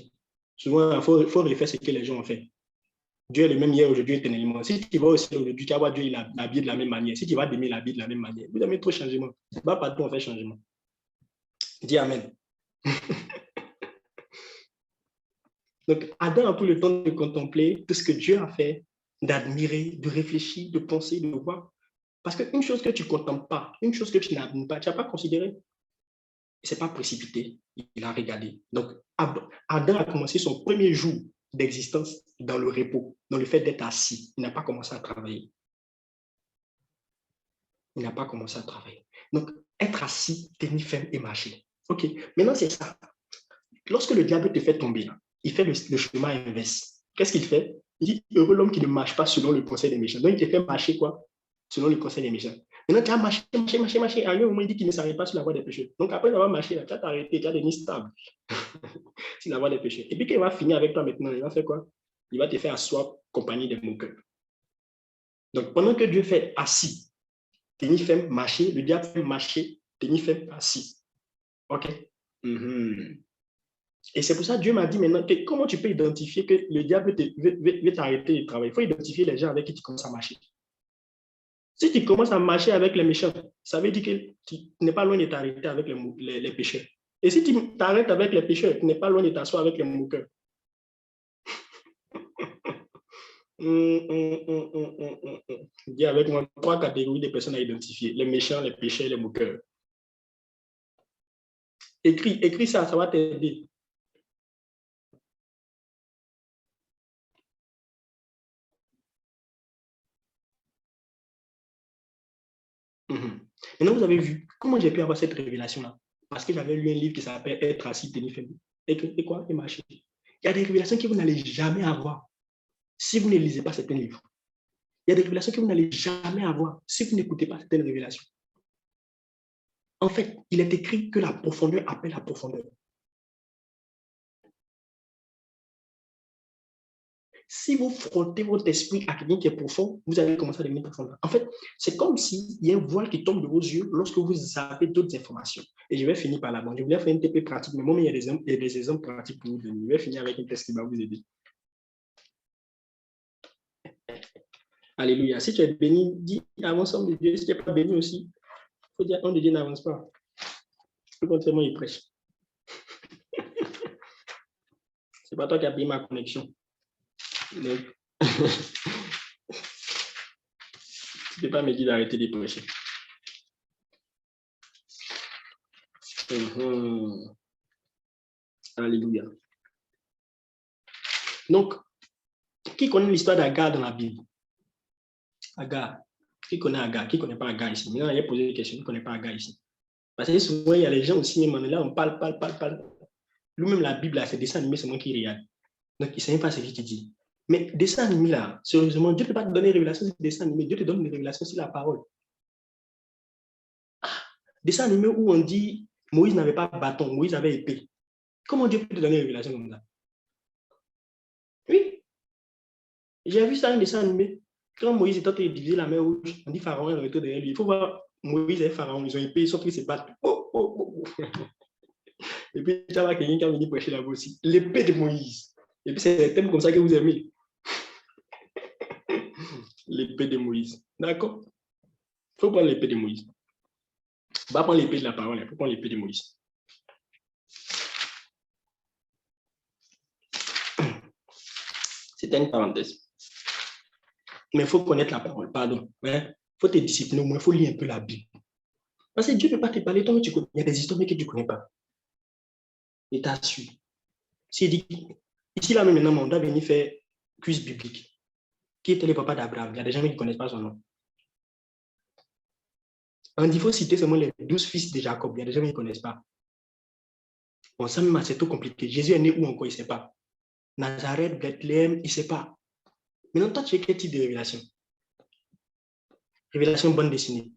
Souvent, il faut refaire ce que les gens ont fait. Dieu est le même hier, aujourd'hui, éternellement. Si tu vas aussi aujourd'hui, tu vas voir Dieu, il a habillé de la même manière. Si tu vas aimer l'habiller de la même manière, vous aimez trop changement. Ce n'est pas partout on fait changement. Dis Amen. Donc, Adam a pris le temps de contempler tout ce que Dieu a fait, d'admirer, de réfléchir, de penser, de voir. Parce qu'une chose que tu ne contemples pas, une chose que tu n'admires pas, tu n'as pas considéré. Il ne s'est pas précipité, il a regardé. Donc, Adam a commencé son premier jour d'existence dans le repos, dans le fait d'être assis. Il n'a pas commencé à travailler. Il n'a pas commencé à travailler. Donc, être assis, tenir ferme et marcher. OK, maintenant c'est ça. Lorsque le diable te fait tomber, il fait le chemin inverse. Qu'est-ce qu'il fait? Il dit, heureux l'homme qui ne marche pas selon le conseil des méchants. Donc, il te fait marcher quoi? Selon le conseil des méchants. Maintenant, tu as marché. À un moment, il dit qu'il ne s'arrête pas sur la voie des pécheurs. Donc, après avoir marché, tu as t'arrêté, tu as devenu stable sur la voie des pécheurs. Et puis, quand il va finir avec toi maintenant, il va faire quoi? Il va te faire asseoir compagnie des moqueurs. Donc, pendant que Dieu fait assis, tenir ferme, marcher, le diable fait marcher, tenir ferme, assis. OK? Et c'est pour ça que Dieu m'a dit maintenant que comment tu peux identifier que le diable veut t'arrêter de travailler. Il faut identifier les gens avec qui tu commences à marcher. Si tu commences à marcher avec les méchants, ça veut dire que tu n'es pas loin de t'arrêter avec les pécheurs. Et si tu t'arrêtes avec les pécheurs, tu n'es pas loin de t'asseoir avec les moqueurs. Dis avec moi 3 catégories de personnes à identifier. Les méchants, les pécheurs, les moqueurs. Écris ça, ça va t'aider. Maintenant, vous avez vu comment j'ai pu avoir cette révélation-là. Parce que j'avais lu un livre qui s'appelle Être assis, tenir ferme. Et quoi? Et marcher. Il y a des révélations que vous n'allez jamais avoir si vous ne lisez pas certains livres. Il y a des révélations que vous n'allez jamais avoir si vous n'écoutez pas certaines révélations. En fait, il est écrit que la profondeur appelle la profondeur. Si vous frottez votre esprit à quelqu'un qui est profond, vous allez commencer à devenir profond. En fait, c'est comme s'il y a un voile qui tombe de vos yeux lorsque vous avez d'autres informations. Et je vais finir par là. Bon, je voulais faire une TP pratique, mais moi, il y a des exemples pratiques pour vous donner. Je vais finir avec un test qui va vous aider. Alléluia. Si tu es béni, dis avance en de Dieu. Si tu n'es pas béni aussi, il faut dire en de Dieu n'avance pas. Tout contrairement, il prêche. C'est pas toi qui as payé ma connexion. Donc, tu ne peux pas me dire d'arrêter de prêcher. Alléluia. Donc, qui connaît l'histoire d'Agar dans la Bible? Agar. Qui connaît Agar? Qui ne connaît pas Agar ici? Maintenant, il a posé des questions. Qui ne connaît pas Agar ici? Parce que souvent, il y a les gens aussi, même là, on parle. Lui-même, la Bible, c'est dessin animé, c'est moi qui regarde. Donc, il ne sait même pas ce qu'il dit. Mais dessin animé, là, sérieusement, Dieu ne peut pas te donner une révélation sur dessin animé. Dieu te donne une révélation sur la parole. Dessin animé où on dit Moïse n'avait pas bâton, Moïse avait épée. Comment Dieu peut te donner une révélation comme ça? Oui. J'ai vu ça dans un dessin animé. Quand Moïs est en train de diviser la mer rouge, on dit Pharaon est retour derrière lui. Il faut voir Moïse et Pharaon, ils ont épée, ils sont en train de se battre. Et puis, il y a quelqu'un qui a venu prêcher là-bas aussi. L'épée de Moïse. Et puis, c'est un thème comme ça que vous aimez. L'épée de Moïse. D'accord? Il faut prendre l'épée de Moïse. Il ne faut pas prendre l'épée de la parole, il faut prendre l'épée de Moïse. C'était une parenthèse. Mais il faut connaître la parole, pardon. Il faut te discipliner, au moins il faut lire un peu la Bible. Parce que Dieu ne peut pas te parler tant que tu connais. Il y a des histoires que tu ne connais pas. Et tu as su. S'il dit, ici là même maintenant, on doit venir faire quiz biblique. Qui était le papa d'Abraham? Il y a des gens qui ne connaissent pas son nom. On dit, il faut citer seulement les 12 fils de Jacob. Il y a des gens qui ne connaissent pas. Bon, ça même, c'est tout compliqué. Jésus est né où encore? Il ne sait pas. Nazareth, Bethléem, il ne sait pas. Maintenant, toi, tu es quel type de révélation? Révélation bonne dessinée.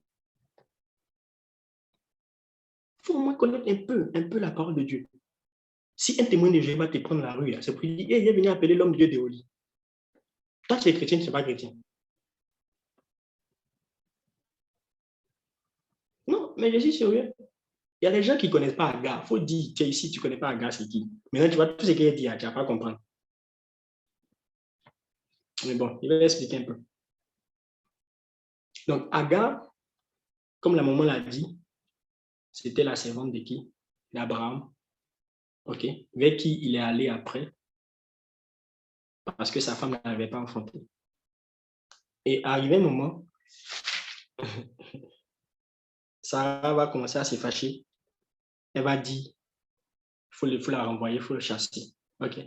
Il faut au moins connaître un peu la parole de Dieu. Si un témoin de Jéhovah te prend dans la rue, c'est pour lui dire, hey, il est venu appeler l'homme de Dieu de Oli. Toi, tu es chrétien, tu ne es pas chrétien. Non, mais je suis sérieux. Il y a des gens qui ne connaissent pas Agar. Il faut dire, tu es ici, tu ne connais pas Agar, c'est qui? Maintenant, tu vois tout ce qu'il a dit, tu ne vas pas comprendre. Mais bon, je vais expliquer un peu. Donc, Agar, comme la maman l'a dit, c'était la servante de qui? D'Abraham. OK? Vers qui il est allé après, parce que sa femme n'avait pas enfanté. Et arrivé un moment, Sarah va commencer à se fâcher. Elle va dire, il faut la renvoyer, il faut le chasser. OK?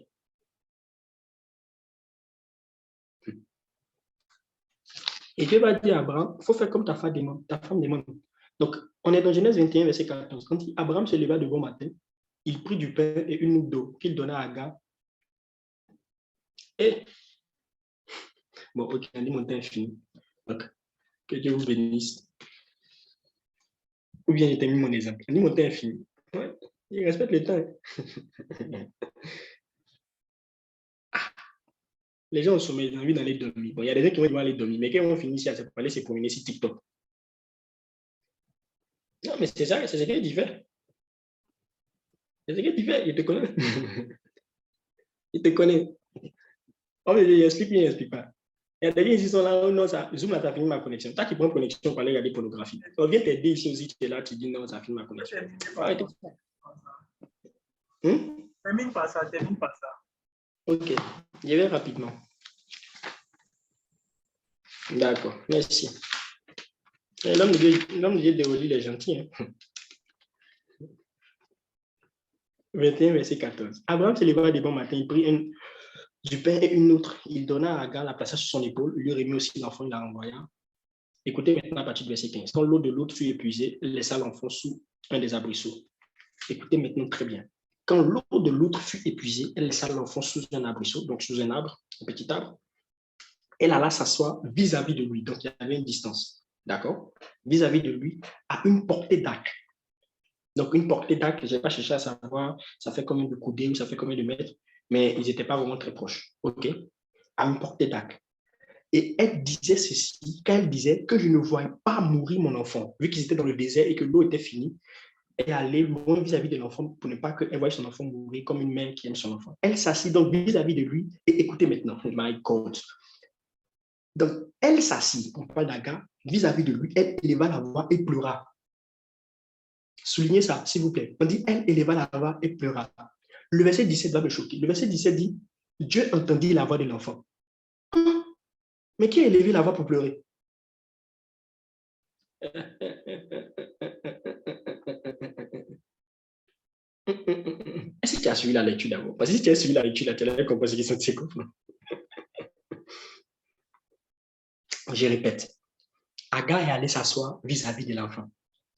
Et Dieu va dire à Abraham, il faut faire comme ta femme demande. Donc, on est dans Genèse 21, verset 14. Quand Abraham se leva de bon matin, il prit du pain et une loupe d'eau qu'il donna à Agar. Et, bon, ok, on dit mon temps est fini. Donc, que Dieu vous bénisse. Ou bien j'ai terminé mon exemple. On dit mon temps est fini. Ouais, il respecte le temps. Les gens ont sommeil, ils ont envie d'aller dormir. Bon, il y a des gens qui vont aller dormir, mais quand ils vont finir ici, c'est pour aller se promener sur TikTok. Non, mais c'est ça, c'est ce qu'il fait. C'est ce qu'il fait, il te connaît. Il te connaît. Oh, mais il explique bien, il n'explique pas. Il y a des gens qui sont là, oh non, ça, Zoom, là, ça finit ma connexion. Toi qui prends connexion pour aller regarder pornographie. On vient t'aider ici aussi, tu es là, tu dis non, ça finit ma connexion. Termine par ça, termine par ça. Ok, je vais rapidement. D'accord, merci. L'homme de Dieu de Oli, il est gentil. Hein? 21, verset 14. Abraham se leva de bon matin, il prit du pain et une autre. Il donna à Agar, la plaça sur son épaule, il lui remit aussi l'enfant, il la renvoya. Écoutez maintenant à partir du verset 15. Quand l'eau de l'autre fut épuisée, elle laissa l'enfant sous un des arbrisseaux. Écoutez maintenant très bien. Quand l'eau de l'autre fut épuisée, elle laissa l'enfant sous un arbrisseau, donc sous un arbre, un petit arbre. Elle alla s'asseoir vis-à-vis de lui. Donc, il y avait une distance. D'accord? Vis-à-vis de lui, à une portée d'arc. Donc, une portée d'arc, je n'ai pas cherché à savoir, ça fait combien de coudées ou ça fait combien de mètres, mais ils n'étaient pas vraiment très proches. OK? À une portée d'arc. Et elle disait ceci, quand elle disait que je ne voyais pas mourir mon enfant, vu qu'ils étaient dans le désert et que l'eau était finie, elle allait loin vis-à-vis de l'enfant pour ne pas qu'elle voie son enfant mourir comme une mère qui aime son enfant. Elle s'assit donc vis-à-vis de lui et écoutez maintenant, my God. Donc, elle s'assit, on parle d'Agar, vis-à-vis de lui, elle éleva la voix et pleura. Soulignez ça, s'il vous plaît. On dit, elle éleva la voix et pleura. Le verset 17 va me choquer. Le verset 17 dit, Dieu entendit la voix de l'enfant. Mais qui a élevé la voix pour pleurer? Est-ce que tu as suivi la lecture d'abord? Parce que si tu as suivi la lecture, tu as compris ce qui sont tes copains. Je répète, Agar est allée s'asseoir vis-à-vis de l'enfant.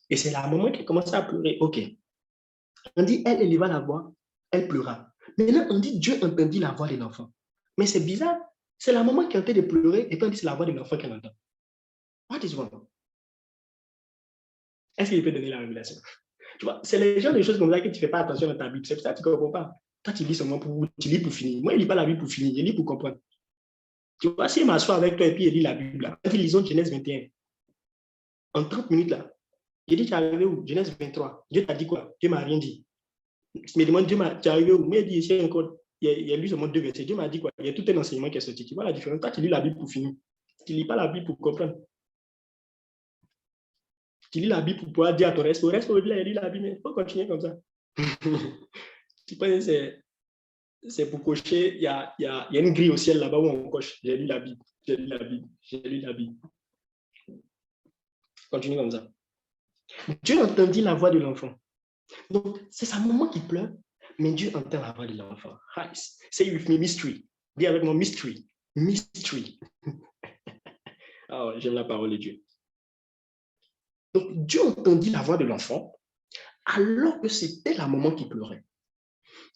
Et c'est la maman qui a commencé à pleurer. OK. On dit, elle éleva la voix, elle pleura. Maintenant, on dit, Dieu entendit la voix de l'enfant. Mais c'est bizarre. C'est la maman qui est en train de pleurer et on dit, c'est la voix de l'enfant qu'elle entend. What is wrong? Est-ce qu'il peut donner la révélation? Tu vois, c'est les genres de choses comme ça que tu ne fais pas attention dans ta Bible. C'est pour ça que tu ne comprends pas. Toi, tu lis seulement pour finir. Moi, je ne lis pas la Bible pour finir. Je lis pour comprendre. Tu vois, si je m'assois avec toi et puis je lis la Bible, là, lisons Genèse 21. En 30 minutes, là, je dis, tu es arrivé où? Genèse 23. Dieu t'a dit quoi? Dieu ne m'a rien dit. Je me demande, tu es arrivé où? Moi, je dis, ici encore, il y a lu seulement 2 versets. Dieu m'a dit quoi? Il y a tout un enseignement qui est sorti. Tu vois la différence? Toi, tu lis la Bible pour finir. Tu ne lis pas la Bible pour comprendre. Tu lis la Bible pour pouvoir dire à ton reste, il lit la Bible, mais il faut continuer comme ça. Tu penses que C'est pour cocher. Il y a une grille au ciel là-bas où on coche. J'ai lu la Bible. J'ai lu la Bible. J'ai lu la Bible. Continue comme ça. Dieu entendit la voix de l'enfant. Donc, c'est sa maman qui pleure, mais Dieu entend la voix de l'enfant. Say with me, mystery. Dis avec moi, mystery. Mystery. Oh, j'aime la parole de Dieu. Donc, Dieu entendit la voix de l'enfant alors que c'était la maman qui pleurait.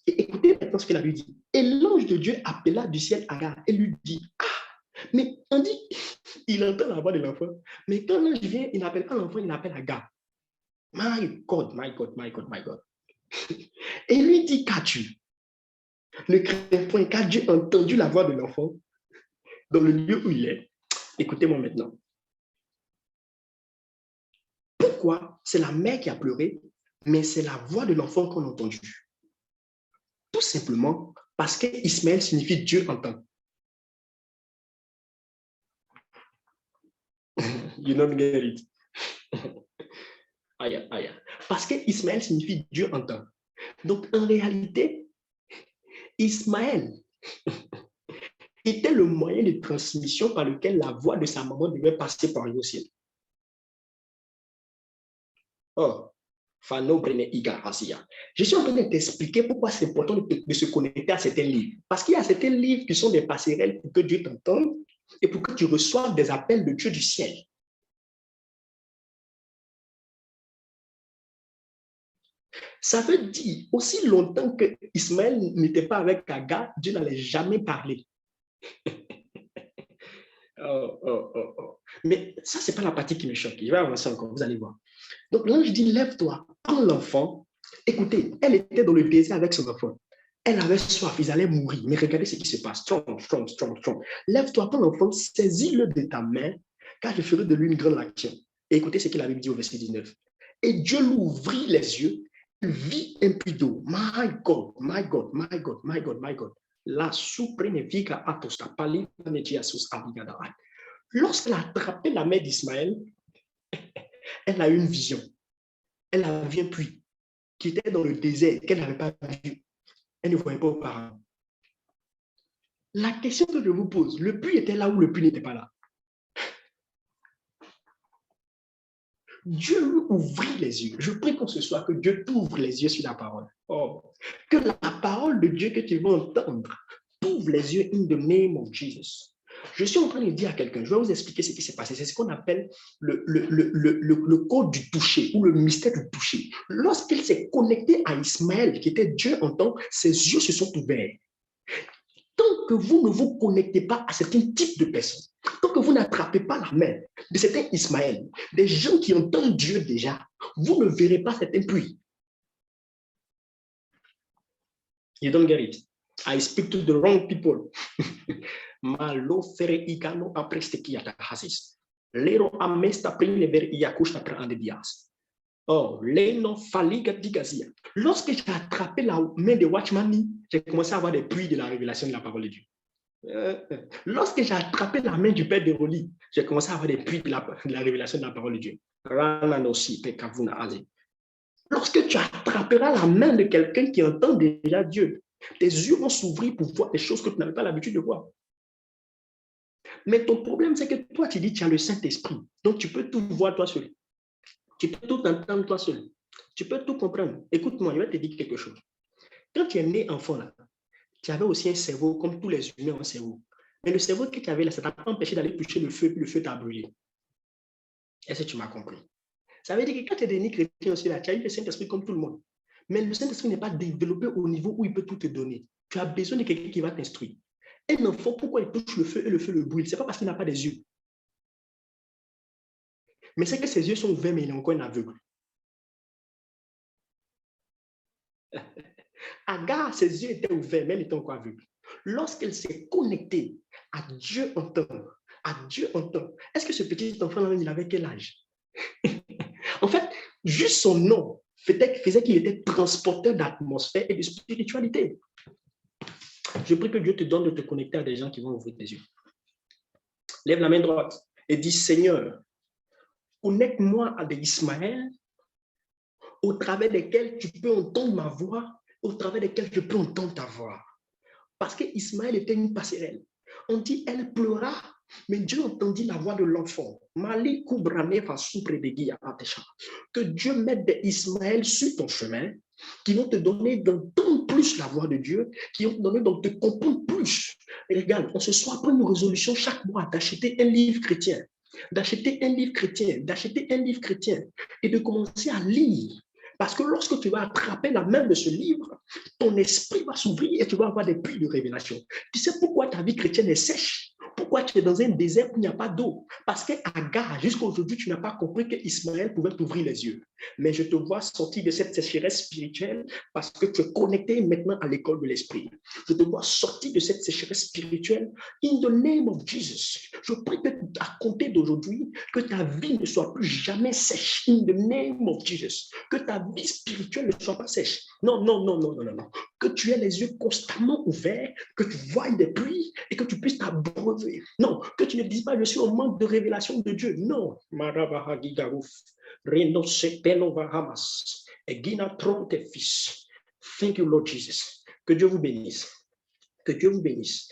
Et écoutez maintenant ce qu'il a lui dit. Et l'ange de Dieu appela du ciel Agar et lui dit, ah, mais on dit, il entend la voix de l'enfant, mais quand l'ange vient, il n'appelle pas l'enfant, il appelle Agar. My God, my God, my God, my God. Et il lui dit, qu'as-tu? Ne crains point, car Dieu a entendu la voix de l'enfant dans le lieu où il est. Écoutez-moi maintenant. Pourquoi? C'est la mère qui a pleuré, mais c'est la voix de l'enfant qu'on a entendue. Tout simplement parce que Ismaël signifie Dieu entend. You don't get it. Aïe, aïe. Parce que Ismaël signifie Dieu entend. Donc, en réalité, Ismaël était le moyen de transmission par lequel la voix de sa maman devait passer par le ciel. Oh, je suis en train de t'expliquer pourquoi c'est important de se connecter à certains livres. Parce qu'il y a certains livres qui sont des passerelles pour que Dieu t'entende et pour que tu reçoives des appels de Dieu du ciel. Ça veut dire, aussi longtemps que Ismaël n'était pas avec Agar, Dieu n'allait jamais parler. Oh. Mais ça, ce n'est pas la partie qui me choque. Je vais avancer encore, vous allez voir. Donc l'ange dit, lève-toi, prends l'enfant. Écoutez, elle était dans le désert avec son enfant. Elle avait soif, ils allaient mourir. Mais regardez ce qui se passe. Strong. Lève-toi, prends l'enfant, saisis-le de ta main, car je ferai de lui une grande action. Et écoutez ce qu'il avait dit au verset 19. Et Dieu lui ouvrit les yeux, il vit un puits d'eau. My God. La supreme viga atosta pali negiasus abigadai. Lorsqu'elle a attrapé la main d'Ismaël, elle a eu une vision. Elle a vu un puits qui était dans le désert, qu'elle n'avait pas vu. Elle ne voyait pas auparavant. La question que je vous pose, le puits était là ou le puits n'était pas là? Dieu lui ouvrit les yeux. Je prie pour ce soir que Dieu t'ouvre les yeux sur la parole. Oh, que la parole de Dieu que tu vas entendre t'ouvre les yeux in the name of Jesus. Je suis en train de dire à quelqu'un, je vais vous expliquer ce qui s'est passé. C'est ce qu'on appelle le code du toucher ou le mystère du toucher. Lorsqu'il s'est connecté à Ismaël, qui était Dieu en tant, ses yeux se sont ouverts. Tant que vous ne vous connectez pas à certains types de personnes, tant que vous n'attrapez pas la main de certains Ismaël, des gens qui entendent Dieu déjà, vous ne verrez pas certains puits. You don't get it. I speak to the wrong people. Malo fere ikano apresteki yatahasis. Lero amesta prine ver iakushta prende dias. Oh, leno faliga digazia. Lorsque j'ai attrapé la main de Watchman, j'ai commencé à avoir des puits de la révélation de la parole de Dieu. Lorsque j'ai attrapé la main du Père de Roli, j'ai commencé à avoir des puits de la révélation de la parole de Dieu. Lorsque tu attraperas la main de quelqu'un qui entend déjà Dieu, tes yeux vont s'ouvrir pour voir des choses que tu n'avais pas l'habitude de voir. Mais ton problème, c'est que toi, tu dis que tu as le Saint-Esprit. Donc, tu peux tout voir toi seul. Tu peux tout entendre toi seul. Tu peux tout comprendre. Écoute-moi, je vais te dire quelque chose. Quand tu es né enfant, là, tu avais aussi un cerveau comme tous les humains ont un cerveau. Mais le cerveau que tu avais là, ça ne t'a pas empêché d'aller toucher le feu, puis le feu t'a brûlé. Est-ce que tu m'as compris? Ça veut dire que quand tu es devenu chrétien aussi, là, tu as eu le Saint-Esprit comme tout le monde. Mais le Saint-Esprit n'est pas développé au niveau où il peut tout te donner. Tu as besoin de quelqu'un qui va t'instruire. Un enfant, pourquoi il touche le feu et le feu le brûle? Ce n'est pas parce qu'il n'a pas des yeux. Mais c'est que ses yeux sont ouverts, mais il est encore un aveugle. Agar, ses yeux étaient ouverts, même il était encore aveugle. Lorsqu'elle s'est connectée à Dieu entend, est-ce que ce petit enfant-là, il avait quel âge? En fait, juste son nom faisait qu'il était transporteur d'atmosphère et de spiritualité. Je prie que Dieu te donne de te connecter à des gens qui vont ouvrir tes yeux. Lève la main droite et dis, Seigneur, connecte-moi à des Ismaël au travers desquels tu peux entendre ma voix, au travers desquels je peux entendre ta voix. Parce qu'Ismaël était une passerelle. On dit, elle pleura, mais Dieu entendit la voix de l'enfant. Que Dieu mette des Ismaël sur ton chemin, qui vont te donner d'entendre plus la voix de Dieu, qui vont te donner de te comprendre plus. Et regarde, on se soit pris une résolution chaque mois d'acheter un livre chrétien, d'acheter un livre chrétien, d'acheter un livre chrétien et de commencer à lire. Parce que lorsque tu vas attraper la main de ce livre, ton esprit va s'ouvrir et tu vas avoir des puits de révélation. Tu sais pourquoi ta vie chrétienne est sèche? Pourquoi tu es dans un désert où il n'y a pas d'eau? Parce qu'Agar, jusqu'à aujourd'hui, tu n'as pas compris qu'Ismaël pouvait t'ouvrir les yeux. Mais je te vois sortir de cette sécheresse spirituelle parce que tu es connecté maintenant à l'école de l'esprit. Je te vois sortir de cette sécheresse spirituelle in the name of Jesus. Je prie que à compter d'aujourd'hui, que ta vie ne soit plus jamais sèche in the name of Jesus. Que ta vie spirituelle ne soit pas sèche. Non, non, non, non, non, non, non. Que tu aies les yeux constamment ouverts, que tu voies des pluies et que tu puisses t'abreuver. Non, que tu ne dises pas, je suis en manque de révélation de Dieu. Non. Thank you, Lord Jesus. Que Dieu vous bénisse. Que Dieu vous bénisse.